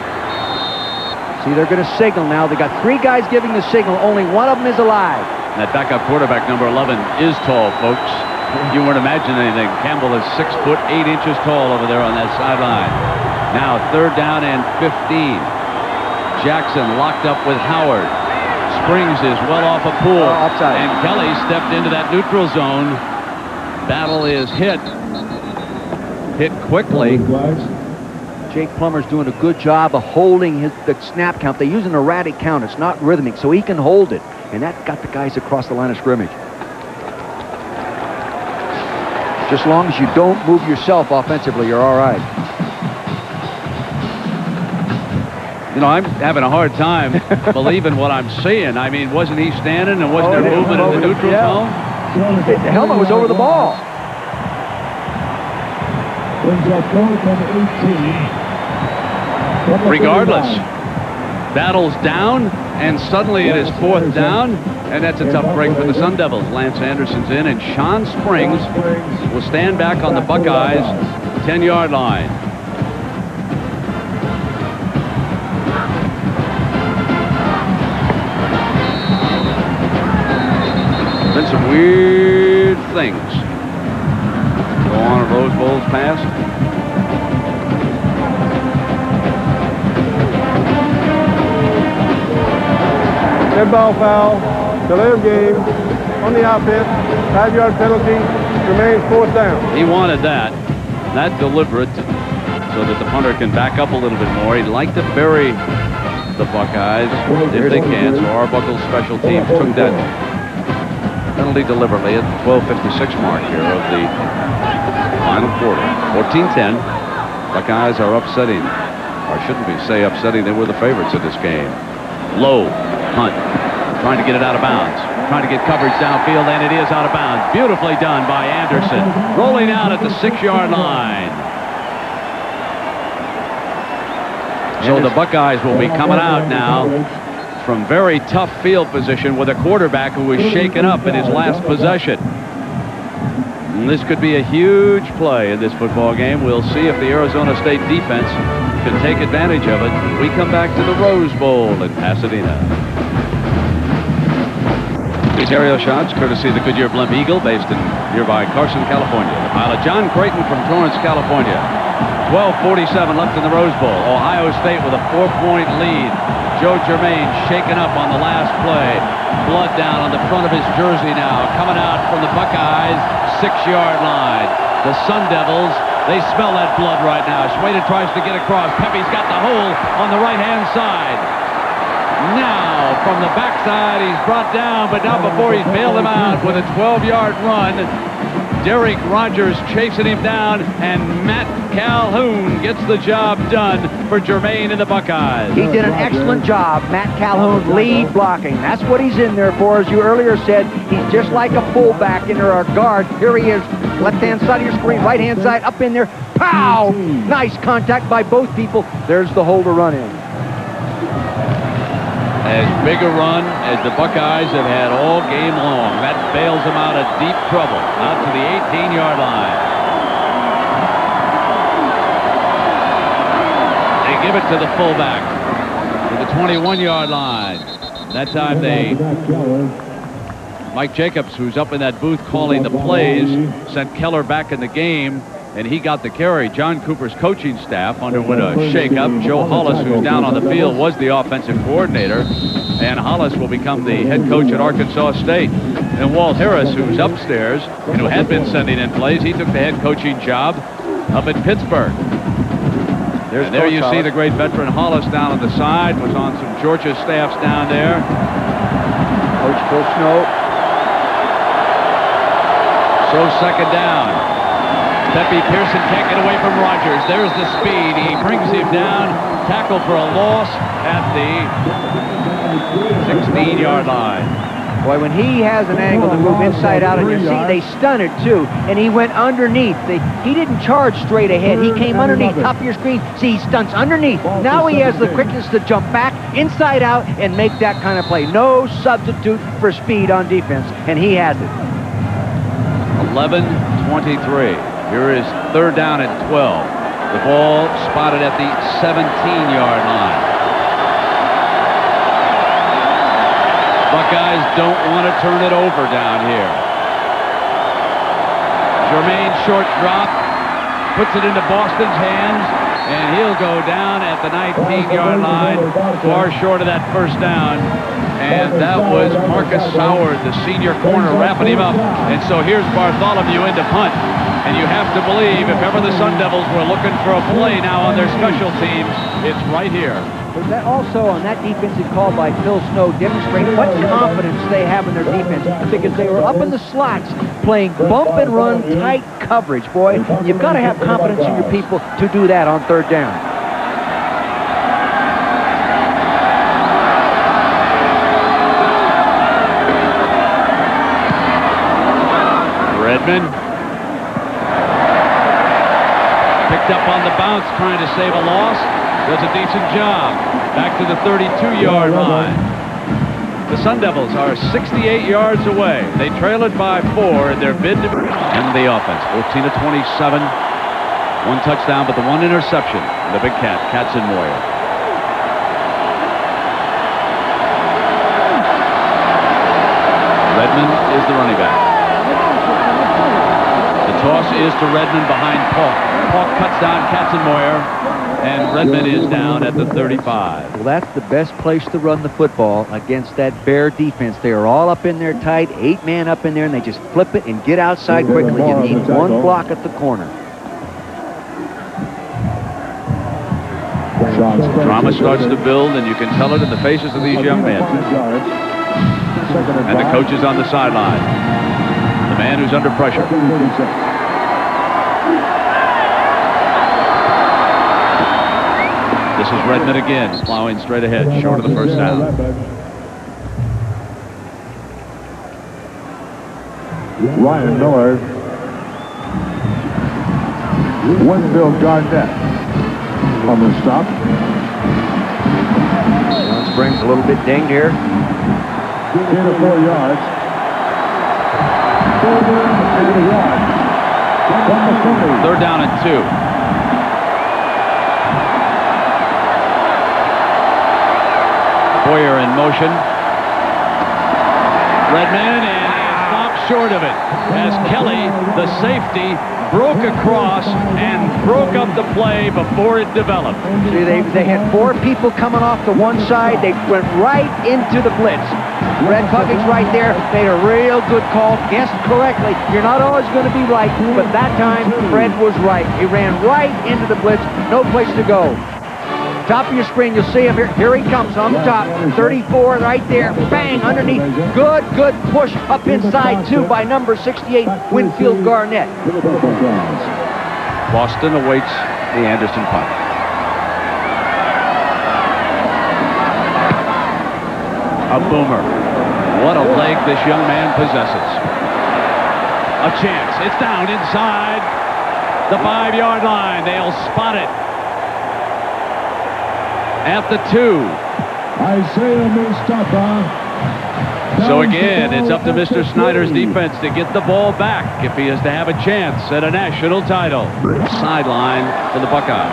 See, they're going to signal now. They got 3 guys giving the signal. Only one of them is alive. And that backup quarterback, number 11, is tall, folks. You weren't imagining anything. Campbell is 6 foot 8 inches tall over there on that sideline. Now 3rd down and 15. Jackson locked up with Howard. Springs is well off a Poole. Offside. And Kelly stepped into that neutral zone. Battle is hit. Hit quickly. Jake Plummer's doing a good job of holding the snap count. They use an erratic count. It's not rhythmic, so he can hold it. And that got the guys across the line of scrimmage. Just as long as you don't move yourself offensively, you're all right. You know, I'm having a hard time believing what I'm seeing. I mean, wasn't he standing and wasn't there movement in the neutral zone? The helmet was over the ball. Regardless, Battle's down, and suddenly it is 4th down, and that's a tough break for the Sun Devils. Lance Anderson's in, and Sean Springs will stand back on the Buckeyes' 10-yard line. Been some weird things go on at Rose Bowl's past. Dead ball foul. Delay of game. On the offense. 5-yard penalty. Remains 4th down. He wanted that. That deliberate so that the punter can back up a little bit more. He'd like to bury the Buckeyes if they can. So Arbuckle's special teams took that penalty deliberately at the 12:56 mark here of the final quarter. 14-10. Buckeyes are upsetting, or shouldn't we say upsetting, they were the favorites of this game. Low, Hunt, trying to get it out of bounds. Trying to get coverage downfield, and it is out of bounds. Beautifully done by Anderson. Rolling out at the 6-yard line. So the Buckeyes will be coming out now from very tough field position with a quarterback who was shaken up in his last possession. And this could be a huge play in this football game. We'll see if the Arizona State defense can take advantage of it. We come back to the Rose Bowl in Pasadena. These aerial shots courtesy of the Goodyear Blimp Eagle, based in nearby Carson, California. The pilot John Creighton from Torrance, California. 12:47 left in the Rose Bowl. Ohio State with a 4-point lead. Joe Germain shaken up on the last play. Blood down on the front of his jersey now. Coming out from the Buckeyes 6-yard line. The Sun Devils, they smell that blood right now. Schwader tries to get across. Pepe's got the hole on the right-hand side. Now, from the backside, he's brought down, but not before he's bailed him out with a 12-yard run. Derek Rogers chasing him down, and Matt Calhoun gets the job done for Germain and the Buckeyes. He did an excellent job. Matt Calhoun, lead blocking. That's what he's in there for. As you earlier said, he's just like a fullback in there, or a guard. Here he is, left-hand side of your screen, right-hand side, up in there. Pow! Nice contact by both people. There's the hole to run in. As big a run as the Buckeyes have had all game long. That bails them out of deep trouble, out to the 18-yard line. They give it to the fullback to the 21-yard line. That time Mike Jacobs, who's up in that booth calling the plays, sent Keller back in the game, and he got the carry. John Cooper's coaching staff underwent a shakeup. Joe Hollis, who's down on the field, was the offensive coordinator, and Hollis will become the head coach at Arkansas State. And Walt Harris, who's upstairs and who had been sending in plays, he took the head coaching job up at Pittsburgh. And there you see the great veteran Hollis down on the side, was on some Georgia staffs down there. Coach Phil Snow. So second down. Pepe Pearson can't get away from Rogers. There's the speed. He brings him down. Tackle for a loss at the 16-yard line. Boy, when he has an angle to move inside out, and you see they stun it too, and he went underneath. He didn't charge straight ahead. He came underneath, top of your screen. See, he stunts underneath. Now he has the quickness to jump back, inside out, and make that kind of play. No substitute for speed on defense, and he has it. 11:23. Here is third down at 12. The ball spotted at the 17-yard line. Buckeyes don't want to turn it over down here. Germain short drop, puts it into Boston's hands, and he'll go down at the 19-yard line, far short of that first down. And that was Marcus Howard, the senior corner, wrapping him up. And so here's Bartholomew into punt. And you have to believe, if ever the Sun Devils were looking for a play now on their special teams, it's right here. But that also, on that defensive call by Phil Snow, demonstrates what confidence they have in their defense, because they were up in the slots playing bump and run tight coverage. Boy, you've got to have confidence in your people to do that on third down. Redmond picked up on the bounce, trying to save a loss. Does a decent job. Back to the 32-yard line. The Sun Devils are 68 yards away. They trail it by 4 in their bid to... And the offense, 14-27. One touchdown, but the one interception. The big cat, Katzenmoyer. Redmond is the running back. The toss is to Redmond behind Paul. Paul cuts down Katzenmoyer, and Redmond is down at the 35. Well, that's the best place to run the football against that Bear defense. They are all up in there tight, 8-man up in there, and they just flip it and get outside quickly. You need one block at the corner. Drama starts to build, and you can tell it in the faces of these young men. And the coach is on the sideline. The man who's under pressure. This is Redmond again, plowing straight ahead, short of the first down. Ryan Miller. Winfield Garnett on the stop. John Springs a little bit dinged here. 3 to 4 yards. 4 yards. Third down and 2. Boyer in motion. Redmond, and he stops short of it as Kelly, the safety, broke across and broke up the play before it developed. See, they had 4 people coming off to one side. They went right into the blitz. Fred Puckett right there made a real good call, guessed correctly. You're not always going to be right, but that time Fred was right. He ran right into the blitz, no place to go. Top of your screen, you'll see him here. Here he comes on the top. 34 right there. Bang, underneath. Good push up inside, too, by number 68, Winfield Garnett. Boston awaits the Anderson punt. A boomer. What a leg this young man possesses. A chance. It's down inside the 5-yard line. They'll spot it at the 2. Isaiah Mustafa. So again, it's up to Mr. Snyder's defense to get the ball back if he is to have a chance at a national title. Sideline for the Buckeyes.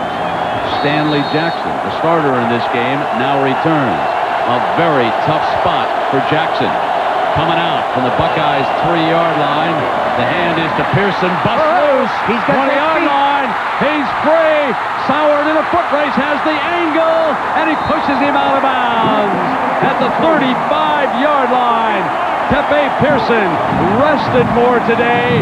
Stanley Jackson, the starter in this game, now returns. A very tough spot for Jackson. Coming out from the Buckeyes' 3-yard line. The hand is to Pearson. Bust loose. He's got 20-yard line. He's free. Soward in a foot race has the angle, and he pushes him out of bounds at the 35-yard line. Tepe Pearson rested more today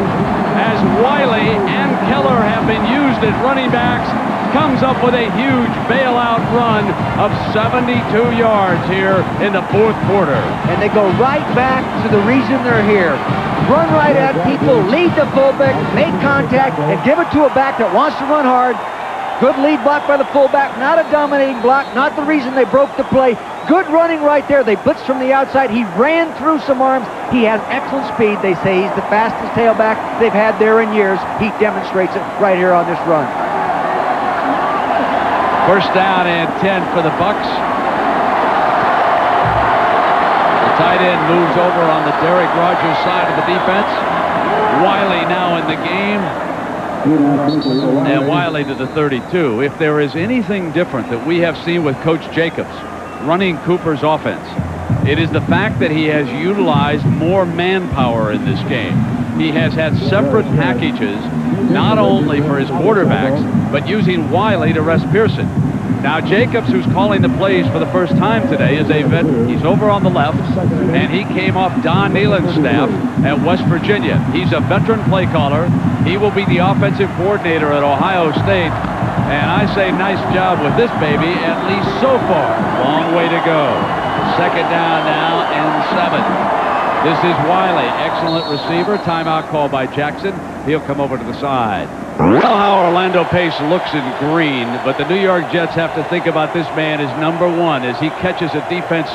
as Wiley and Keller have been used as running backs. Comes up with a huge bailout run of 72 yards here in the 4th quarter. And they go right back to the reason they're here. Run right at people, lead the fullback, make contact, and give it to a back that wants to run hard. Good lead block by the fullback, not a dominating block, not the reason they broke the play. Good running right there. They blitzed from the outside. He ran through some arms. He has excellent speed. They say he's the fastest tailback they've had there in years. He demonstrates it right here on this run. First down and 10 for the Bucks. The tight end moves over on the Derek Rogers side of the defense. Wiley now in the game. And Wiley to the 32. If there is anything different that we have seen with Coach Jacobs running Cooper's offense, it is the fact that he has utilized more manpower in this game. He has had separate packages, not only for his quarterbacks, but using Wiley to rest Pearson. Now Jacobs, who's calling the plays for the first time today, is a veteran. He's over on the left, and he came off Don Nehlen's staff at West Virginia. He's a veteran play caller. He will be the offensive coordinator at Ohio State. And I say nice job with this baby, at least so far. Long way to go. Second down now and 7. This is Wiley, excellent receiver. Timeout call by Jackson. He'll come over to the side. Well, how Orlando Pace looks in green, but the New York Jets have to think about this man as number 1 as he catches a defense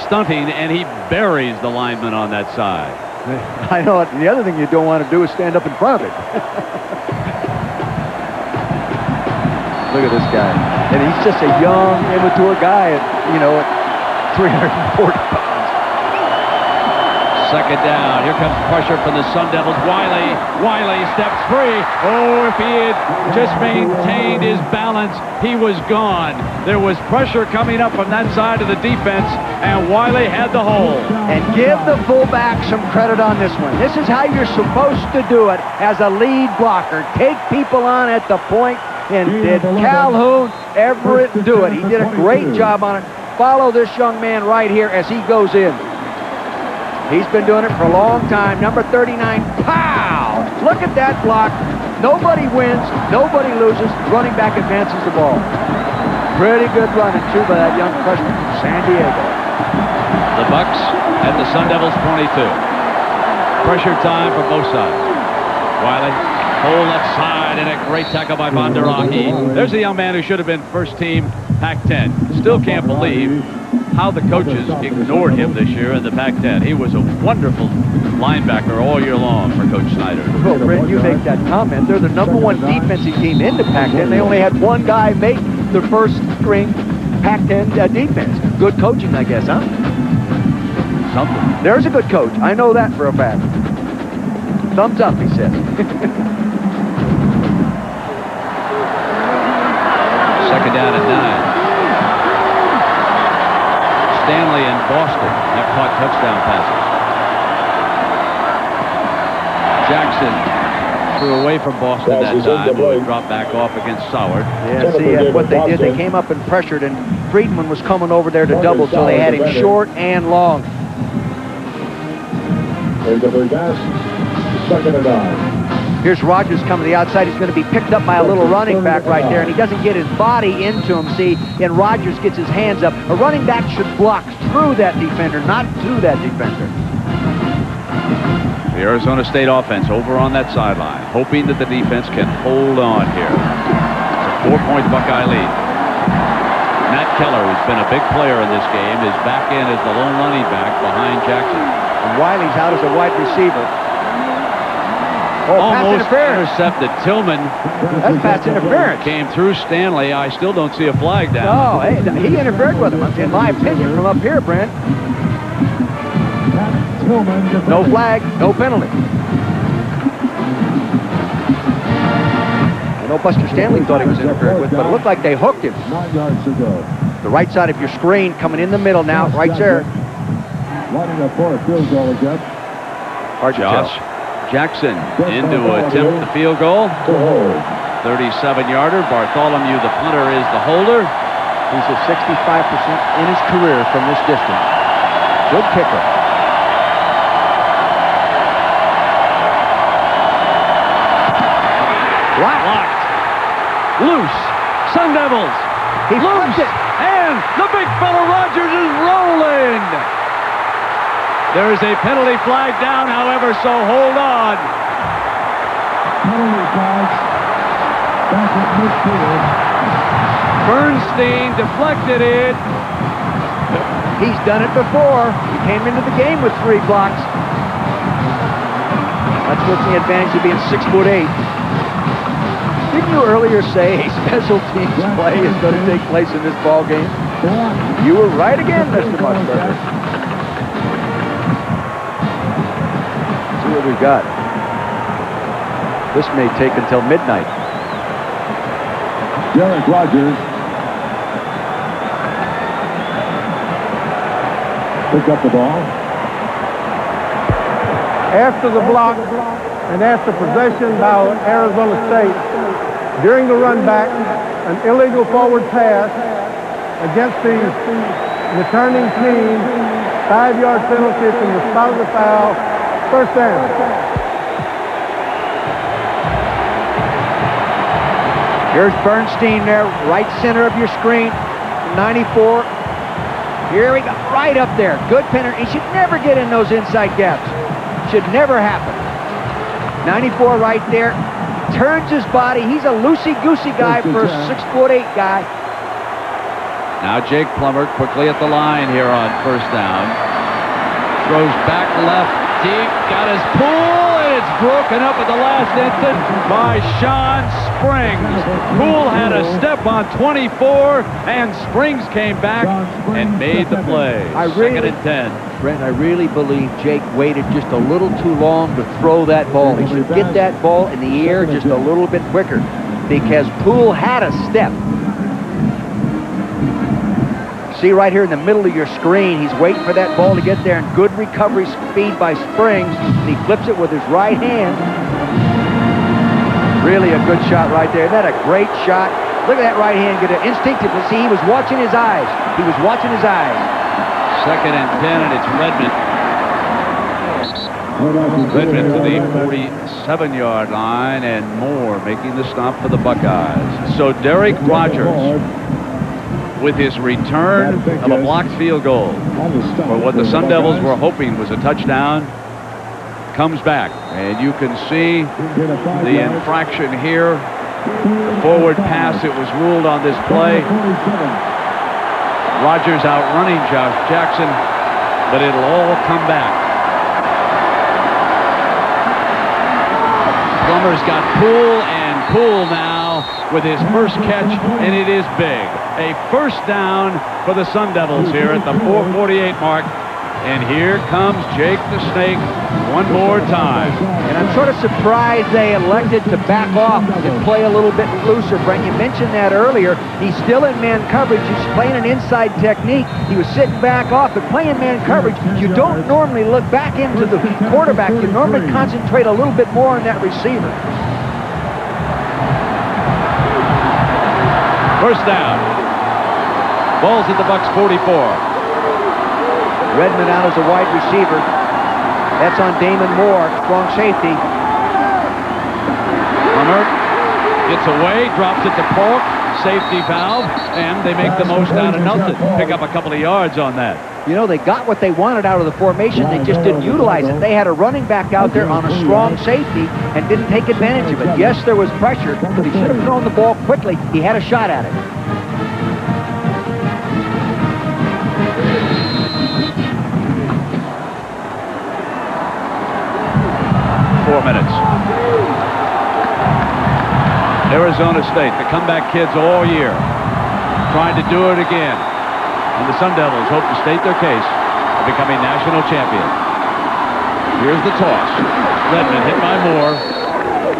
stunting and he buries the lineman on that side. I know it. The other thing you don't want to do is stand up in front of it. Look at this guy. And he's just a young, immature guy at, at 340 pounds. Second down. Here comes pressure from the Sun Devils. Wiley steps free. Oh, if he had just maintained his balance, he was gone. There was pressure coming up from that side of the defense, and Wiley had the hole. And give the fullback some credit on this one. This is how you're supposed to do it as a lead blocker. Take people on at the point, and did Calhoun Everett do it? He did a great job on it. Follow this young man right here as he goes in. He's been doing it for a long time. Number 39, pow! Look at that block. Nobody wins, nobody loses. Running back advances the ball. Pretty good running, too, by that young freshman from San Diego. The Bucks at the Sun Devils 22. Pressure time for both sides. Wiley, whole left side, and a great tackle by Bondaraki. There's a young man who should have been first team Pac-10. Still can't believe how the coaches ignored him this year in the Pac-10. He was a wonderful linebacker all year long for Coach Snyder. Well, Brent, you make that comment. They're the #1 defensive team in the Pac-10. They only had one guy make the first string Pac-10 defense. Good coaching, I guess, huh? Something. There's a good coach. I know that for a fact. Thumbs up, he said. Second down and 9. Stanley and Boston have caught touchdown passes. Jackson threw away from Boston that time, who had dropped back off against Soward. Yeah, see what they did. They came up and pressured, and Friedman was coming over there to double, so they had him short and long. Here's Rogers coming to the outside. He's going to be picked up by a little running back right there, and he doesn't get his body into him, see, and Rogers gets his hands up. A running back should block through that defender, not to that defender. The Arizona State offense over on that sideline, hoping that the defense can hold on here. It's a 4-point Buckeye lead. Matt Keller, who's been a big player in this game, is back in as the lone running back behind Jackson. And Wiley's out as a wide receiver. Oh, almost pass interference. Intercepted. Tillman. That's pass interference. Came through Stanley. I still don't see a flag down. Oh, hey, he interfered with him, in my opinion, from up here, Brent. No flag, no penalty. I know Buster Stanley thought he was interfered with, but it looked like they hooked him. 9 yards to go. The right side of your screen coming in the middle now, right there. Lining up for a field goal again. Hard to Josh tell. Jackson into attempt the field goal. 37-yarder. Bartholomew, the punter, is the holder. He's at 65% in his career from this distance. Good kicker. Locked. Loose. Sun Devils. He loose. It. And the big fella Rogers is rolling. There is a penalty flag down, however, so hold on. Penalty flags back at midfield. Bernstein deflected it. He's done it before. He came into the game with 3 blocks. That's what's the advantage of being 6'8". Didn't you earlier say a special teams play is going to take place in this ball game? You were right again, Mr. Musburger. See what we've got. This may take until midnight. Derek Rogers. Pick up the ball. After the block and after possession by Arizona State, during the run back, an illegal forward pass against the returning team, 5-yard penalty from the spot of the foul, first down. Here's Bernstein there, right center of your screen, 94. Here we go, right up there. Good penalty. He should never get in those inside gaps. Should never happen. 94 right there. Turns his body. He's a loosey-goosey guy for a 6'8" guy. Now Jake Plummer quickly at the line here on first down. Throws back left deep. Got his pull, and it's broken up at the last instant by Sean Springs. Poole had a step on 24, and Springs came back and made the play. Second and 10. Brent, I really believe Jake waited just a little too long to throw that ball. He should get that ball in the air just a little bit quicker because Poole had a step. See right here in the middle of your screen, he's waiting for that ball to get there, and good recovery speed by Springs. And he flips it with his right hand. Really a good shot right there. Isn't that a great shot? Look at that right hand get it instinctively. See, he was watching his eyes. He was watching his eyes. Second and 10, and it's Redmond. Redmond to the 47-yard line and more, making the stop for the Buckeyes. So Derek Rogers, with his return of a blocked field goal, or what the Sun Devils were hoping was a touchdown, comes back. And you can see the infraction here. The forward pass, it was ruled on this play. Rogers outrunning Josh Jackson, but it'll all come back. Plummer's got Poole, and Poole now with his first catch, and it is big. A first down for the Sun Devils here at the 4:48 mark And here comes Jake the Snake one more time. And I'm sort of surprised they elected to back off and play a little bit looser. Brent, you mentioned that earlier. He's still in man coverage. He's playing an inside technique. He was sitting back off, but playing man coverage, you don't normally look back into the quarterback. You normally concentrate a little bit more on that receiver. First down. Ball's at the Bucs 44. Redmond out as a wide receiver. That's on Damon Moore, strong safety. Plummer gets away, drops it to Polk, safety valve, and they make the most out of nothing. Pick up a couple of yards on that. You know, they got what they wanted out of the formation. They just didn't utilize it. They had a running back out there on a strong safety and didn't take advantage of it. Yes, there was pressure, but he should have thrown the ball quickly. He had a shot at it. Minutes. Arizona State, the comeback kids all year, trying to do it again. And the Sun Devils hope to state their case of becoming national champion. Here's the toss. Redmond hit by Moore.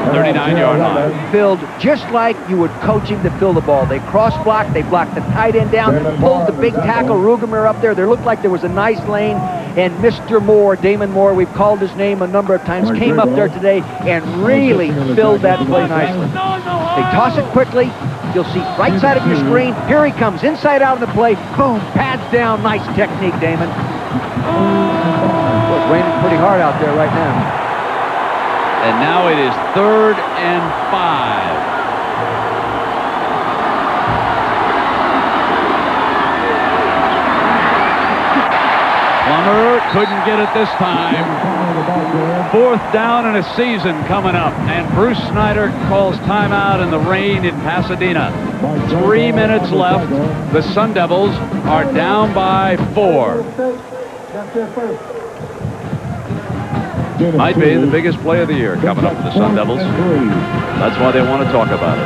39-yard line. Filled just like you would coach him to fill the ball. They cross-blocked, they blocked the tight end down, pulled the big tackle, Rugemer up there. There looked like there was a nice lane, and Mr. Moore, Damon Moore, we've called his name a number of times, came up there today and really filled that play nicely. They toss it quickly. You'll see right side of your screen. Here he comes, inside out of the play. Boom, pads down. Nice technique, Damon. Well, it's raining pretty hard out there right now. And now it is 3rd and 5. Plummer couldn't get it this time. 4th down in a season coming up. And Bruce Snyder calls timeout in the rain in Pasadena. 3 minutes left. The Sun Devils are down by 4. Might be the biggest play of the year coming up for the Sun Devils. That's why they want to talk about it.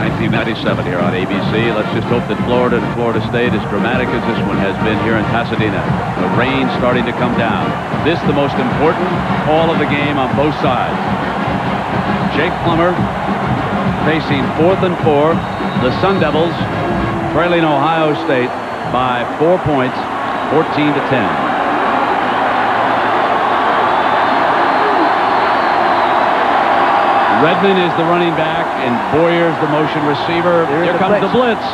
1997 here on ABC. Let's just hope that Florida and Florida State, as dramatic as this one has been here in Pasadena, the rain starting to come down. This the most important call of the game on both sides. Jake Plummer facing 4th and 4. The Sun Devils trailing Ohio State by 4 points, 14-10. Redmond is the running back, and Boyer's the motion receiver. Here comes the blitz.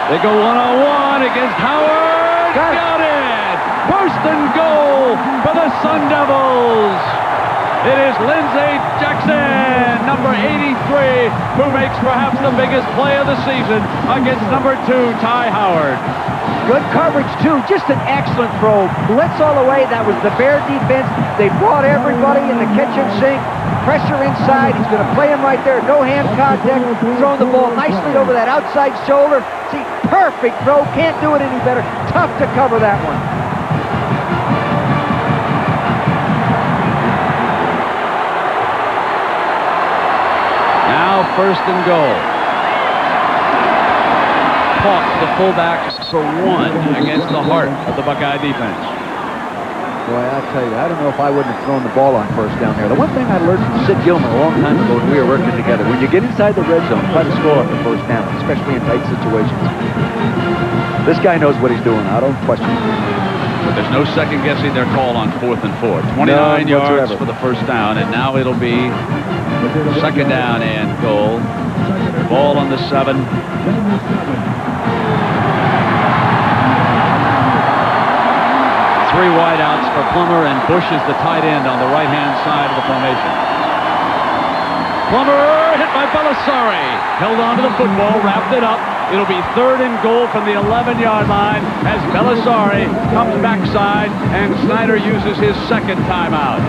They go one-on-one against Howard. Got it! First and goal for the Sun Devils. It is Lindsey Jackson, number 83, who makes perhaps the biggest play of the season against number 2, Ty Howard. Good coverage, too. Just an excellent throw. Blitz all the way. That was the Bear defense. They brought everybody in the kitchen sink. Pressure inside. He's going to play him right there. No hand contact. Throwing the ball nicely over that outside shoulder. See, perfect throw. Can't do it any better. Tough to cover that one. Now 1st and goal. Hawk, the fullback, for 1 against the heart of the Buckeye defense. Boy, I tell you, I don't know if I wouldn't have thrown the ball on 1st down there. The one thing I learned from Sid Gilman a long time ago when we were working together, when you get inside the red zone, try to score on the 1st down, especially in tight situations. This guy knows what he's doing. I don't question it. But there's no second-guessing their call on 4th and 4. 29 yards for the 1st down, and now it'll be 2nd down and goal. Ball on the 7. Three wideouts for Plummer, and Bush is the tight end on the right-hand side of the formation. Plummer hit by Belisari. Held onto the football, wrapped it up. It'll be 3rd and goal from the 11-yard line as Belisari comes backside, and Snyder uses his 2nd timeout.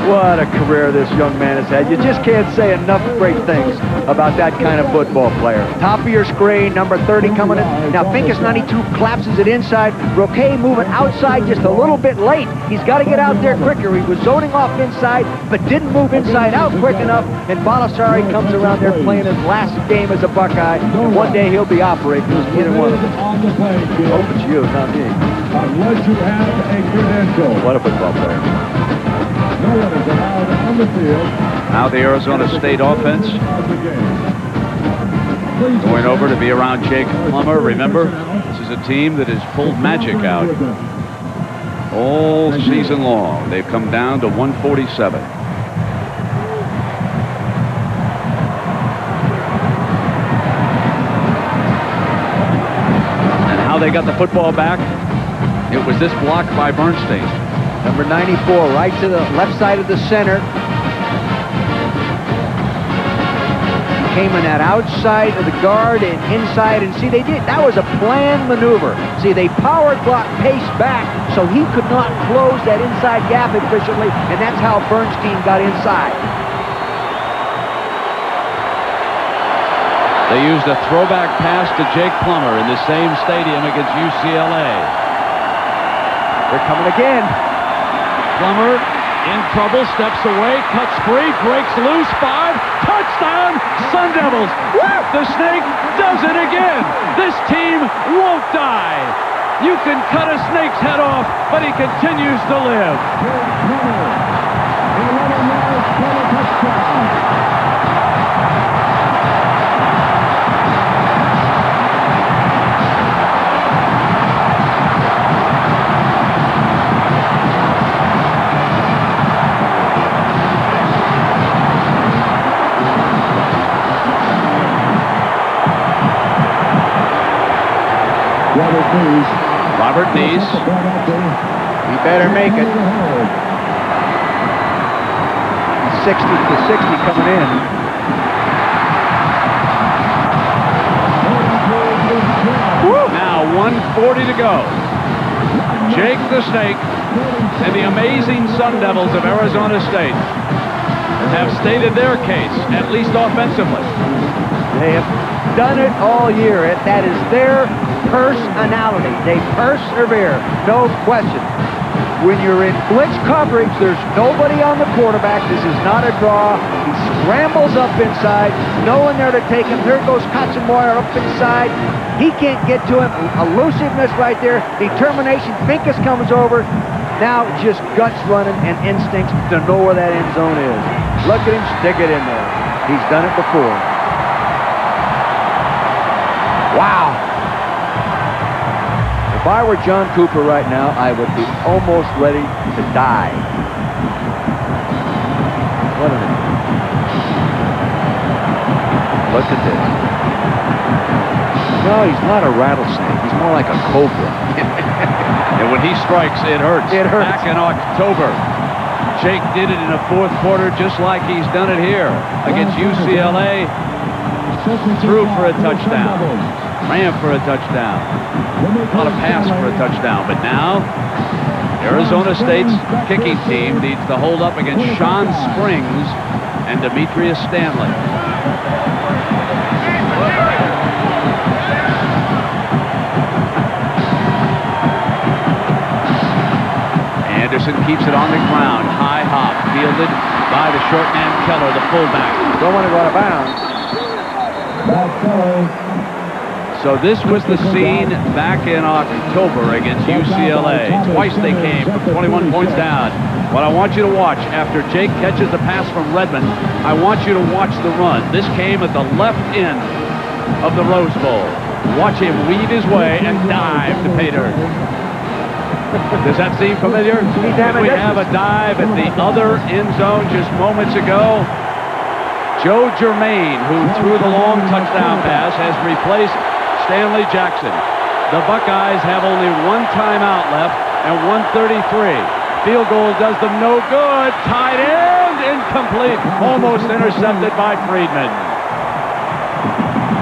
What a career this young man has had. You just can't say enough great things about that kind of football player. Top of your screen, number 30 coming in. Now Pincus 92 collapses it inside. Roquet moving outside just a little bit late. He's got to get out there quicker. He was zoning off inside, but didn't move inside out quick enough. And Belisari comes around there playing his last game as a Buckeye. And one day he'll be operating as either one of them. Hope it's you, not me. unless you have a credential. What a football player. No one is allowed on the field. Now the Arizona State offense going over to be around Jake Plummer. Remember, this is a team that has pulled magic out all season long. They've come down to 147. And how they got the football back, it was this block by Bernstein. Number 94, right to the left side of the center. Came in that outside of the guard and inside, and see, that was a planned maneuver. See, they powered block Pace back so he could not close that inside gap efficiently, and that's how Bernstein got inside. They used a throwback pass to Jake Plummer in the same stadium against UCLA. They're coming again. Plummer in trouble, steps away, cuts free, breaks loose, 5, touchdown, Sun Devils. The Snake does it again. This team won't die. You can cut a snake's head off, but he continues to live. Robert Neese. He better make it. 60 to 60 coming in. Now 1:40 to go. Jake the Snake and the amazing Sun Devils of Arizona State have stated their case, at least offensively. They have done it all year. That is their personality. They persevere, no question. When you're in blitz coverage, there's nobody on the quarterback. This is not a draw. He scrambles up inside, no one there to take him. There goes Katzenmoyer up inside. He can't get to him. Elusiveness right there. Determination. Pincus comes over. Now just guts running and instincts to know where that end zone is. Look at him stick it in there. He's done it before. Wow. If I were John Cooper right now, I would be almost ready to die. What a minute. Look at this. No, he's not a rattlesnake. He's more like a cobra. And when he strikes, it hurts. It hurts. Back in October, Jake did it in the fourth quarter just like he's done it here against UCLA. Threw for a touchdown. Ran for a touchdown. Not a pass for a touchdown. But now, Arizona State's kicking team needs to hold up against Sean Springs and Demetrius Stanley. Anderson keeps it on the ground. High hop. Fielded by the short man Keller, the fullback. Don't want to go out of bounds. So this was the scene back in October against UCLA. Twice they came from 21 points down. What I want you to watch after Jake catches the pass from Redmond, I want you to watch the run. This came at the left end of the Rose Bowl. Watch him weave his way and dive to pay dirt. Does that seem familiar? Did we have a dive at the other end zone just moments ago? Joe Germain, who threw the long touchdown pass, has replaced Stanley Jackson. The Buckeyes have only one timeout left and 1:33. Field goal does them no good. Tight end, incomplete. Almost intercepted by Friedman.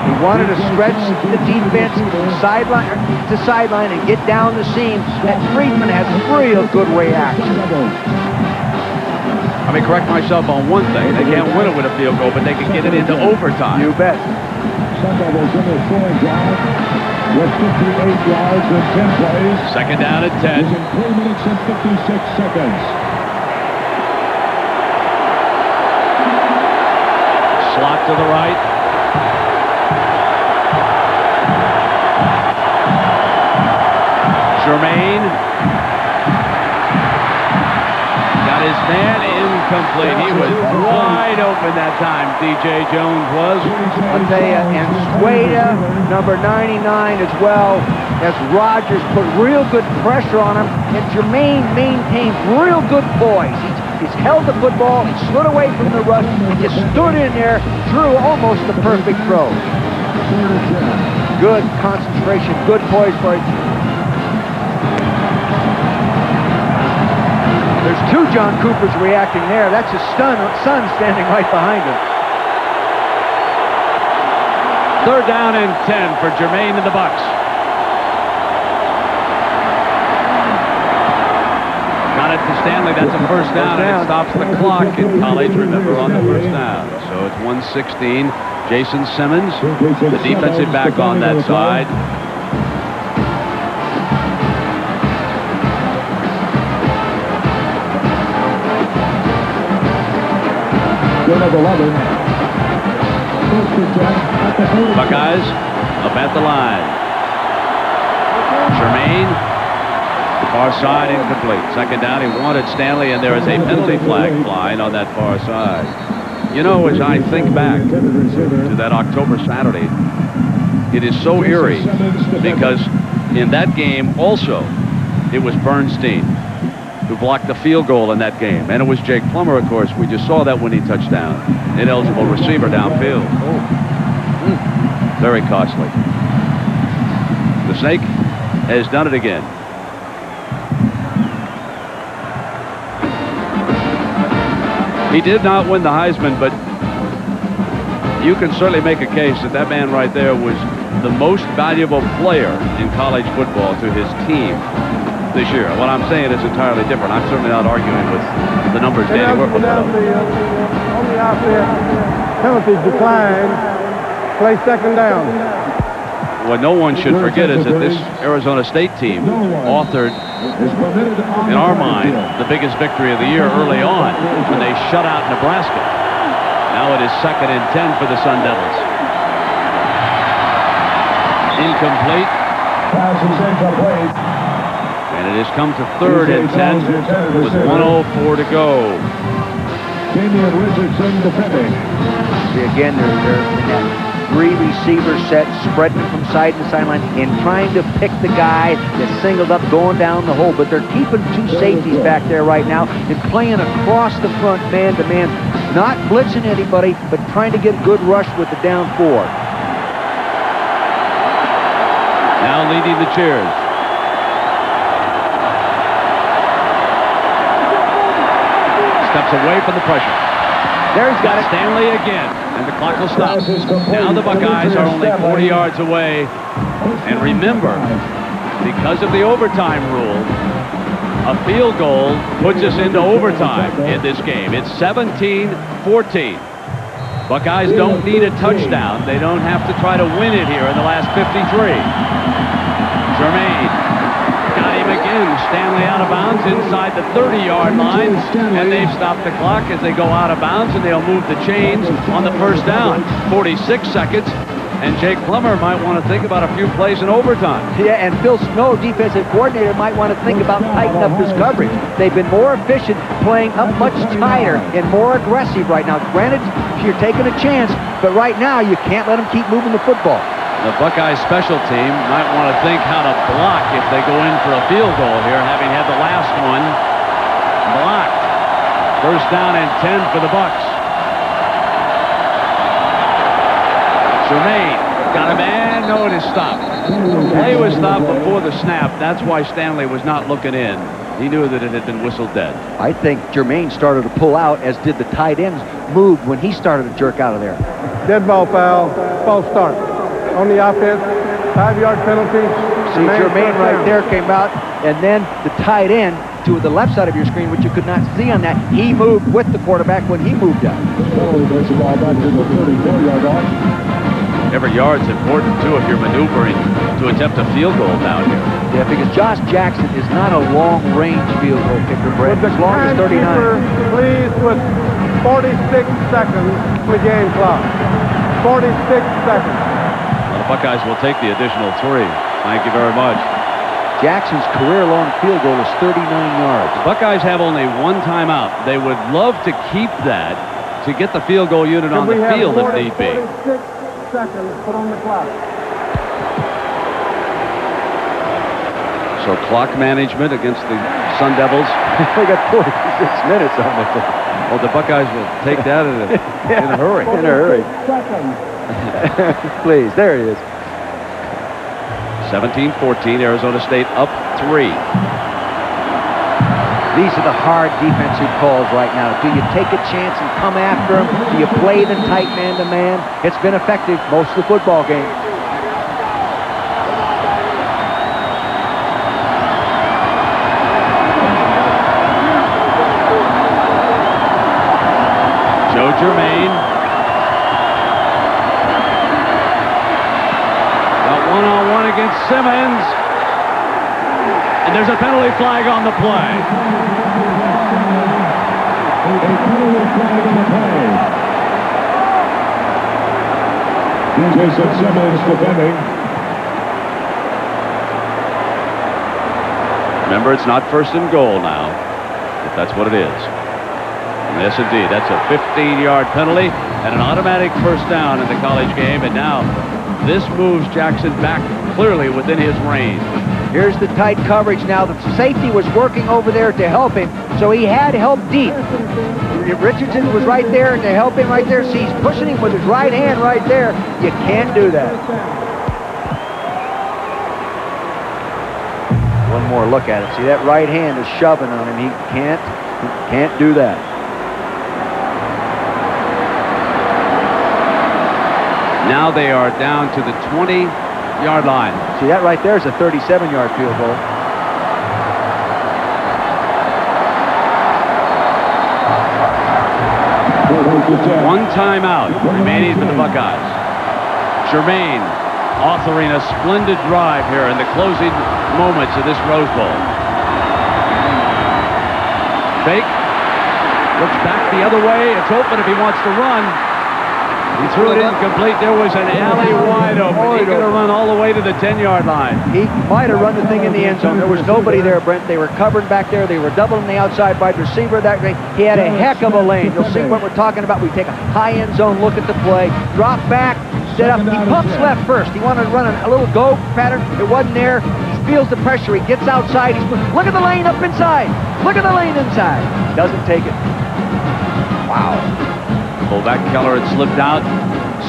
He wanted to stretch the defense sideline to sideline and get down the seam. That Friedman has real good reaction. Let me correct myself on one thing. They can't win it with a field goal, but they can get it into overtime. You bet. Sun Devils in their scoring drive with 58 yards and 10 plays. Second down at 10. Using 3 minutes and 56 seconds. Slot to the right. Jermaine. Got his man incomplete. He was wide open that time, DJ Jones was. I'll tell you, and Sueda, number 99 as well, as Rogers put real good pressure on him, and Jermaine maintained real good poise. He's held the football, he slid away from the rush, he just stood in there, drew almost the perfect throw. Good concentration, good poise for it. There's two John Coopers reacting there. That's his son standing right behind him. 3rd down and 10 for Jermaine and the Bucks. Got it to Stanley. That's a first down, and it stops the clock in college, remember, on the first down. So it's 1:16. Jason Simmons, the defensive back on that side. Buckeyes up at the line. Jermaine, far side, incomplete. 2nd down, he wanted Stanley, and there is a penalty flag flying on that far side. You know, as I think back to that October Saturday, it is so eerie because in that game also, it was Bernstein who blocked the field goal in that game. And it was Jake Plummer, of course. We just saw that when he touched down. Ineligible receiver downfield. Very costly. The Snake has done it again. He did not win the Heisman, but you can certainly make a case that that man right there was the most valuable player in college football to his team this year. What I'm saying is entirely different. I'm certainly not arguing with the numbers Danny Werfel put up. On the offense, penalties decline, play 2nd down. What no one should forget is that this Arizona State team authored, in our mind, the biggest victory of the year early on when they shut out Nebraska. Now it is 2nd and 10 for the Sun Devils. Incomplete. And it has come to 3rd and 10 with 1:04 to go. Damian Richardson defending. See, again, they're in that 3-receiver set, spreading it from side to sideline and trying to pick the guy that's singled up going down the hole. But they're keeping 2 safeties back there right now and playing across the front man-to-man. Not blitzing anybody, but trying to get a good rush with the down 4. Now leading the cheers. Steps away from the pressure. There he's got it. Stanley again, and the clock will stop. Now the Buckeyes are only 40 yards away. And remember, because of the overtime rule, a field goal puts us into overtime in this game. It's 17-14. Buckeyes don't need a touchdown. They don't have to try to win it here in the last 53. Jermaine got him again. Stanley out of bounds inside the 30-yard line, and they've stopped the clock as they go out of bounds, and they'll move the chains on the first down. 46 seconds, and Jake Plummer might want to think about a few plays in overtime. Yeah, and Phil Snow, defensive coordinator, might want to think about tightening up his coverage. They've been more efficient, playing up much tighter and more aggressive right now. Granted, you're taking a chance, but right now you can't let them keep moving the football. The Buckeye special team might want to think how to block if they go in for a field goal here, having had the last one blocked. First down and 10 for the Bucks. Jermaine got a man. No, it is stopped. The play was stopped before the snap. That's why Stanley was not looking in. He knew that it had been whistled dead. I think Jermaine started to pull out, as did the tight ends moved when he started to jerk out of there. Dead ball foul, false start. On the offense, 5-yard penalty. See, Jermaine right there came out, and then the tight end to the left side of your screen, which you could not see on that, he moved with the quarterback when he moved out. Every yard's important, too, if you're maneuvering to attempt a field goal down here. Yeah, because Josh Jackson is not a long-range field goal kicker, Brett. As long as 39. Please, with 46 seconds for the game clock. 46 seconds. Well, the Buckeyes will take the additional 3. Thank you very much. Jackson's career-long field goal is 39 yards. The Buckeyes have only one timeout. They would love to keep that to get the field goal unit on the field if need be. 46 seconds put on the clock. So clock management against the Sun Devils. We got 46 minutes on the clock. Well, the Buckeyes will take that in a hurry. In a hurry. Please, there he is. 17-14, Arizona State up 3. These are the hard defensive calls right now. Do you take a chance and come after him? Do you play the tight man-to-man? It's been effective most of the football game. Joe Germain. Got one-on-one against Simmons. And there's a penalty flag on the play. Jason Simmons defending. Remember, it's not first and goal now, if that's what it is. And yes, indeed, that's a 15-yard penalty and an automatic first down in the college game. And now this moves Jackson back clearly within his range. Here's the tight coverage now. The safety was working over there to help him, so he had help deep. Richardson was right there to help him right there. See, he's pushing him with his right hand right there. You can't do that. One more look at it. See, that right hand is shoving on him. He can't do that. Now they are down to the 20-yard line. See, that right there is a 37-yard field goal. One timeout remaining for the Buckeyes. Germain authoring a splendid drive here in the closing moments of this Rose Bowl. Fake. Looks back the other way. It's open if he wants to run. He threw it incomplete. There was an alley wide open. He could have run all the way to the 10-yard line. He might have run the thing in the end zone. There was nobody there, Brent. They were covered back there. They were doubling the outside wide receiver that way. He had a heck of a lane. You'll see what we're talking about. We take a high end zone look at the play. Drop back, set up. He pumps left first. He wanted to run a little go pattern. It wasn't there. He feels the pressure. He gets outside. Look at the lane up inside. Look at the lane inside. Doesn't take it. Wow. Fullback Keller had slipped out.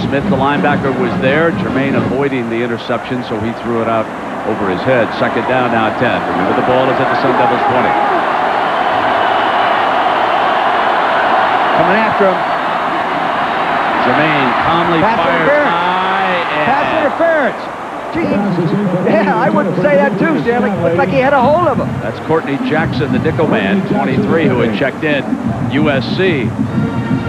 Smith, the linebacker, was there. Germain avoiding the interception, so he threw it out over his head. Second down, now 10. Remember, the ball is at the Sun Devils 20. Coming after him. Germain calmly fires high. Pass interference. Gee. Yeah, I wouldn't say that too, Stanley. Looked like he had a hold of him. That's Courtney Jackson, the nickel man, 23, who had checked in. USC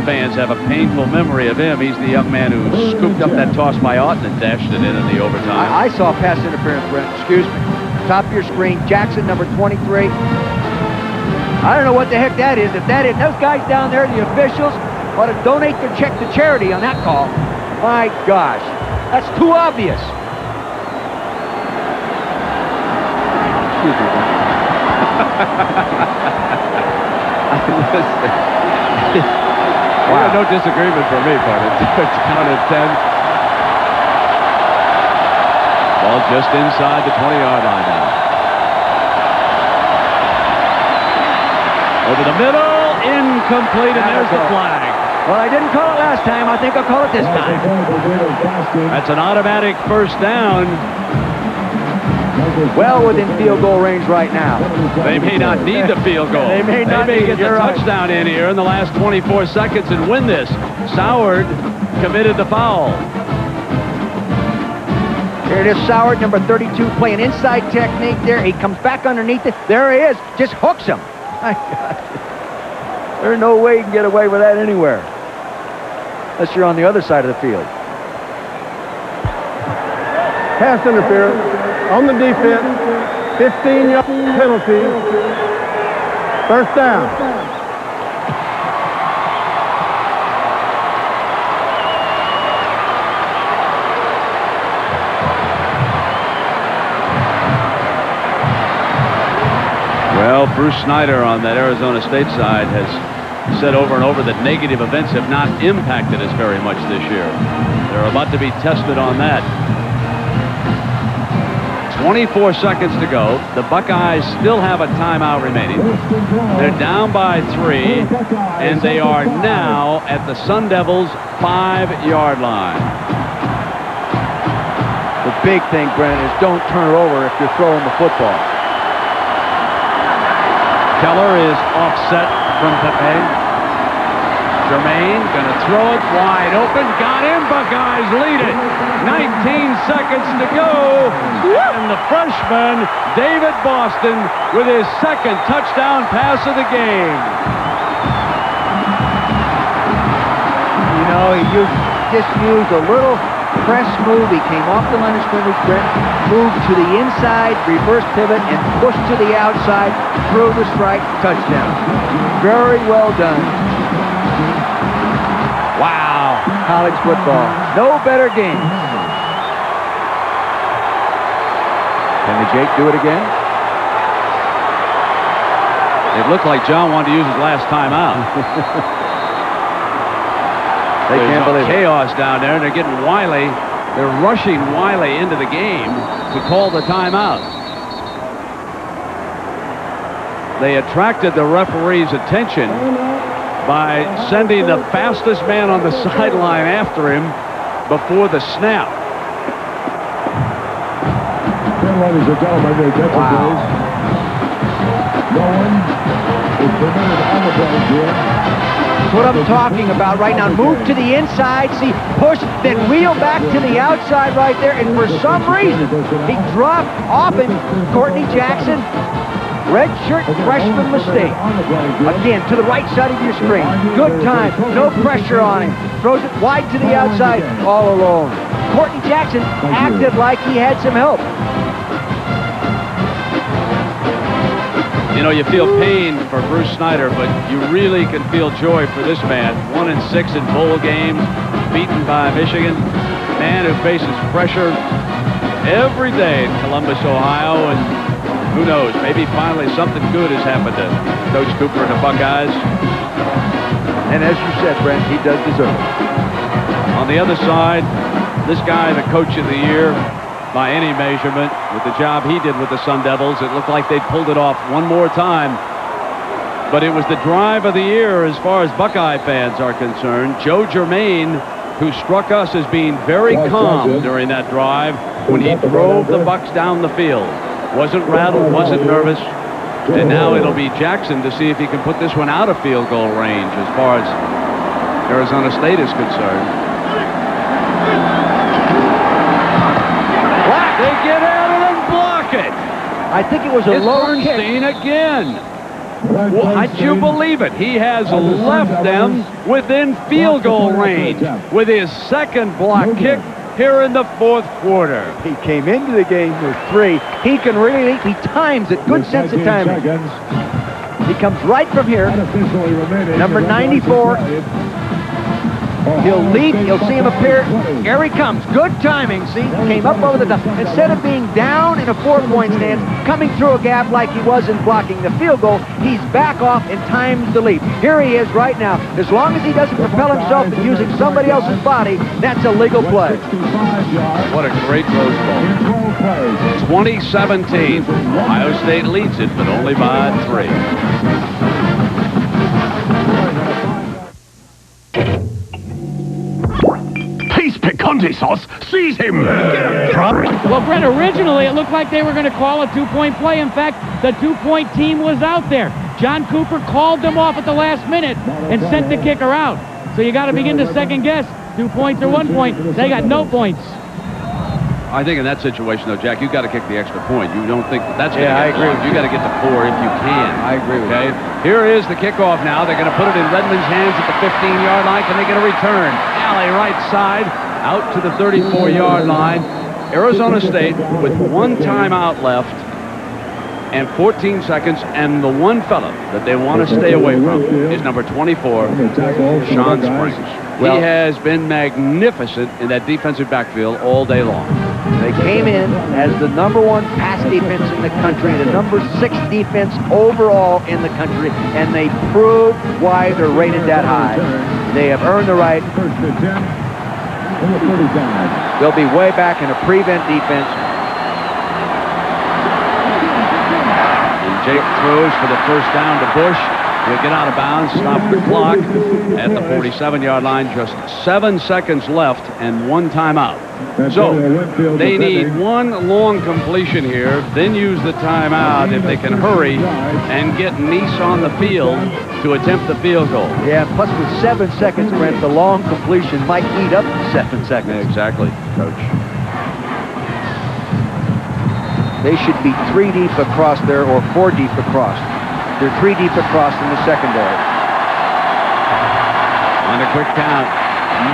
fans have a painful memory of him. He's the young man who scooped up that toss by Auten and dashed it in the overtime. I saw pass interference, Brent. Excuse me. Top of your screen, Jackson, number 23. I don't know what the heck that is. If that is, those guys down there, the officials, ought to donate their check to charity on that call. My gosh, that's too obvious. Excuse me. Wow. No disagreement for me, but it's counted 10. Ball just inside the 20-yard line now. Over the middle, incomplete, and there's the flag. Well, I didn't call it last time. I think I'll call it this time. That's an automatic first down. Well within field goal range right now. They may not need the field goal. They may get the touchdown in here in the last 24 seconds and win this. Soward committed the foul. Here it is, Soward, number 32, playing inside technique there. He comes back underneath it. There he is. Just hooks him. My God. There's no way you can get away with that anywhere. Unless you're on the other side of the field. Pass interference on the defense. 15-yard penalty. First down. Bruce Snyder on that Arizona State side has said over and over that negative events have not impacted us very much this year. They're about to be tested on that. 24 seconds to go. The Buckeyes still have a timeout remaining. They're down by 3, and they are now at the Sun Devils' 5-yard line. The big thing, Brent, is don't turn it over if you're throwing the football. Keller is offset from Pepe. Jermaine going to throw it wide open. Got him. Buckeyes lead it. 19 seconds to go. And the freshman, David Boston, with his second touchdown pass of the game. You know, he just used a little press move. He came off the line of scrimmage, Brent, moved to the inside, reverse pivot, and pushed to the outside, threw the strike, touchdown. Very well done. Wow, college football. No better game. Can the Jake do it again? It looked like John wanted to use his last timeout. They can't believe chaos down there, and they're getting Wiley. They're rushing Wiley into the game to call the timeout. They attracted the referee's attention by sending the fastest man on the sideline after him before the snap. Ladies and gentlemen, the Texas No one is permitted on the play here. That's what I'm talking about right now. Move to the inside, see, push, then wheel back to the outside right there, and for some reason, he dropped off him. Courtney Jackson, red shirt freshman mistake. Again, to the right side of your screen. Good time, no pressure on him. Throws it wide to the outside, all alone. Courtney Jackson acted like he had some help. You know, you feel pain for Bruce Snyder, but you really can feel joy for this man. 1-6 in bowl games, beaten by Michigan. Man who faces pressure every day in Columbus, Ohio, and who knows, maybe finally something good has happened to Coach Cooper and the Buckeyes. And as you said, Brent, he does deserve it. On the other side, this guy, the coach of the year, by any measurement, with the job he did with the Sun Devils, it looked like they pulled it off one more time. But it was the drive of the year as far as Buckeye fans are concerned. Joe Germain, who struck us as being very calm during that drive when he drove the Bucks down the field. Wasn't rattled, wasn't nervous. And now it'll be Jackson to see if he can put this one out of field goal range as far as Arizona State is concerned. They get at it and block it. I think it was a low kick. Again. How'd you believe it? He has left them within field goal range with his second block kick here in the fourth quarter. He came into the game with 3. He can really, he times it. Good sense of timing. He comes right from here. Number 94. He'll leap. You'll see him appear. Here he comes. Good timing. See, came up over the top. Instead of being down in a 4-point stance, coming through a gap like he was in blocking the field goal, he's back off and times the leap. Here he is right now. As long as he doesn't propel himself and using somebody else's body, that's a legal play. What a great Rose Bowl. 2017. Ohio State leads it, but only by 3. Picante sauce, seize him! Well, Brent, originally it looked like they were going to call a 2-point play. In fact, the 2-point team was out there. John Cooper called them off at the last minute and sent the kicker out. So you got to begin to second guess 2 points or 1 point. They got no points. I think in that situation, though, Jack, you've got to kick the extra point. You don't think that's going to I agree. You got to get to 4 if you can. I agree with you. Here is the kickoff now. They're going to put it in Redmond's hands at the 15-yard line. Can they get a return? Alley right side out to the 34-yard line. Arizona State with 1 timeout left and 14 seconds, and the one fella that they want to stay away from is number 24, Sean Springs. He has been magnificent in that defensive backfield all day long. They came in as the #1 pass defense in the country, the #6 defense overall in the country, and they proved why they're rated that high. They have earned the right. They'll be way back in a prevent defense. And Jake throws for the first down to Bush. He'll get out of bounds, stop the clock at the 47-yard line. Just 7 seconds left and 1 timeout. So they need 1 long completion here, then use the timeout if they can hurry and get Neese on the field to attempt the field goal. Yeah, plus with 7 seconds, Brent, the long completion might eat up 7 seconds. Exactly, Coach. They should be 3 deep across there or 4 deep across. They're 3 deep across in the secondary. On a quick count.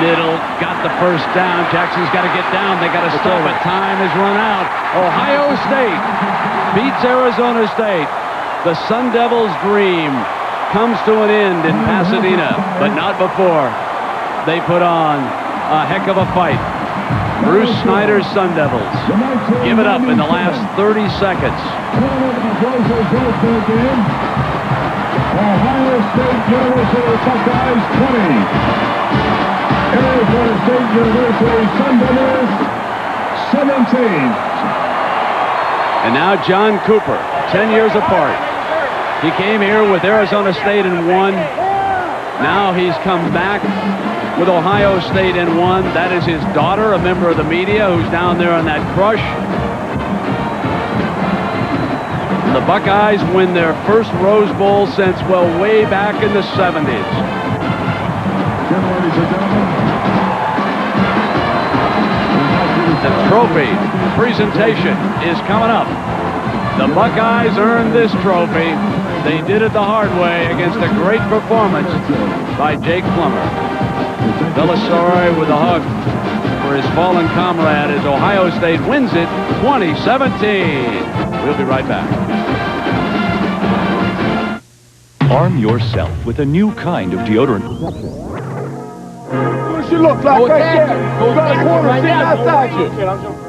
Middle got the first down. Jackson's got to get down. They got to stop it. Time has run out. Ohio State beats Arizona State. The Sun Devils' dream comes to an end in Pasadena, but not before they put on a heck of a fight. Bruce Snyder's Sun Devils give it up in the last 30 seconds. Ohio State University Buckeyes 20. Arizona State University Sun Devils 17. And now John Cooper, 10 years apart. He came here with Arizona State and won. Now he's come back with Ohio State and won. That is his daughter, a member of the media, who's down there on that crush. The Buckeyes win their first Rose Bowl since, well, way back in the 70s. The trophy presentation is coming up. The Buckeyes earned this trophy. They did it the hard way against a great performance by Jake Plummer. Belisari with a hug for his fallen comrade as Ohio State wins it 2017. We'll be right back. Arm yourself with a new kind of deodorant. What you look like right there? You got a corner sitting outside you.